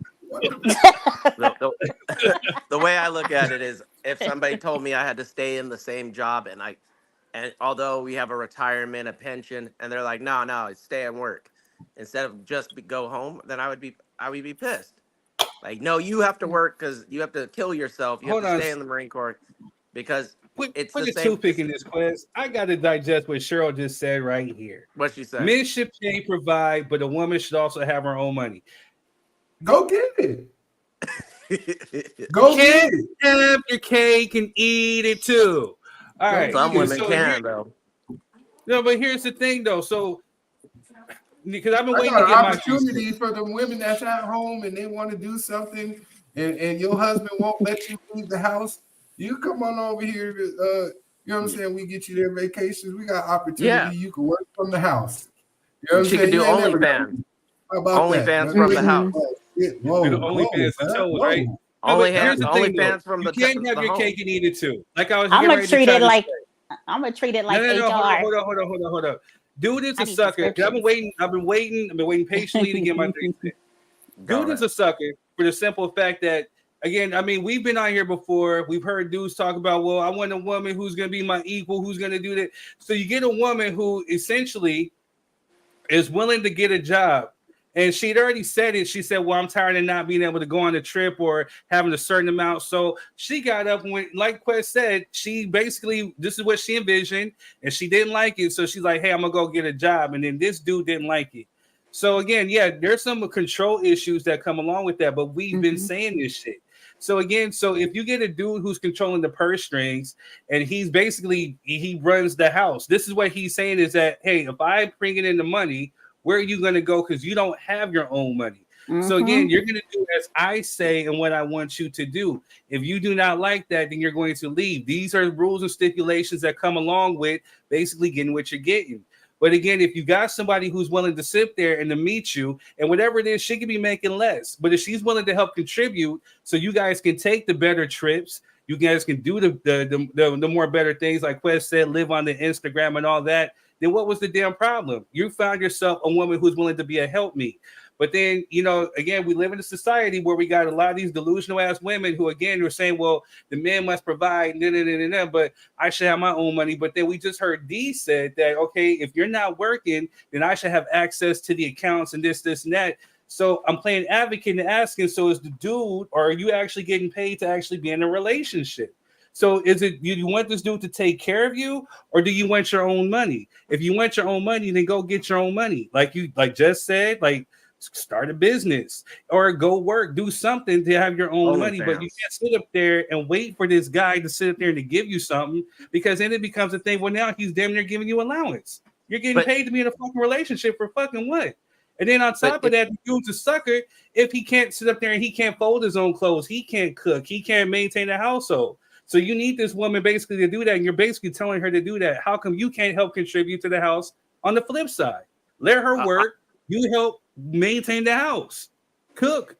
The way I look at it is, if somebody told me I had to stay in the same job, and although we have a retirement, a pension, and they're like, no, stay and work instead of just go home, then I would be pissed. Like, no, you have to work because you have to kill yourself. You have Hold to on. stay in the Marine Corps because it's Put the a same. toothpick in this quest. I got to digest what Cheryl just said right here. What she said. Men should pay, provide, but a woman should also have her own money. Go get it. Go get it. Have your cake and eat it too. All right. Some women can though. No, but here's the thing though. So because I've been I waiting got to an get my opportunity for the women that's at home and they want to do something, and your husband won't let you leave the house. You come on over here. You know what I'm saying? We get you their vacations. We got opportunity. Yeah. You can work from the house. You know what I'm She saying? could do You ain't never done OnlyFans. it. How about OnlyFans that? from the house. Whoa, the OnlyFans whoa, the toes, whoa. right? No, but here's the thing, though. OnlyFans from You the can't have the your home. cake and eat it too. Like I was I'm getting gonna ready treat to try it to like say. I'm gonna treat it like No, HR. hold on. Dude is I a need sucker. I've been subscriptions. waiting patiently to get my thing said. Dude is a sucker for the simple fact that, again, I mean, we've been on here before. We've heard dudes talk about, well, I want a woman who's going to be my equal, who's going to do that. So you get a woman who essentially is willing to get a job. And she'd already said it. She said, well, I'm tired of not being able to go on a trip or having a certain amount. So she got up and went, like Quest said, she basically, this is what she envisioned, and she didn't like it. So she's like, hey, I'm going to go get a job. And then this dude didn't like it. So again, yeah, there's some control issues that come along with that, but we've been saying this shit. So again, so if you get a dude who's controlling the purse strings and he's basically, he runs the house, this is what he's saying is that, hey, if I bring in the money, where are you going to go? Because you don't have your own money. So again, you're going to do as I say and what I want you to do. If you do not like that, then you're going to leave. These are rules and stipulations that come along with basically getting what you're getting. But again, if you got somebody who's willing to sit there and to meet you, and whatever it is, she could be making less. But if she's willing to help contribute, so you guys can take the better trips, you guys can do the more better things, like Quest said, live on the Instagram and all that, then what was the damn problem? You found yourself a woman who's willing to be a helpmeet. But then, you know, again, we live in a society where we got a lot of these delusional ass women who, again, are saying, well, the man must provide, but I should have my own money. But then we just heard Dee said that, okay, if you're not working, then I should have access to the accounts and this, and that. So I'm playing advocate and asking, so is the dude, or are you actually getting paid to actually be in a relationship? So is it, you want this dude to take care of you, or do you want your own money? If you want your own money, then go get your own money. Like just said, like, start a business or go work, do something to have your own money. But you can't sit up there and wait for this guy to sit up there and to give you something, because then it becomes a thing. Well, now he's damn near giving you allowance. You're getting paid to be in a fucking relationship for fucking what? And then on top of that, the dude's a sucker if he can't sit up there and he can't fold his own clothes, he can't cook, he can't maintain a household. So you need this woman basically to do that, and you're basically telling her to do that. How come you can't help contribute to the house on the flip side? Let her work, you help maintain the house, cook,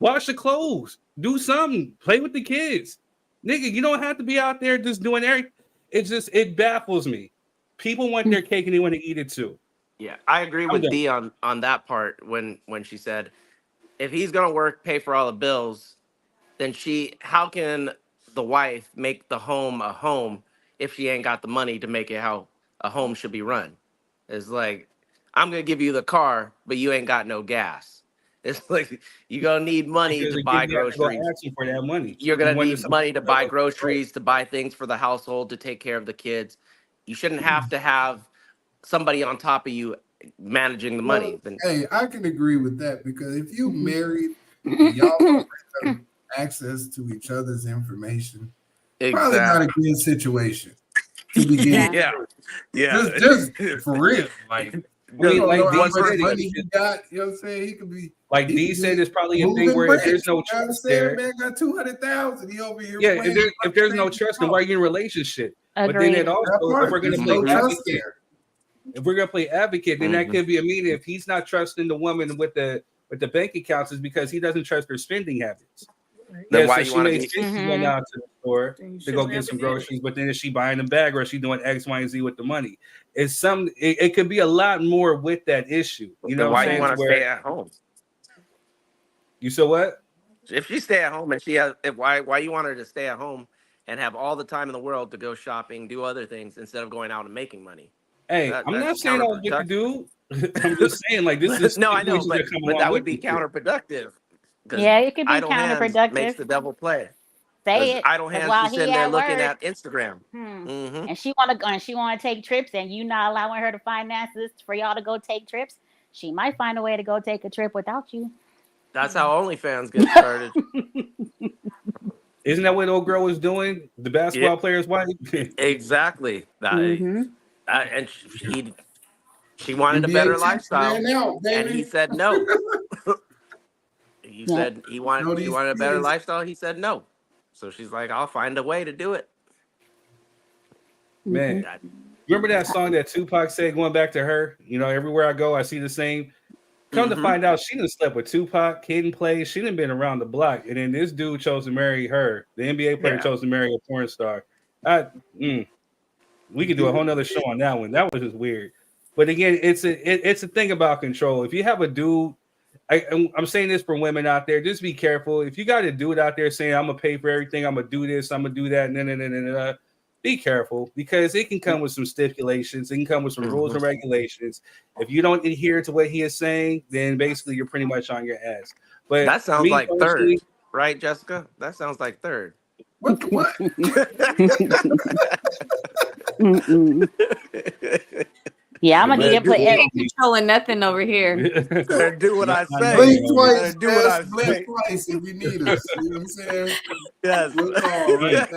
wash the clothes, do something, play with the kids. Nigga, you don't have to be out there just doing everything. It baffles me. People want their cake and they want to eat it too. Yeah, I agree with Dee on that part when she said, if he's gonna work, pay for all the bills, then how can the wife make the home a home if she ain't got the money to make it how a home should be run? It's like, I'm gonna give you the car, but you ain't got no gas. It's like, you're gonna need money to buy groceries. For that money. You're gonna need money to buy groceries, to buy things for the household, to take care of the kids. You shouldn't have to have somebody on top of you managing the money. Hey, I can agree with that, because if you married, y'all have access to each other's information, probably not a good situation to begin. Yeah. Just for real, like. Like money he got, you know what I'm saying? He could be like Dee said, it's probably a thing where if there's no trust there. Man got 200,000. He over here. Yeah, if there's no trust, then why are you in a relationship? But then it also, if we're gonna play advocate, then that could be a meaning. If he's not trusting the woman with the bank accounts, is because he doesn't trust her spending habits. Then why so you want to be? She went out to the store to go get some groceries, but then is she buying a bag, or is she doing X, Y, and Z with the money? It could be a lot more with that issue. You know, why you want to stay at home? You said what? If she stay at home and she has, why you want her to stay at home and have all the time in the world to go shopping, do other things instead of going out and making money? Hey, I'm That's not saying I'll get the counterproductive. dude. I'm just saying, like, this is No, I know, situations that come but along that would with be this shit. counterproductive because Yeah, it could be idle hands makes counterproductive. the devil play. Say Because it. idle Because hands, while she's he sitting there at looking work, at Instagram. Mm-hmm. and she want to go and she want to take trips, and you not allowing her to finance this for y'all to go take trips, she might find a way to go take a trip without you. That's how OnlyFans gets started. Isn't that what old girl was doing? The basketball player's wife? Exactly. And she wanted a NBA better tips lifestyle, ran out, and he baby. said no. Said she wanted a better kids. lifestyle. He said no. So she's like, I'll find a way to do it. Man, remember that song that Tupac said going back to her? You know, everywhere I go, I see the same. Come to find out, she done slept with Tupac, Kid and Play. She done been around the block. And then this dude chose to marry her. The NBA player chose to marry a porn star. We could do a whole nother show on that one. That was just weird. But again, it's a thing about control. If you have a dude, I'm saying this for women out there, just be careful. If you got a dude out there saying, I'm going to pay for everything, I'm going to do this, I'm going to do that, be careful, because it can come with some stipulations. It can come with some rules and regulations. If you don't adhere to what he is saying, then basically you're pretty much on your ass. But that sounds like third, right, Jessica? That sounds like third. What? Yeah, I'm gonna need to put. You ain't controlling nothing over here. Better do what I say. Blink twice, Do what I blink say. twice if you need us. You know what I'm saying? Yes. We'll call right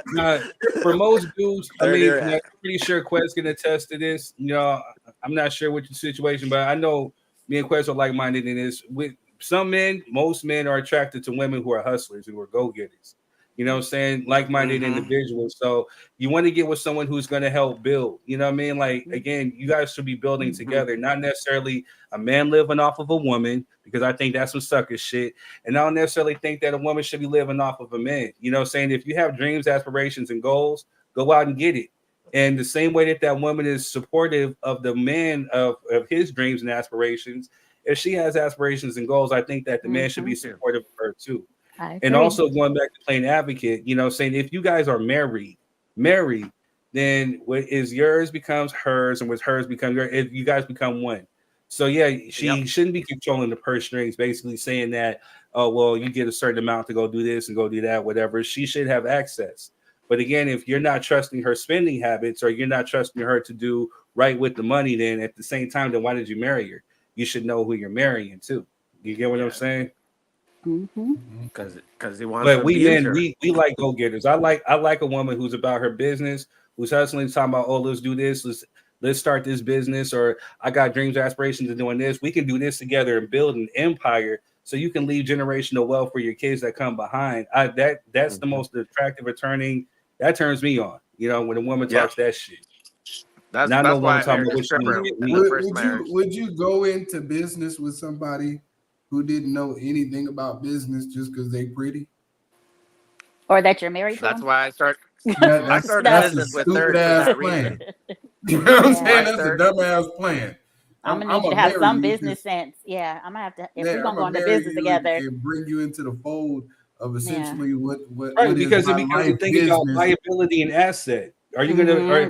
now. For most dudes, I There mean, they're I'm at. pretty sure Quest can attest to this. You know, I'm not sure what your situation, but I know me and Quest are like-minded in this. With some men, most men are attracted to women who are hustlers, who are go-getters. You know what I'm saying? Like-minded individuals. So you want to get with someone who's going to help build. You know what I mean? Like, again, you guys should be building together, not necessarily a man living off of a woman, because I think that's some sucker shit. And I don't necessarily think that a woman should be living off of a man. You know what I'm saying? If you have dreams, aspirations, and goals, go out and get it. And the same way that woman is supportive of the man of his dreams and aspirations, if she has aspirations and goals, I think that the man should be supportive of her too. And also going back to playing advocate, you know, saying if you guys are married, then what is yours becomes hers, and what's hers becomes yours. If you guys become one. So yeah, she shouldn't be controlling the purse strings, basically saying that, oh, well, you get a certain amount to go do this and go do that, whatever. She should have access. But again, if you're not trusting her spending habits, or you're not trusting her to do right with the money, then at the same time, then why did you marry her? You should know who you're marrying too. You get what I'm saying? Because he wants But to we abuse men, her. we like go-getters. I like a woman who's about her business, who's hustling, talking about, oh, let's do this, let's start this business, or I got dreams, aspirations of doing this. We can do this together and build an empire, so you can leave generational wealth for your kids that come behind. That's the most attractive returning. That turns me on. You know, when a woman talks that shit. That's no why woman I talking married about a what she stripper get in me. the first marriage. Would you go into business with somebody who didn't know anything about business just because they pretty? Or that you're married to? That's why I started. That's I started a business with stupid third for ass that plan. reason. You know what I'm saying? My That's third- a dumbass plan. I'm gonna need you to have some business sense. Yeah, I'm gonna have to. If we're gonna go into business together, and bring you into the fold of essentially what Right, is because my it becomes a life thing about business. liability and asset. Are you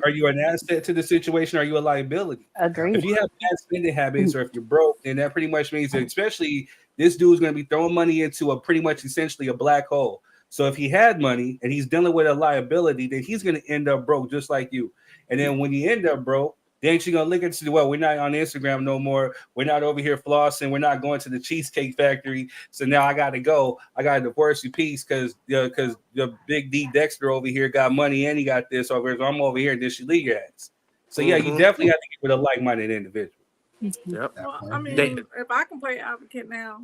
are you an asset to the situation? Or are you a liability? Agreed. If you have bad spending habits, or if you're broke, then that pretty much means that, especially this dude's going to be throwing money into a pretty much essentially a black hole. So if he had money and he's dealing with a liability, then he's going to end up broke just like you. And then when you end up broke, then she's going to look into, well, we're not on Instagram no more. We're not over here flossing. We're not going to the Cheesecake Factory. So now I got to go. I got to divorce you piece because the big D Dexter over here got money and he got this over here. So I'm over here and then she leave your ass. So yeah, you definitely have to get with a like-minded individual. Yep. Well, I mean, if I can play advocate now,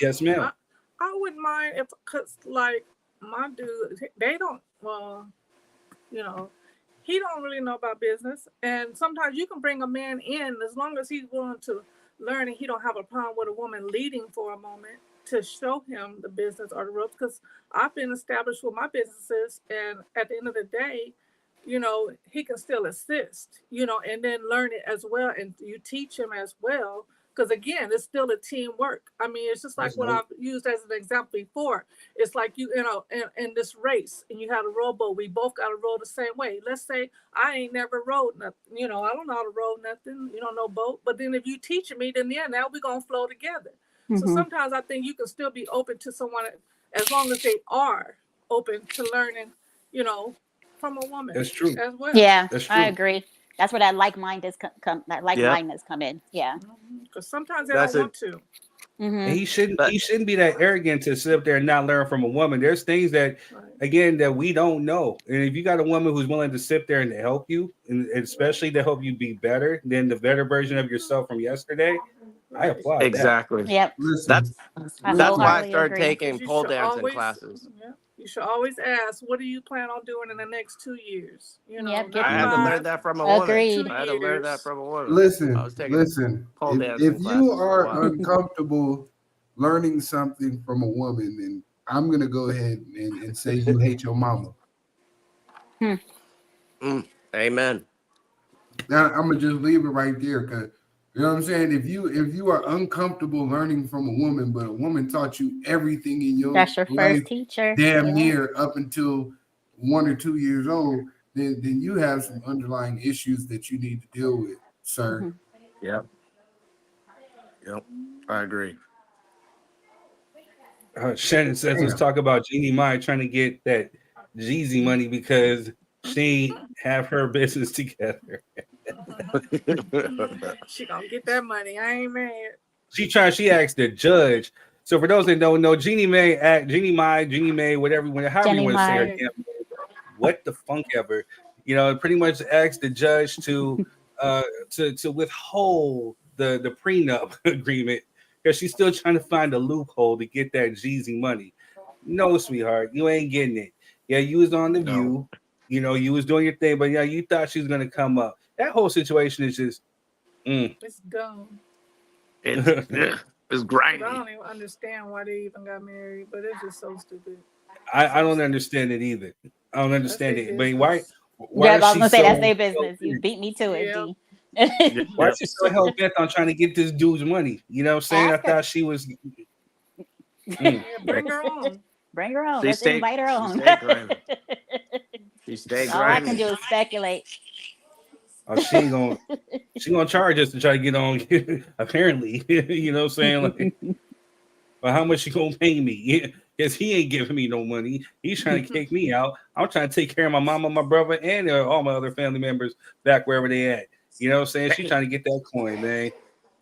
Yes, ma'am. I wouldn't mind if, cause like my dude, they don't. Well, you know, he don't really know about business, and sometimes you can bring a man in as long as he's willing to learn, and he don't have a problem with a woman leading for a moment to show him the business or the ropes. Because I've been established with my businesses, and at the end of the day, you know, he can still assist, you know, and then learn it as well, and you teach him as well Because again, it's still a teamwork. I mean, it's just like what I've used as an example before. It's like you know, in this race, and you had a rowboat. We both got to row the same way. Let's say I ain't never rowed nothing. You know, I don't know how to row nothing. You don't know boat. But then if you teaching me, then yeah, now we're gonna flow together. So sometimes I think you can still be open to someone as long as they are open to learning. You know, from a woman. That's true. As well. Yeah, That's true. I agree. That's where that like-mindedness come in. Yeah. Because sometimes they don't want to. And he shouldn't be that arrogant to sit up there and not learn from a woman. There's things that, again, that we don't know. And if you got a woman who's willing to sit there and to help you, and especially to help you be better than the better version of yourself from yesterday, I applaud Exactly. that. Yep. That's why I started taking pole dancing classes. Yeah, you should always ask, what do you plan on doing in the next 2 years? You know, I had to learn that from a woman. I had to learn that from a woman. I was taking pole dancing If classes you for a are while. uncomfortable learning something from a woman, then I'm gonna go ahead and say you hate your mama. Amen. Now I'm gonna just leave it right there, because you know what I'm saying. If you are uncomfortable learning from a woman, but a woman taught you everything in your That's your life, first teacher. damn near up until 1 or 2 years old, then you have some underlying issues that you need to deal with, sir. Yep. I agree. Shannon says, let's talk about Jeannie Mai trying to get that Jeezy money because she ain't have her business together. She gonna get that money. I ain't mad. She asked the judge. So for those that don't know, Jeannie Mai, whatever, however you want to say her damn name, what the funk ever, pretty much asked the judge to withhold the prenup agreement because she's still trying to find a loophole to get that Jeezy money. No, sweetheart, you ain't getting it. Yeah, you was on the View, you was doing your thing, but yeah, you thought she was gonna come up. That whole situation is just It's dumb. It's grimy. I don't even understand why they even got married, but it's just so stupid. I don't understand it either. I don't understand it. But why Yeah, I was is she gonna say so that's their business. You beat me to it, D. why is she so hell bent on trying to get this dude's money? You know what I'm saying? I thought she was Yeah, bring her on. Bring her on. She Let's stayed- invite her she on. stayed grimy. She stayed All I can grimy. do is speculate. Oh, she gonna charge us to try to get on. Apparently, you know what I'm saying? Like, well, how much she gonna pay me? Because he ain't giving me no money. He's trying to kick me out. I'm trying to take care of my mama, my brother, and all my other family members back wherever they at. You know what I'm saying? She's trying to get that coin, man.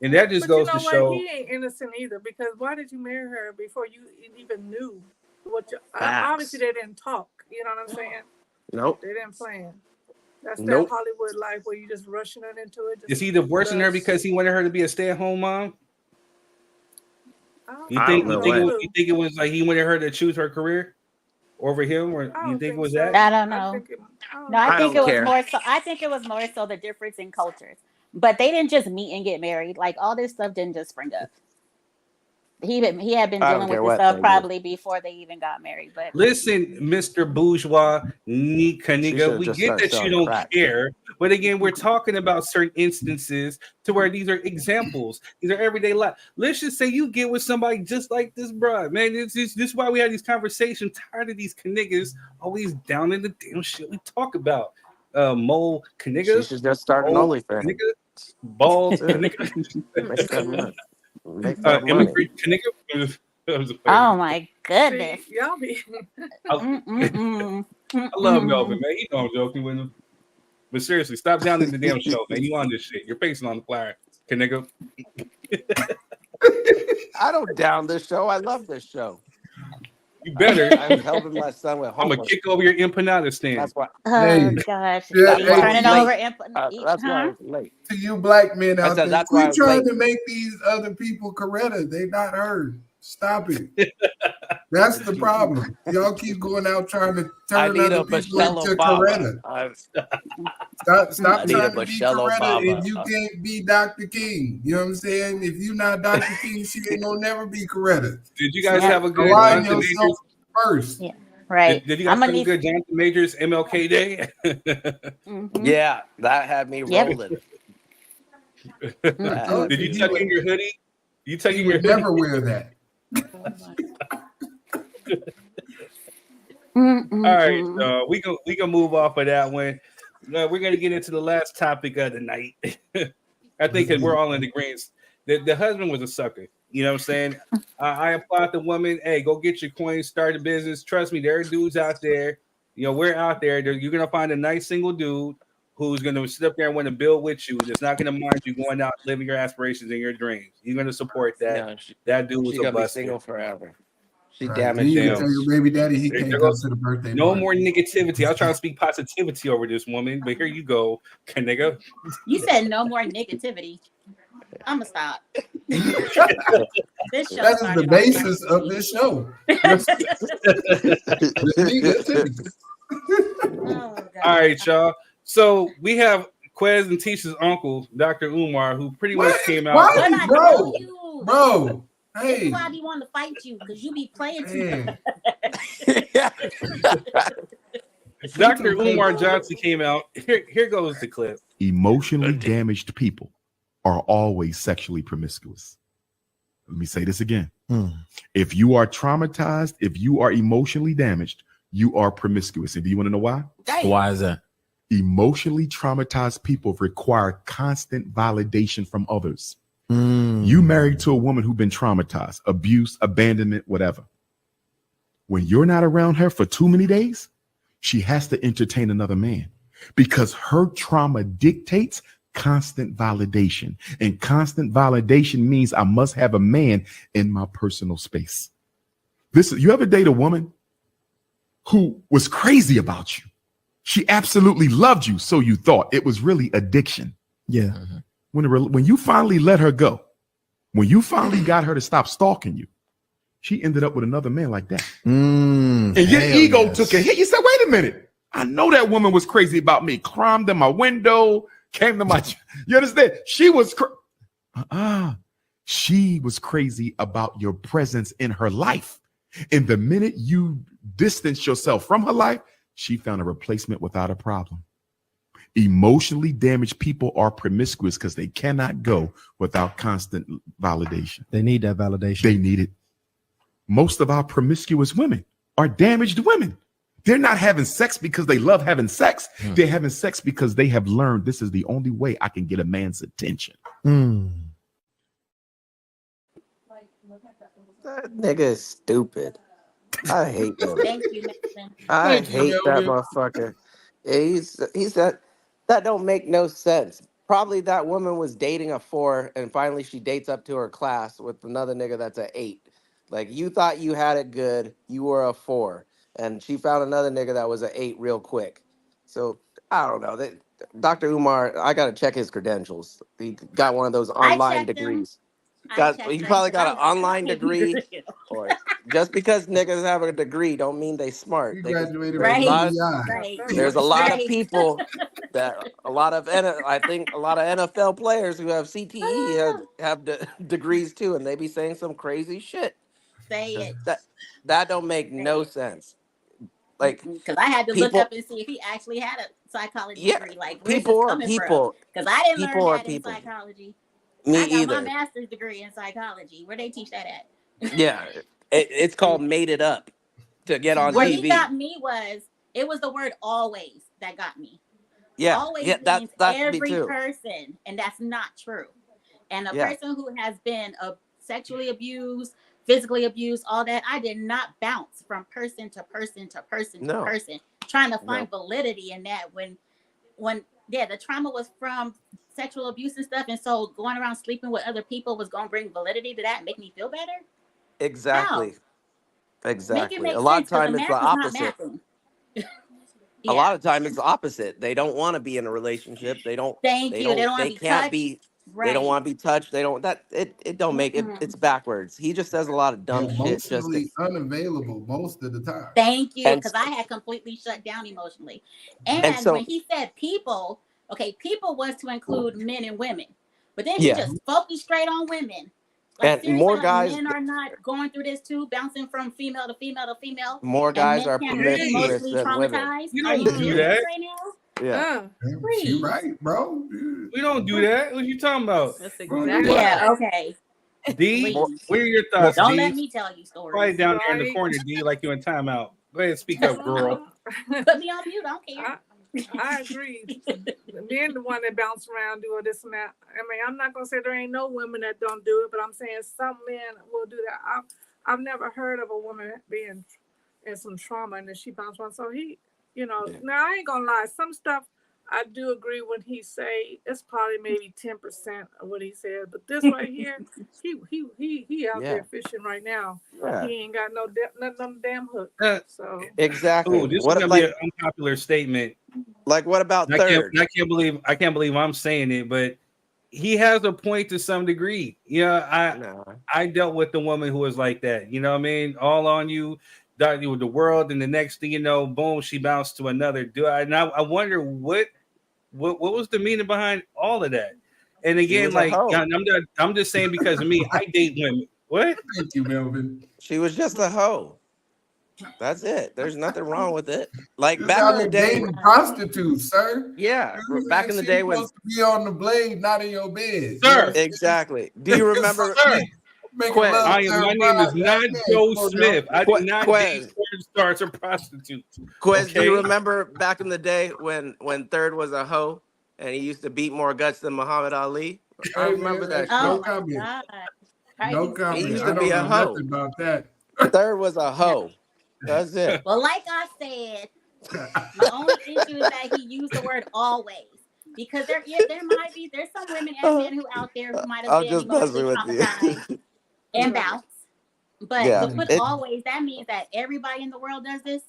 And that just goes to show. He ain't innocent either, because why did you marry her before you even knew what you Facts. obviously they didn't talk, you know what I'm saying? Nope. They didn't plan. That's Nope. that Hollywood life where you just rushing it into it. Is he divorcing her because he wanted her to be a stay-at-home mom? You think it was like he wanted her to choose her career over him, or you think it was that? I don't know. I think it was more so. I think it was more so the difference in cultures. But they didn't just meet and get married. Like all this stuff didn't just spring up. He had been dealing with this stuff probably before they even got married. But listen, Mr. Bourgeois, nigga, we get that you don't care, but again, we're talking about certain instances to where these are examples. These are everyday life. Let's just say you get with somebody just like this, bro. Man, this is why we have these conversations. Tired of these niggas always down in the damn shit we talk about. Mole niggas. She should just start an OnlyFans. Balls nigga. Make that money. Immigrant nigga. Oh my goodness. See, y'all be I love Melvin, man. You know I'm joking with him. But seriously, stop down in the damn show, man. You on this shit. You're facing on the flyer. Nigga. I don't down this show. I love this show. You better. I'm helping my son with homework. I'm gonna kick over your empanada stand. That's why. Oh gosh. Turning over that's why I was late. To you black men out there, that's why I quit was trying late. to make these other people Coretta. They not heard. Stop it. That's the problem. Y'all keep going out trying to turn other people into Coretta. Stop trying to be Coretta if you can't be Dr. King. You know what I'm saying? If you're not Dr. King, she ain't gonna never be Coretta. Did you guys have a good Align Jonathan yourself Majors? First? Yeah, right. Did you guys have a good Jonathan Majors MLK Day? Yeah, that had me rolling. Did you tuck in your hoodie? You tuck in your hoodie? Never wear that. All right, so we can move off of that one. We're gonna get into the last topic of the night. I think that we're all in agreement. The husband was a sucker. You know what I'm saying? I applaud the woman. Hey, go get your coins, start a business. Trust me, there are dudes out there. You know, we're out there. You're gonna find a nice single dude who's gonna sit up there and want to build with you. That's not gonna mind you going out living your aspirations and your dreams. You're gonna support that. No, that dude was she's a gonna be buster. single forever. She Right. damaged You him. can tell your baby daddy he There can't you go go. to the birthday No party. more negativity. I was trying to speak positivity over this woman, but here you go, nigga. You said no more negativity. I'm gonna stop. This show That is started the off basis of this show. All right, y'all. So we have Quez and Tisha's uncle, Dr. Umar, who pretty much came out. What I tell you, Bro, this hey. is why I be wanting to fight you because you be playing too Man. much. Dr. Umar Johnson came out. Here goes the clip. Emotionally damaged people are always sexually promiscuous. Let me say this again. If you are traumatized, if you are emotionally damaged, you are promiscuous. And do you want to know why? Why is that? Emotionally traumatized people require constant validation from others. You married to a woman who's been traumatized, abuse, abandonment, whatever. When you're not around her for too many days, she has to entertain another man because her trauma dictates constant validation. And constant validation means I must have a man in my personal space. You ever date a woman who was crazy about you? She absolutely loved you, so you thought. It was really addiction. Yeah. When you finally let her go, when you finally got her to stop stalking you, she ended up with another man like that. And your ego took a hit. You said, wait a minute. I know that woman was crazy about me. Climbed in my window, came to my... You understand? She was... She was crazy about your presence in her life. And the minute you distanced yourself from her life, she found a replacement without a problem. Emotionally damaged people are promiscuous because they cannot go without constant validation. They need that validation. They need it. Most of our promiscuous women are damaged women. They're not having sex because they love having sex. They're having sex because they have learned this is the only way I can get a man's attention. That nigga is stupid. I hate him. Thank you, Nathan. I hate that motherfucker. Yeah, he's that don't make no sense. Probably that woman was dating a 4 and finally she dates up to her class with another nigga that's an 8. Like you thought you had it good, you were a 4, and she found another nigga that was an 8 real quick. So I don't know. Dr. Umar, I gotta check his credentials. He got one of those online degrees. He probably got an online degree. Or just because niggas have a degree don't mean they smart. Graduated There's a lot of people that I think a lot of NFL players who have CTE have degrees too, and they be saying some crazy shit. Say it. That don't make no sense. Like, because I had to look up and see if he actually had a psychology degree. Like, where's people this are coming people. from? Because I didn't people learn are that people. in psychology. Me I got either. my master's degree in psychology. Where they teach that at? Yeah, it's called made it up to get on Where TV. he got me it was the word always that got me. Yeah, always yeah, means that's every me too. person, and that's not true. And a person who has been sexually abused, physically abused, all that, I did not bounce from person to person to person to person, trying to find validity in that when the trauma was from sexual abuse and stuff, and so going around sleeping with other people was going to bring validity to that and make me feel better. Exactly. How? Exactly. Make it a lot sense, of time the it's the math is not opposite. mathing. A lot of time it's the opposite. They don't want to be in a relationship. They don't. They don't want to be can't touched. be. Right. They don't want to be touched. They don't. It don't make it. It's backwards. He just says a lot of dumb shit. Just Emotionally unavailable most of the time. Thank you, because I had completely shut down emotionally. And so, when he said people, people was to include men and women, but then he just focused straight on women. Like, and more guys. Men are not going through this too, bouncing from female to female to female. More guys are promiscuous emotionally than women. traumatized. You Are don't you do serious that right now? Yeah. She right, bro. We don't do that. What you talking about? That's exactly Yeah, okay. D, Please. what are your thoughts, Don't D? let me tell you stories. Right down there in the corner, D, like you in timeout. Go ahead, speak up, girl. Put me on mute. I don't care. I agree. Men the one that bounce around, do all this and that. I mean, I'm not gonna say there ain't no women that don't do it, but I'm saying some men will do that. I've never heard of a woman being in some trauma and then she bounced around. So he, now I ain't gonna lie. Some stuff I do agree when he say it's probably maybe 10% of what he said, but this right here, he out there fishing right now. Yeah. He ain't got no damn hook. So Exactly. Ooh, this What is gonna be an unpopular statement. Like what about I Third? can't believe I'm saying it, but he has a point to some degree. I dealt with the woman who was like that. You know what I mean? All on you, with the world, and the next thing you know, boom, she bounced to another dude. And I wonder what was the meaning behind all of that. And again, like I'm just saying because of me, I date women. What? Thank you, Melvin. She was just a hoe. That's it. There's nothing wrong with it. Like You back in the day, dating prostitutes, sir. yeah, back in the She's day when supposed to be on the blade, not in your bed, sir. Exactly. Do you remember? My name is not Joe Smith. I do not date porn stars or prostitutes. Quiz, do you remember back in the day when Third was a hoe and he used to beat more guts than Muhammad Ali? I remember that. No Oh comment. my God. No comment. He used I to don't be a know hoe. nothing about that. Third was a hoe. That's it. Well, like I said, the only issue is that he used the word always. Because there's some women and men who out there who might have I'm been just emotionally messing with you. traumatized and bounce. But Yeah. to put always, that means that everybody in the world does this.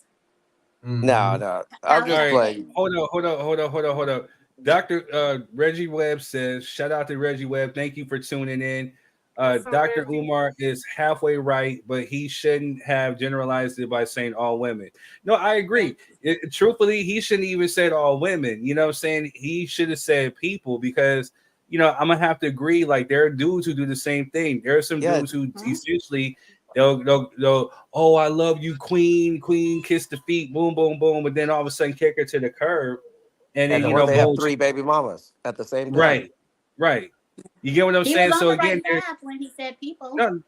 No. I'm just playing. Hold up. Dr. Reggie Webb says, shout out to Reggie Webb. Thank you for tuning in. Dr. Umar is halfway right, but he shouldn't have generalized it by saying all women. No, I agree. Truthfully, he shouldn't even said all women. You know what I'm saying? He should have said people because, I'm going to have to agree. Like, there are dudes who do the same thing. There are some dudes who essentially they'll, oh, I love you, queen, kiss the feet, boom, boom, boom. But then all of a sudden kick her to the curb. And then, or they have boom, 3 baby mamas at the same time. Right. You get what I'm saying? Was so on the again, right path when he said people. No,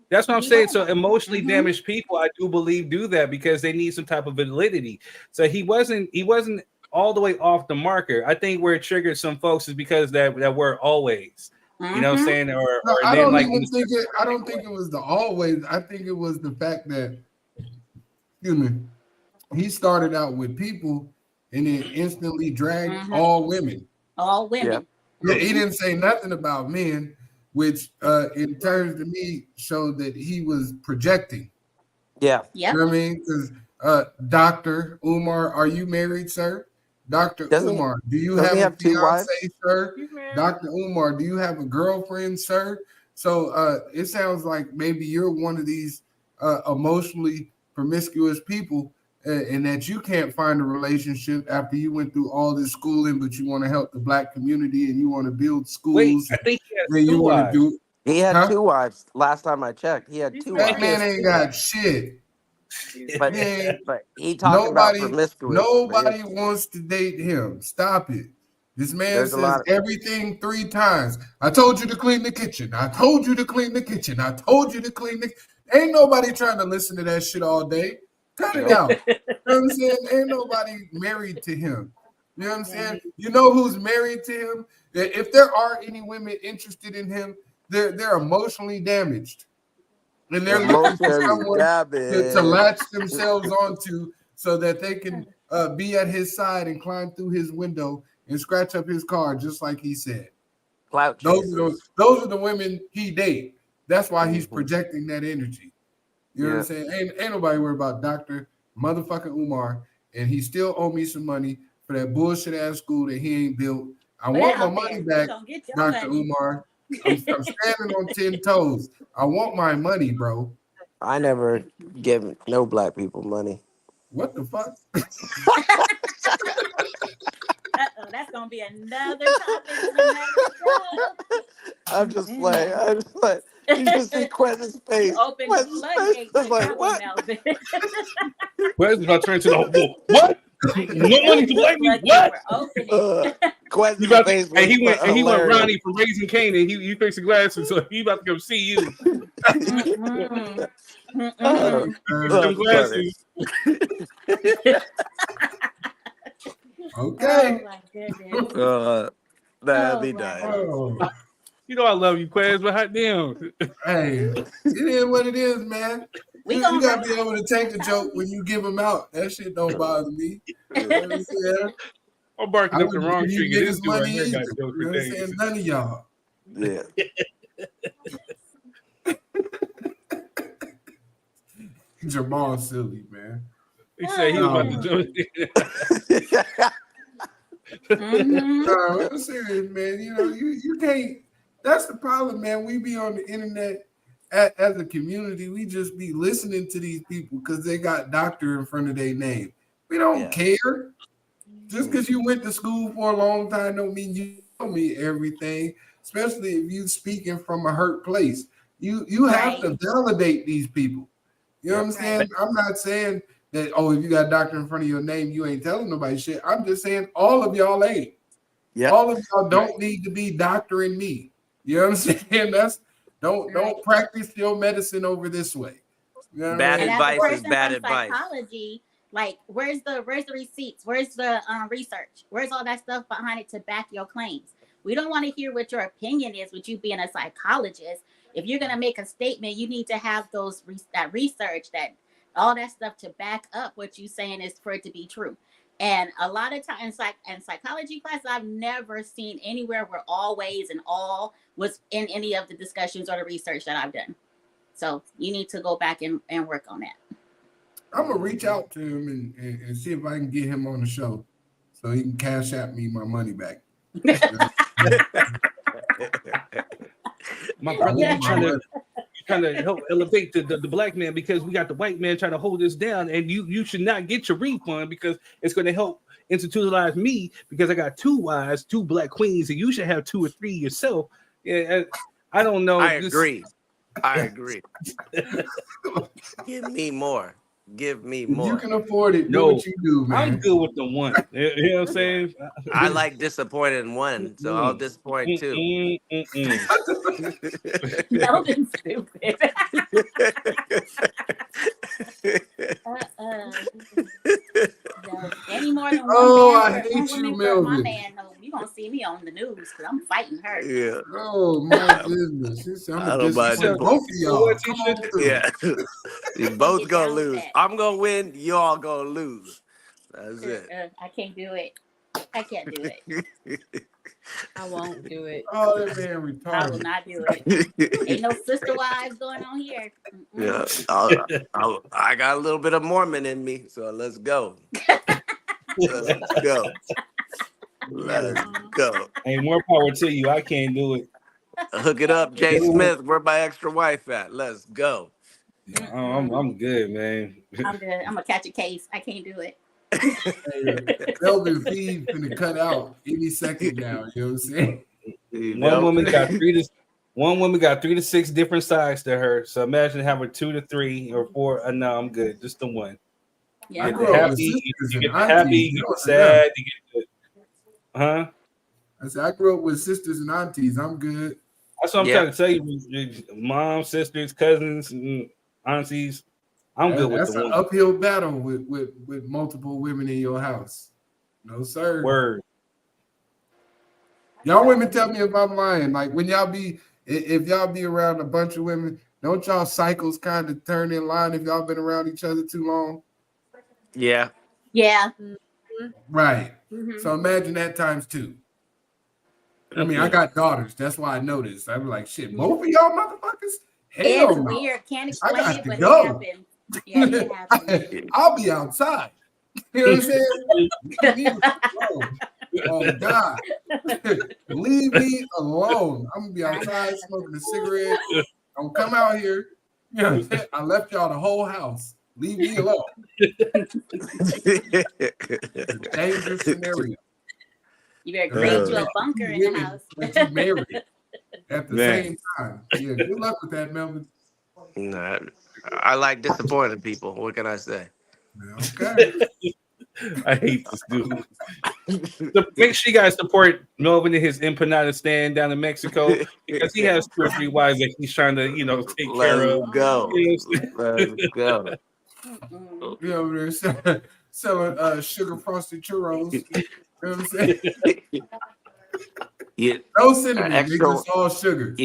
that's what I'm saying. So emotionally damaged people, I do believe, do that because they need some type of validity. So he wasn't all the way off the marker. I think where it triggered some folks is because that word always. You know what I'm saying? Or I then don't think it was the always. I think it was the fact that he started out with people and then instantly dragged all women. All women. Yeah, he didn't say nothing about men, which in terms to me showed that he was projecting. Yeah. Yeah. You know what I mean? Because Dr. Umar, are you married, sir? Dr. Umar, do you have a 2 wives? fiance, sir? Dr. Umar, do you have a girlfriend, sir? So it sounds like maybe you're one of these emotionally promiscuous people and that you can't find a relationship after you went through all this schooling, but you want to help the Black community and you want to build schools. Wait, I think he had 2 wives. He had 2 wives. Last time I checked, he had 2 wives. That man ain't got shit. But he talked about promiscuous. Nobody wants to date him. Stop it. This man says everything 3 times. I told you to clean the kitchen. I told you to clean the kitchen. I told you to clean the. Ain't nobody trying to listen to that shit all day. Cut it out. You know what I'm saying? Ain't nobody married to him. You know what I'm saying? You know who's married to him? If there are any women interested in him, they're emotionally damaged. And they're looking for someone to latch themselves onto so that they can be at his side and climb through his window and scratch up his car, just like he said. Those are the women he date. That's why he's projecting that energy. You know what I'm saying? Ain't nobody worried about Dr. motherfucking Umar, and he still owe me some money for that bullshit ass school that he ain't built. I want my money back, Dr. Umar. I'm standing on 10 toes. I want my money, bro. I never give no Black people money. What the fuck? That's gonna be another topic. I'm just playing. You just see Quez's face. Open the floodgates. Like, what? Quez is about to turn into the what? No money to black people. What? Question You about to, face and he was went hilarious. Ronnie from Raising Canaan. He fixed the glasses, so he about to come see you. Oh, Them glasses. Okay. Oh my goodness. That'd be nice. Oh. You know I love you, Quaz, but hot damn. Hey, it is what it is, man. You gotta be able to take the joke when you give them out. That shit don't bother me. You know what I'm saying? I'm barking I up the wouldn't wrong give tree. you This niggas dude right money here either. got jokes You for know what I'm days. saying? None of y'all. Yeah. Jamal silly, man. He said he was about to do it. No, I'm serious, man. You know, you can't. That's the problem, man. We be on the internet as a community. We just be listening to these people because they got doctor in front of their name. We don't care. Just because you went to school for a long time don't mean you know me everything. Especially if you speaking from a hurt place. You have to validate these people. You know what I'm saying? I'm not saying that, oh, if you got a doctor in front of your name, you ain't telling nobody shit. I'm just saying all of y'all ain't. Yep. All of y'all don't need to be doctoring me. You know what I'm saying? Don't practice your medicine over this way. You know what And I mean? as a person from psychology, like where's the receipts? Where's the research? Where's all that stuff behind it to back your claims? We don't want to hear what your opinion is with you being a psychologist. If you're gonna make a statement, you need to have that research, that all that stuff to back up what you're saying is for it to be true. And a lot of times, like in psychology class, I've never seen anywhere where always and all was in any of the discussions or the research that I've done. So you need to go back and work on that. I'm gonna reach out to him and see if I can get him on the show so he can cash out me my money back. My brother, you trying to help elevate the black man because we got the white man trying to hold us down, and you should not get your refund because it's going to help institutionalize me because I got 2 wives, 2 black queens, and you should have 2 or 3 yourself. Yeah, I don't know. I agree. Give me more. Give me more. You can afford it. Do what you do, man. I'm good with the one. You know what I'm saying? I like disappointed in one, so I'll disappoint too. Melvin's stupid. Any more than one man, I hate you, my Melvin. man, no, you gonna see me on the news because I'm fighting her. Yeah. Oh my goodness. I'm a both of y'all. Come on through. Yeah. You both gonna lose. I'm gonna win. Y'all gonna lose. That's it. I can't do it. I can't do it. I won't do it. Oh, that man retarded. I will not do it. Ain't no sister wives going on here. Yeah, I got a little bit of Mormon in me, so let's go. Let's go. Let's go. Hey, more power to you. I can't do it. Hook it up, Jay Smith. Where my extra wife at? Let's go. Oh, I'm good, man. I'm good. I'm gonna catch a case. I can't do it. Melvin feed finna cut out any second now. You know what I'm saying? One woman got 3 to 6 different sides to her. So imagine having 2 to 3 or 4. No, I'm good. Just the one. Yeah, you get happy, you get happy, you get sad, you get huh? I said I grew up with sisters and aunties. I'm good. That's what I'm trying to tell you. Mom, sisters, cousins, and aunties. I'm good with that's the an woman. uphill battle with multiple women in your house. No, sir. Word. Y'all women tell me if I'm lying. Like when if y'all be around a bunch of women, don't y'all cycles kind of turn in line if y'all been around each other too long? Yeah. Yeah. Right. Mm-hmm. So imagine that times 2. I mean, I got daughters. That's why I know this. I'm like, shit, both of y'all motherfuckers? Hell It's no. weird. Can't I explain got it, to but go. it happens. Yeah, it happens. I'll be outside. You know what I'm saying? Leave me alone. Oh God. Leave me alone. I'm gonna be outside smoking a cigarette. Don't come out here. You know what I'm saying? I left y'all the whole house. Leave me alone. Dangerous scenario. You better create you a bunker in the house. But you married at the same time. Yeah, good luck with that, Melvin. Nah, I like disappointed people. What can I say? Okay. I hate this dude. So make sure you guys support Melvin in his empanada stand down in Mexico because he has 2 or 3 wives that he's trying to, take care of. Let's go. Let's go. You over there selling sugar frosted churros. You know what I'm saying? No cinnamon, extra, it's all sugar.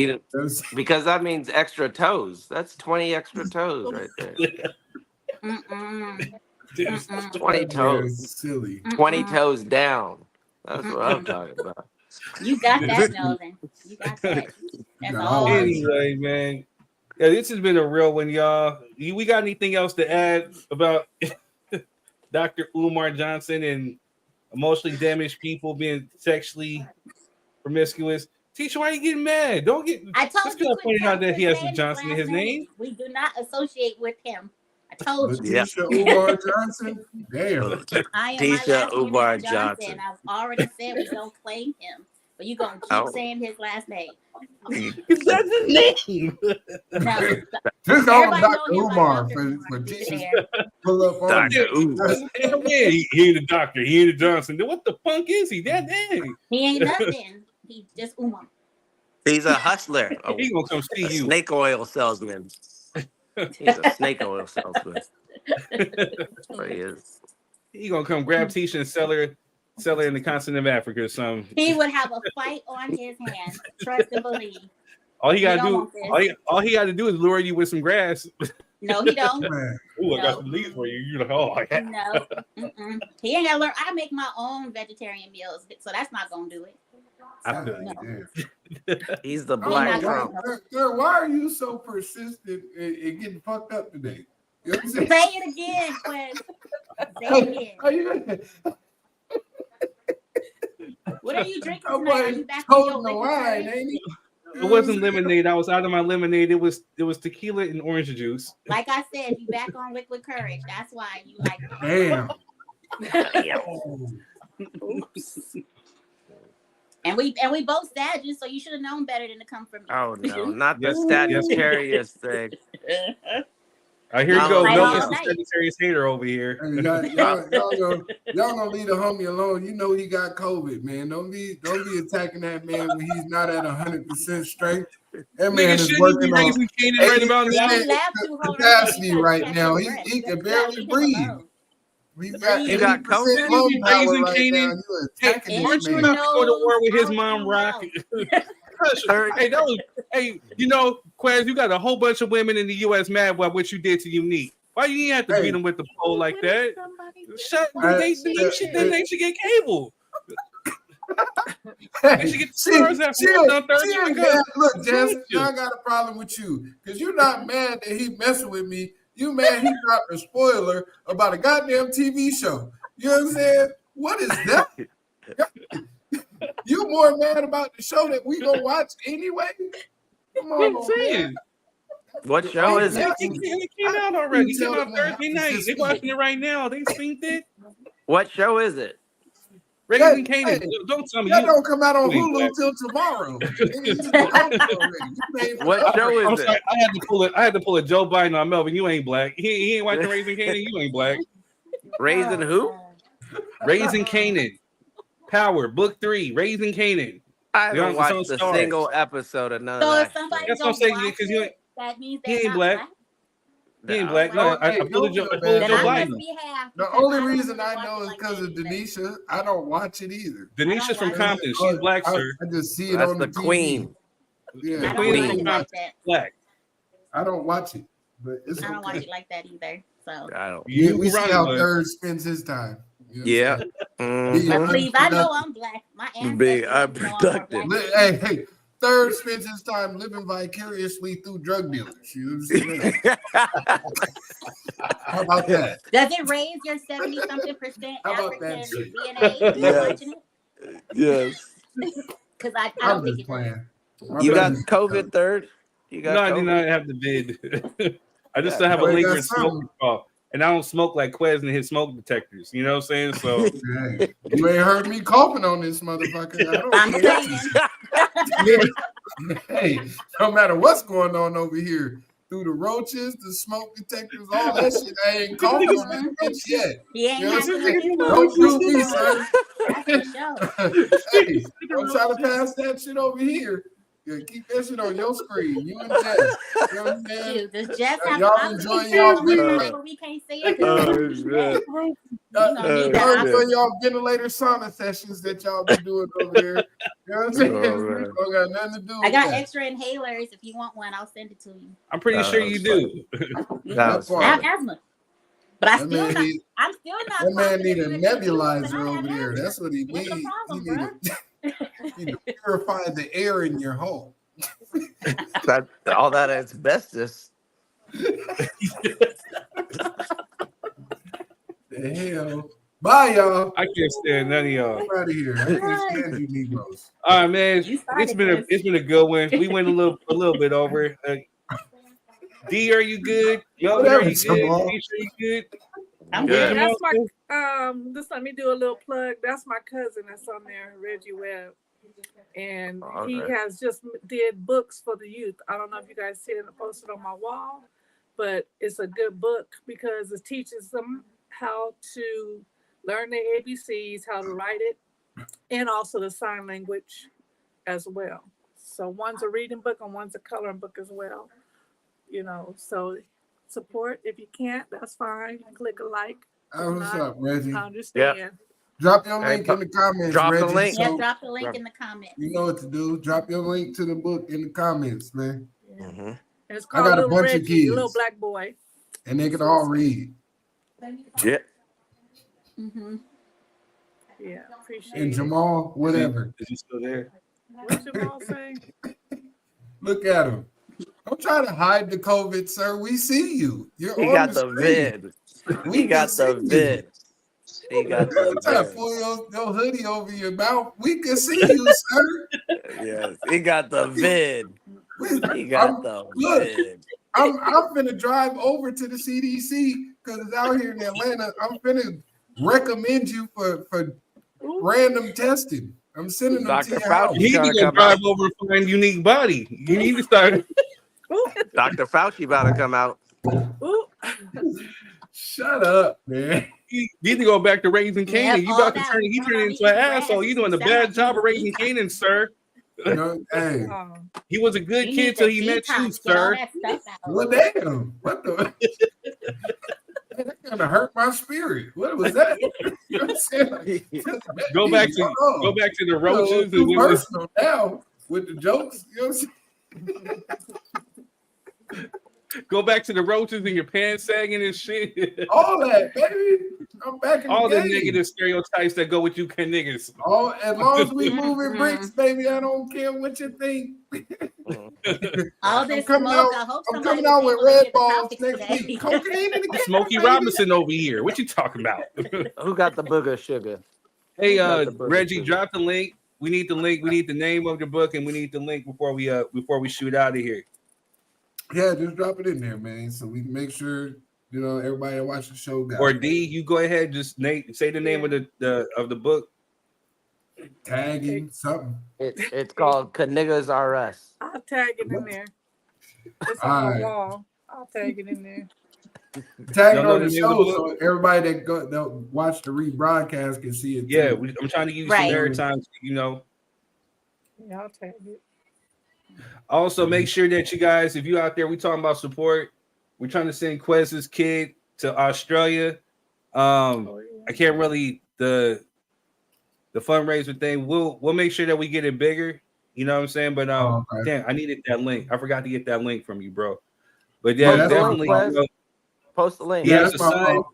Because that means extra toes. That's 20 extra toes right there. 20 toes. Silly. 20 toes down. That's what I'm talking about. You got that, Melvin. You got that. That's all. Anyway, man. Yeah, this has been a real one, y'all. We got anything else to add about Dr. Umar Johnson and emotionally damaged people being sexually promiscuous? Teacher, why are you getting mad? Don't get. I told you. Pointing out that he has a Johnson in his name. We do not associate with him. I told you. Tisha Umar Johnson. Damn. I am Tisha Umar Johnson. I've already said we don't claim him, but you gonna keep saying his last name. That's his name. No, just call him Dr. Umar for Tisha. Pull up on Dr. Umar. Yeah, he ain't a doctor. He ain't a Johnson. What the fuck is he? That name. He ain't nothing. He's just Umar. He's a hustler. He gonna come see you. Snake oil salesman. He's a snake oil salesman. That's what he is. He gonna come grab Tisha and sell her in the continent of Africa or something. He would have a fight on his hands. Trust and believe. All he gotta do is lure you with some grass. No, he don't. Ooh, I got some leaves for you. You're like, oh, yeah. No. He ain't gotta learn. I make my own vegetarian meals, so that's not gonna do it. He's the black Trump. Why are you so persistent in getting fucked up today? You know what I'm saying? Say it again, Quinn. Say it again. What are you drinking tonight? Are you back on your wine, ain't he? It wasn't lemonade. I was out of my lemonade. It was tequila and orange juice. Like I said, you back on liquid courage. That's why you like. Damn. Oops. And we both Sagittarius, so you should have known better than to come for me. Oh no, not the Sagittarius thing. Here you go. Melvin's the Sagittarius hater over here. Hey, y'all gonna leave the homie alone. You know he got COVID, man. Don't be attacking that man when he's not at 100% strength. That man is working on capacity right now. He can barely breathe. You got COVID. Raising Canaan. Hey, aren't you about to go to war with his mom, Rock? Hey, Quaz, you got a whole bunch of women in the U.S. mad about what you did to Unique. Why you didn't have to beat them with the pole like that? They should get cable. They should get the stars after Look, Jess, I got a problem with you because you're not mad that he messing with me. You mad he dropped a spoiler about a goddamn TV show. You know what I'm saying? What is that? You more mad about the show that we gonna watch anyway? Come on, man. What show is it? It came out already. It came out Thursday night. They're watching it right now. They synced it. What show is it? Raising Canaan. Don't tell me that don't come out on Hulu till tomorrow. What show is it? I had to pull a Joe Biden on Melvin. You ain't black. He ain't watching Raising Canaan. You ain't black. Raising who? Raising Canaan. Power Book 3. Raising Canaan. I haven't watched a single episode of none of that. That's what I'm saying because that means he ain't black. He ain't black. No, I pulled a Joe Biden. The only reason I know is because of Denisha. I don't watch it either. Denisha's from Compton. She's black, sir. I just see it on the queen. Yeah, I don't watch it like that. Black. I don't watch it, but I don't watch it like that either. So I don't. We see how Third spends his time. Yeah. But please, I know I'm black. My ancestors. I'm productive. Hey. Third spends his time living vicariously through drug dealers. You know what I'm How about that? Does it raise your 70-something% African DNA? Yes. Because I don't think it does. You got COVID third? No, I do not have the bid. I just have a lingering smoking cough. And I don't smoke like Quez and his smoke detectors. You know what I'm saying? So you ain't heard me coughing on this motherfucker. I don't care. Hey, no matter what's going on over here, through the roaches, the smoke detectors, all that shit. I ain't caught on this bitch yet. He ain't You know had what I'm to saying? look in Don't do me, roaches. son. That's for sure. Hey, don't try to pass that shit over here. Yeah, keep that shit on your screen. You and Jeff. You know what I'm saying? Shoot, does Jeff have Y'all an enjoy option y'all to ventilator. look but we can't see it? shit. You gonna need that Y'all option. enjoy y'all ventilator sauna sessions that y'all be doing over there. You know what I'm saying? Don't got nothing to do with I got that. extra inhalers. If you want one, I'll send it to you. I'm pretty sure you do. I have asthma, but I That still man not. need- I'm still not. That man need a confident with you, nebulizer over there. That's what he What's the needs. problem, He bro? need to purify the air in your home. That all that asbestos. The hell. Bye, y'all. I can't stand none of y'all. I'm out of here. I can't stand you Negroes. All right, man. started It's been a good one. We went a little bit over. D, are you good? Melvin, are Whatever, you good? Jamal. Keisha, are you good? I'm Good. good. That's my just let me do a little plug. That's my cousin that's on there, Reggie Webb. And he has just did books for the youth. I don't know if you guys see it posted on my wall, but it's a good book because it teaches them how to learn the ABCs, how to write it, and also the sign language as well. So one's a reading book and one's a coloring book as well. You know, so support. If you can't, that's fine. Click a like. Oh, what's up, Reggie? I understand. Drop your link in the comments, Drop the Reggie. link. Yeah, So drop the link in the comments. you know what to do. Drop your link to the book in the comments, man. And it's I called got a Little bunch of Reggie, a little kids, black boy. and they can all read. Yeah. Mm-hmm. Yeah, appreciate And it. Jamal, whatever. Is he still there? What Jamal say? Look at him. Don't try to hide the COVID, sir. We see you. You're He on got the the screen. vid. He got the vid. He got the Don't try to vid. pull your hoodie over your mouth. We can see you, sir. Yes, he got the vid. He got the Look, vid. I'm finna drive over to the CDC because it's out here in Atlanta. I'm finna recommend you for random testing. I'm sending them to Dr. your house. Fauci You need trying to to go come drive out. over and find unique body. You need to start. Dr. Fauci about to come out. Shut up, man. You need to go back to raising Canaan. Yep, You all about to that turn. You run turning on into an the asshole. grass. You doing a You sound like bad job you of raising need Canaan, sir. No, hey, He was a good You kid need till to he met you, detox. Get all sir. that stuff out. well, damn. What the? That kind of hurt my spirit. What was that? You know what I'm saying? Like, Go back to the roaches. Too and personal now with the jokes. You know what I'm saying? go back to the roaches and your pants sagging and shit. All that, baby. I'm back in All the the game. negative stereotypes that go with you niggas. All as long as we moving bricks, baby, I don't care what you think. All this coming smoke. out- I hope I'm somebody coming out was with able to red get the balls topics next today. week. Cocaine in the game. Smokey Robinson over here. What you talking about? Who got the booger sugar? Hey, Got the booger Reggie, sugar. drop the link. We need the link. We need the name of the book, and we need the link before we shoot out of here. Yeah, just drop it in there, man, so we can make sure everybody that watch the show got Or it. D, you go ahead, just say the name of the book. Tagging something. It's called Niggas R Us. I'll tag it in there. It's All on right. the wall. I'll tag it in there. Tag it Y'all know on the the name of show the so everybody that watch the rebroadcast can see it. Yeah, too. I'm trying to give you Right. some airtime. Yeah, I'll tag it. Also, make sure that you guys, if you out there, we talking about support. We're trying to send Quez's kid to Australia. I can't really the fundraiser thing. We'll make sure that we get it bigger. You know what I'm saying? But okay. damn, I needed that link. I forgot to get that link from you, bro. But Yeah, yeah, that's my definitely. fault. Post the link. He has a that's my son. fault.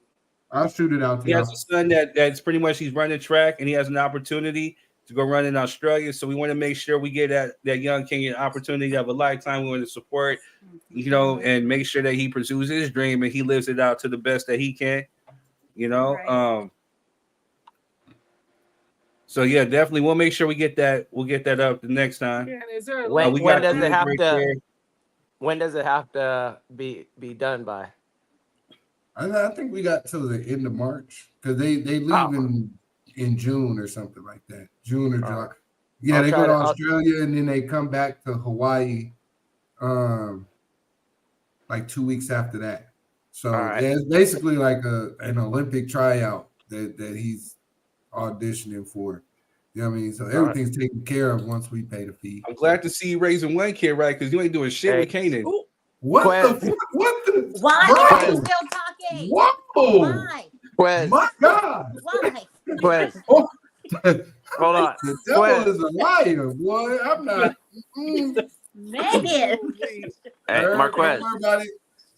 I'll shoot it out to He has y'all. a son that's pretty much he's running track, and he has an opportunity to go run in Australia. So we want to make sure we get that young king an opportunity of a lifetime. We want to support, and make sure that he pursues his dream and he lives it out to the best that he can. Right. So yeah, definitely we'll make sure we get that. We'll get that up the next time. Yeah, and is there a When, we when got does the it link have right to? there. When does it have to be done by? I think we got till the end of March because they leave in June or something like that. June or July. Yeah, I'll they try go to to- Australia and then they come back to Hawaii. like 2 weeks after that. So All right. yeah, it's basically like an Olympic tryout that he's auditioning for. You know what I mean? So everything's taken care of once we pay the fee. I'm glad to see you raising one kid right, because you ain't doing shit with Kanan. What Quez. the fuck? What the? Why Bro. are you still talking? Whoa! Why? Quez. My God! Why? Quez. Hold on. The devil Quez. is a liar, boy. I'm not. Man. Hey, Marquez. Don't worry about it.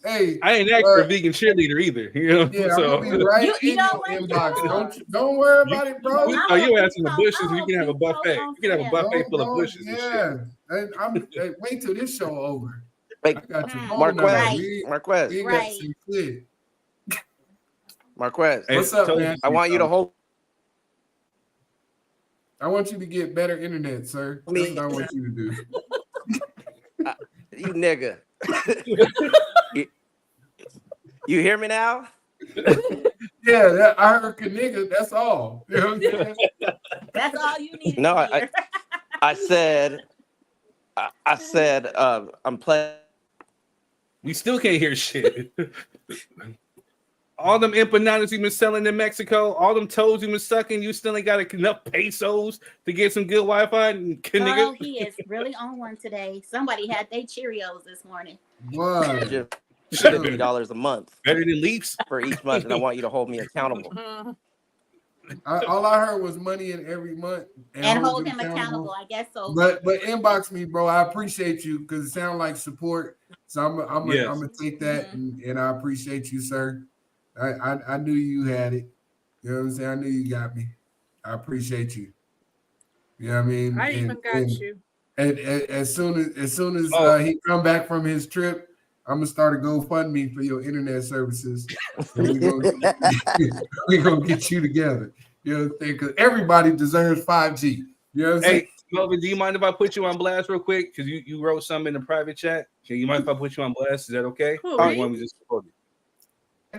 Hey, I ain't asked for a vegan cheerleader either. You know, yeah, so I'm gonna be right in your inbox. Don't worry about it, bro. you asking the bushes. You can have a buffet. You can have a buffet full of bushes. Yeah, hey, wait till this show over. Hey, I got your phone Marquez. number. Right. Marquez. We got some shit. Marquez. What's up, man? I want you to hold. I want you to get better internet, sir. That's what I want you to do. You nigga. You hear me now? Yeah, I heard nigga. That's all. You know what I'm saying? That's all you need. No, I said I'm playing. We still can't hear shit. All them empanadas you been selling in Mexico, all them toes you been sucking, you still ain't got enough pesos to get some good Wi-Fi. Oh, he is really on one today. Somebody had their Cheerios this morning. Wow. $50 a month. Better than Leafs for each month, and I want you to hold me accountable. All I heard was money in every month, and hold him accountable. I guess so. But inbox me, bro. I appreciate you because it sounds like support. So I'm gonna take that, and I appreciate you, sir. I knew you had it. You know what I'm saying? I knew you got me. I appreciate you. You know what I mean? I even got you. And as soon as he come back from his trip, I'm gonna start a GoFundMe for your internet services. And we're gonna get you together. You know what I'm saying? Because everybody deserves 5G. You know what I'm saying? Hey, Melvin, do you mind if I put you on blast real quick? Because you wrote something in the private chat. Can you mind if I put you on blast? Is that okay? Who, or me? you want me to just quote it?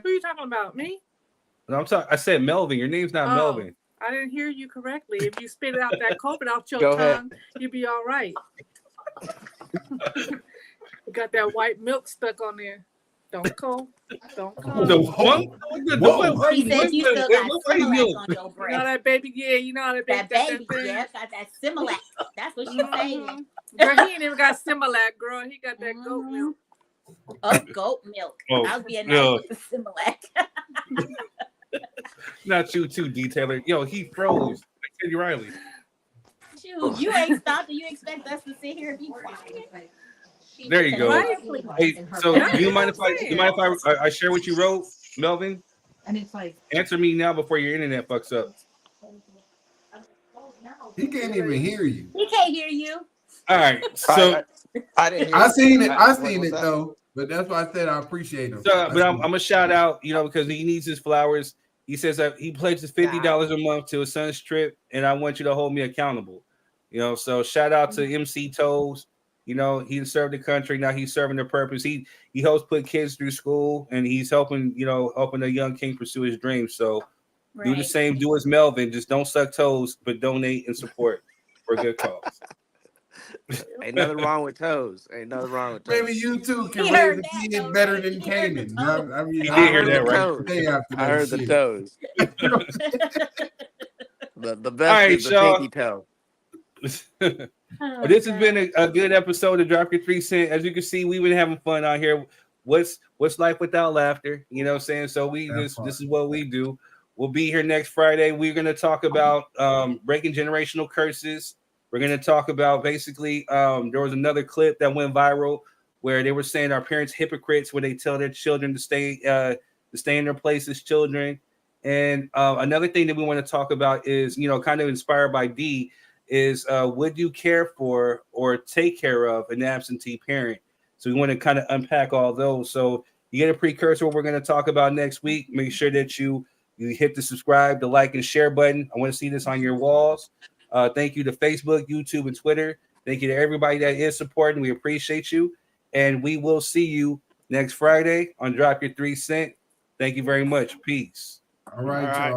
Who are you talking about? Me? No, I'm talking. I said Melvin. Your name's not Melvin. I didn't hear you correctly. If you spit out that COVID off your Go ahead. tongue, you'll be all right. You got that white milk stuck on there. Don't call. Don't call. The what? He said you still got Similac on your breath. You know that baby? Yeah, you know that baby. That baby, yeah, got that Similac. That's what she's saying. Girl, he ain't even got Similac, girl. He got that goat milk. Goat milk. Oh, I was being nice with the Similac. Not you too, detailer. Yo, he froze. Like Teddy Riley. Shoot, you ain't stopped. Do you expect us to sit here and be quiet? There you go. Hey, so do you mind if I share what you wrote, Melvin? And it's like, answer me now before your internet fucks up. He can't even hear you. He can't hear you. All right, so I didn't hear I seen it. I what seen was it that? though. But that's why I said I appreciate him. So, but I'm gonna shout out, because he needs his flowers. He says that he pledges $50 a month to his son's trip, and I want you to hold me accountable. So shout out to MC Toes. He served the country. Now he's serving the purpose. He helps put kids through school, and he's helping a young king pursue his dreams. So do the same. Do as Melvin. Just don't suck toes, but donate and support for a good cause. Ain't nothing wrong with toes. Ain't nothing wrong with toes. Maybe you too can raise a kid better than Canaan. I mean, I hear that, right? I heard the toes. The best All right, is the pinky toe. Well, this has been a good episode of Drop Your 3 Cent. As you can see, we've been having fun out here. What's life without laughter? You know what I'm saying? So this is what we do. We'll be here next Friday. We're going to talk about breaking generational curses. We're going to talk about basically there was another clip that went viral where they were saying our parents hypocrites when they tell their children to stay in their place as children. And another thing that we want to talk about is, kind of inspired by D, is would you care for or take care of an absentee parent? So we want to kind of unpack all those. So you get a precursor of what we're going to talk about next week. Make sure that you hit the subscribe, the like, and share button. I want to see this on your walls. Thank you to Facebook, YouTube, and Twitter. Thank you to everybody that is supporting. We appreciate you. And we will see you next Friday on Drop Your 3 Cent. Thank you very much. Peace. All right, y'all.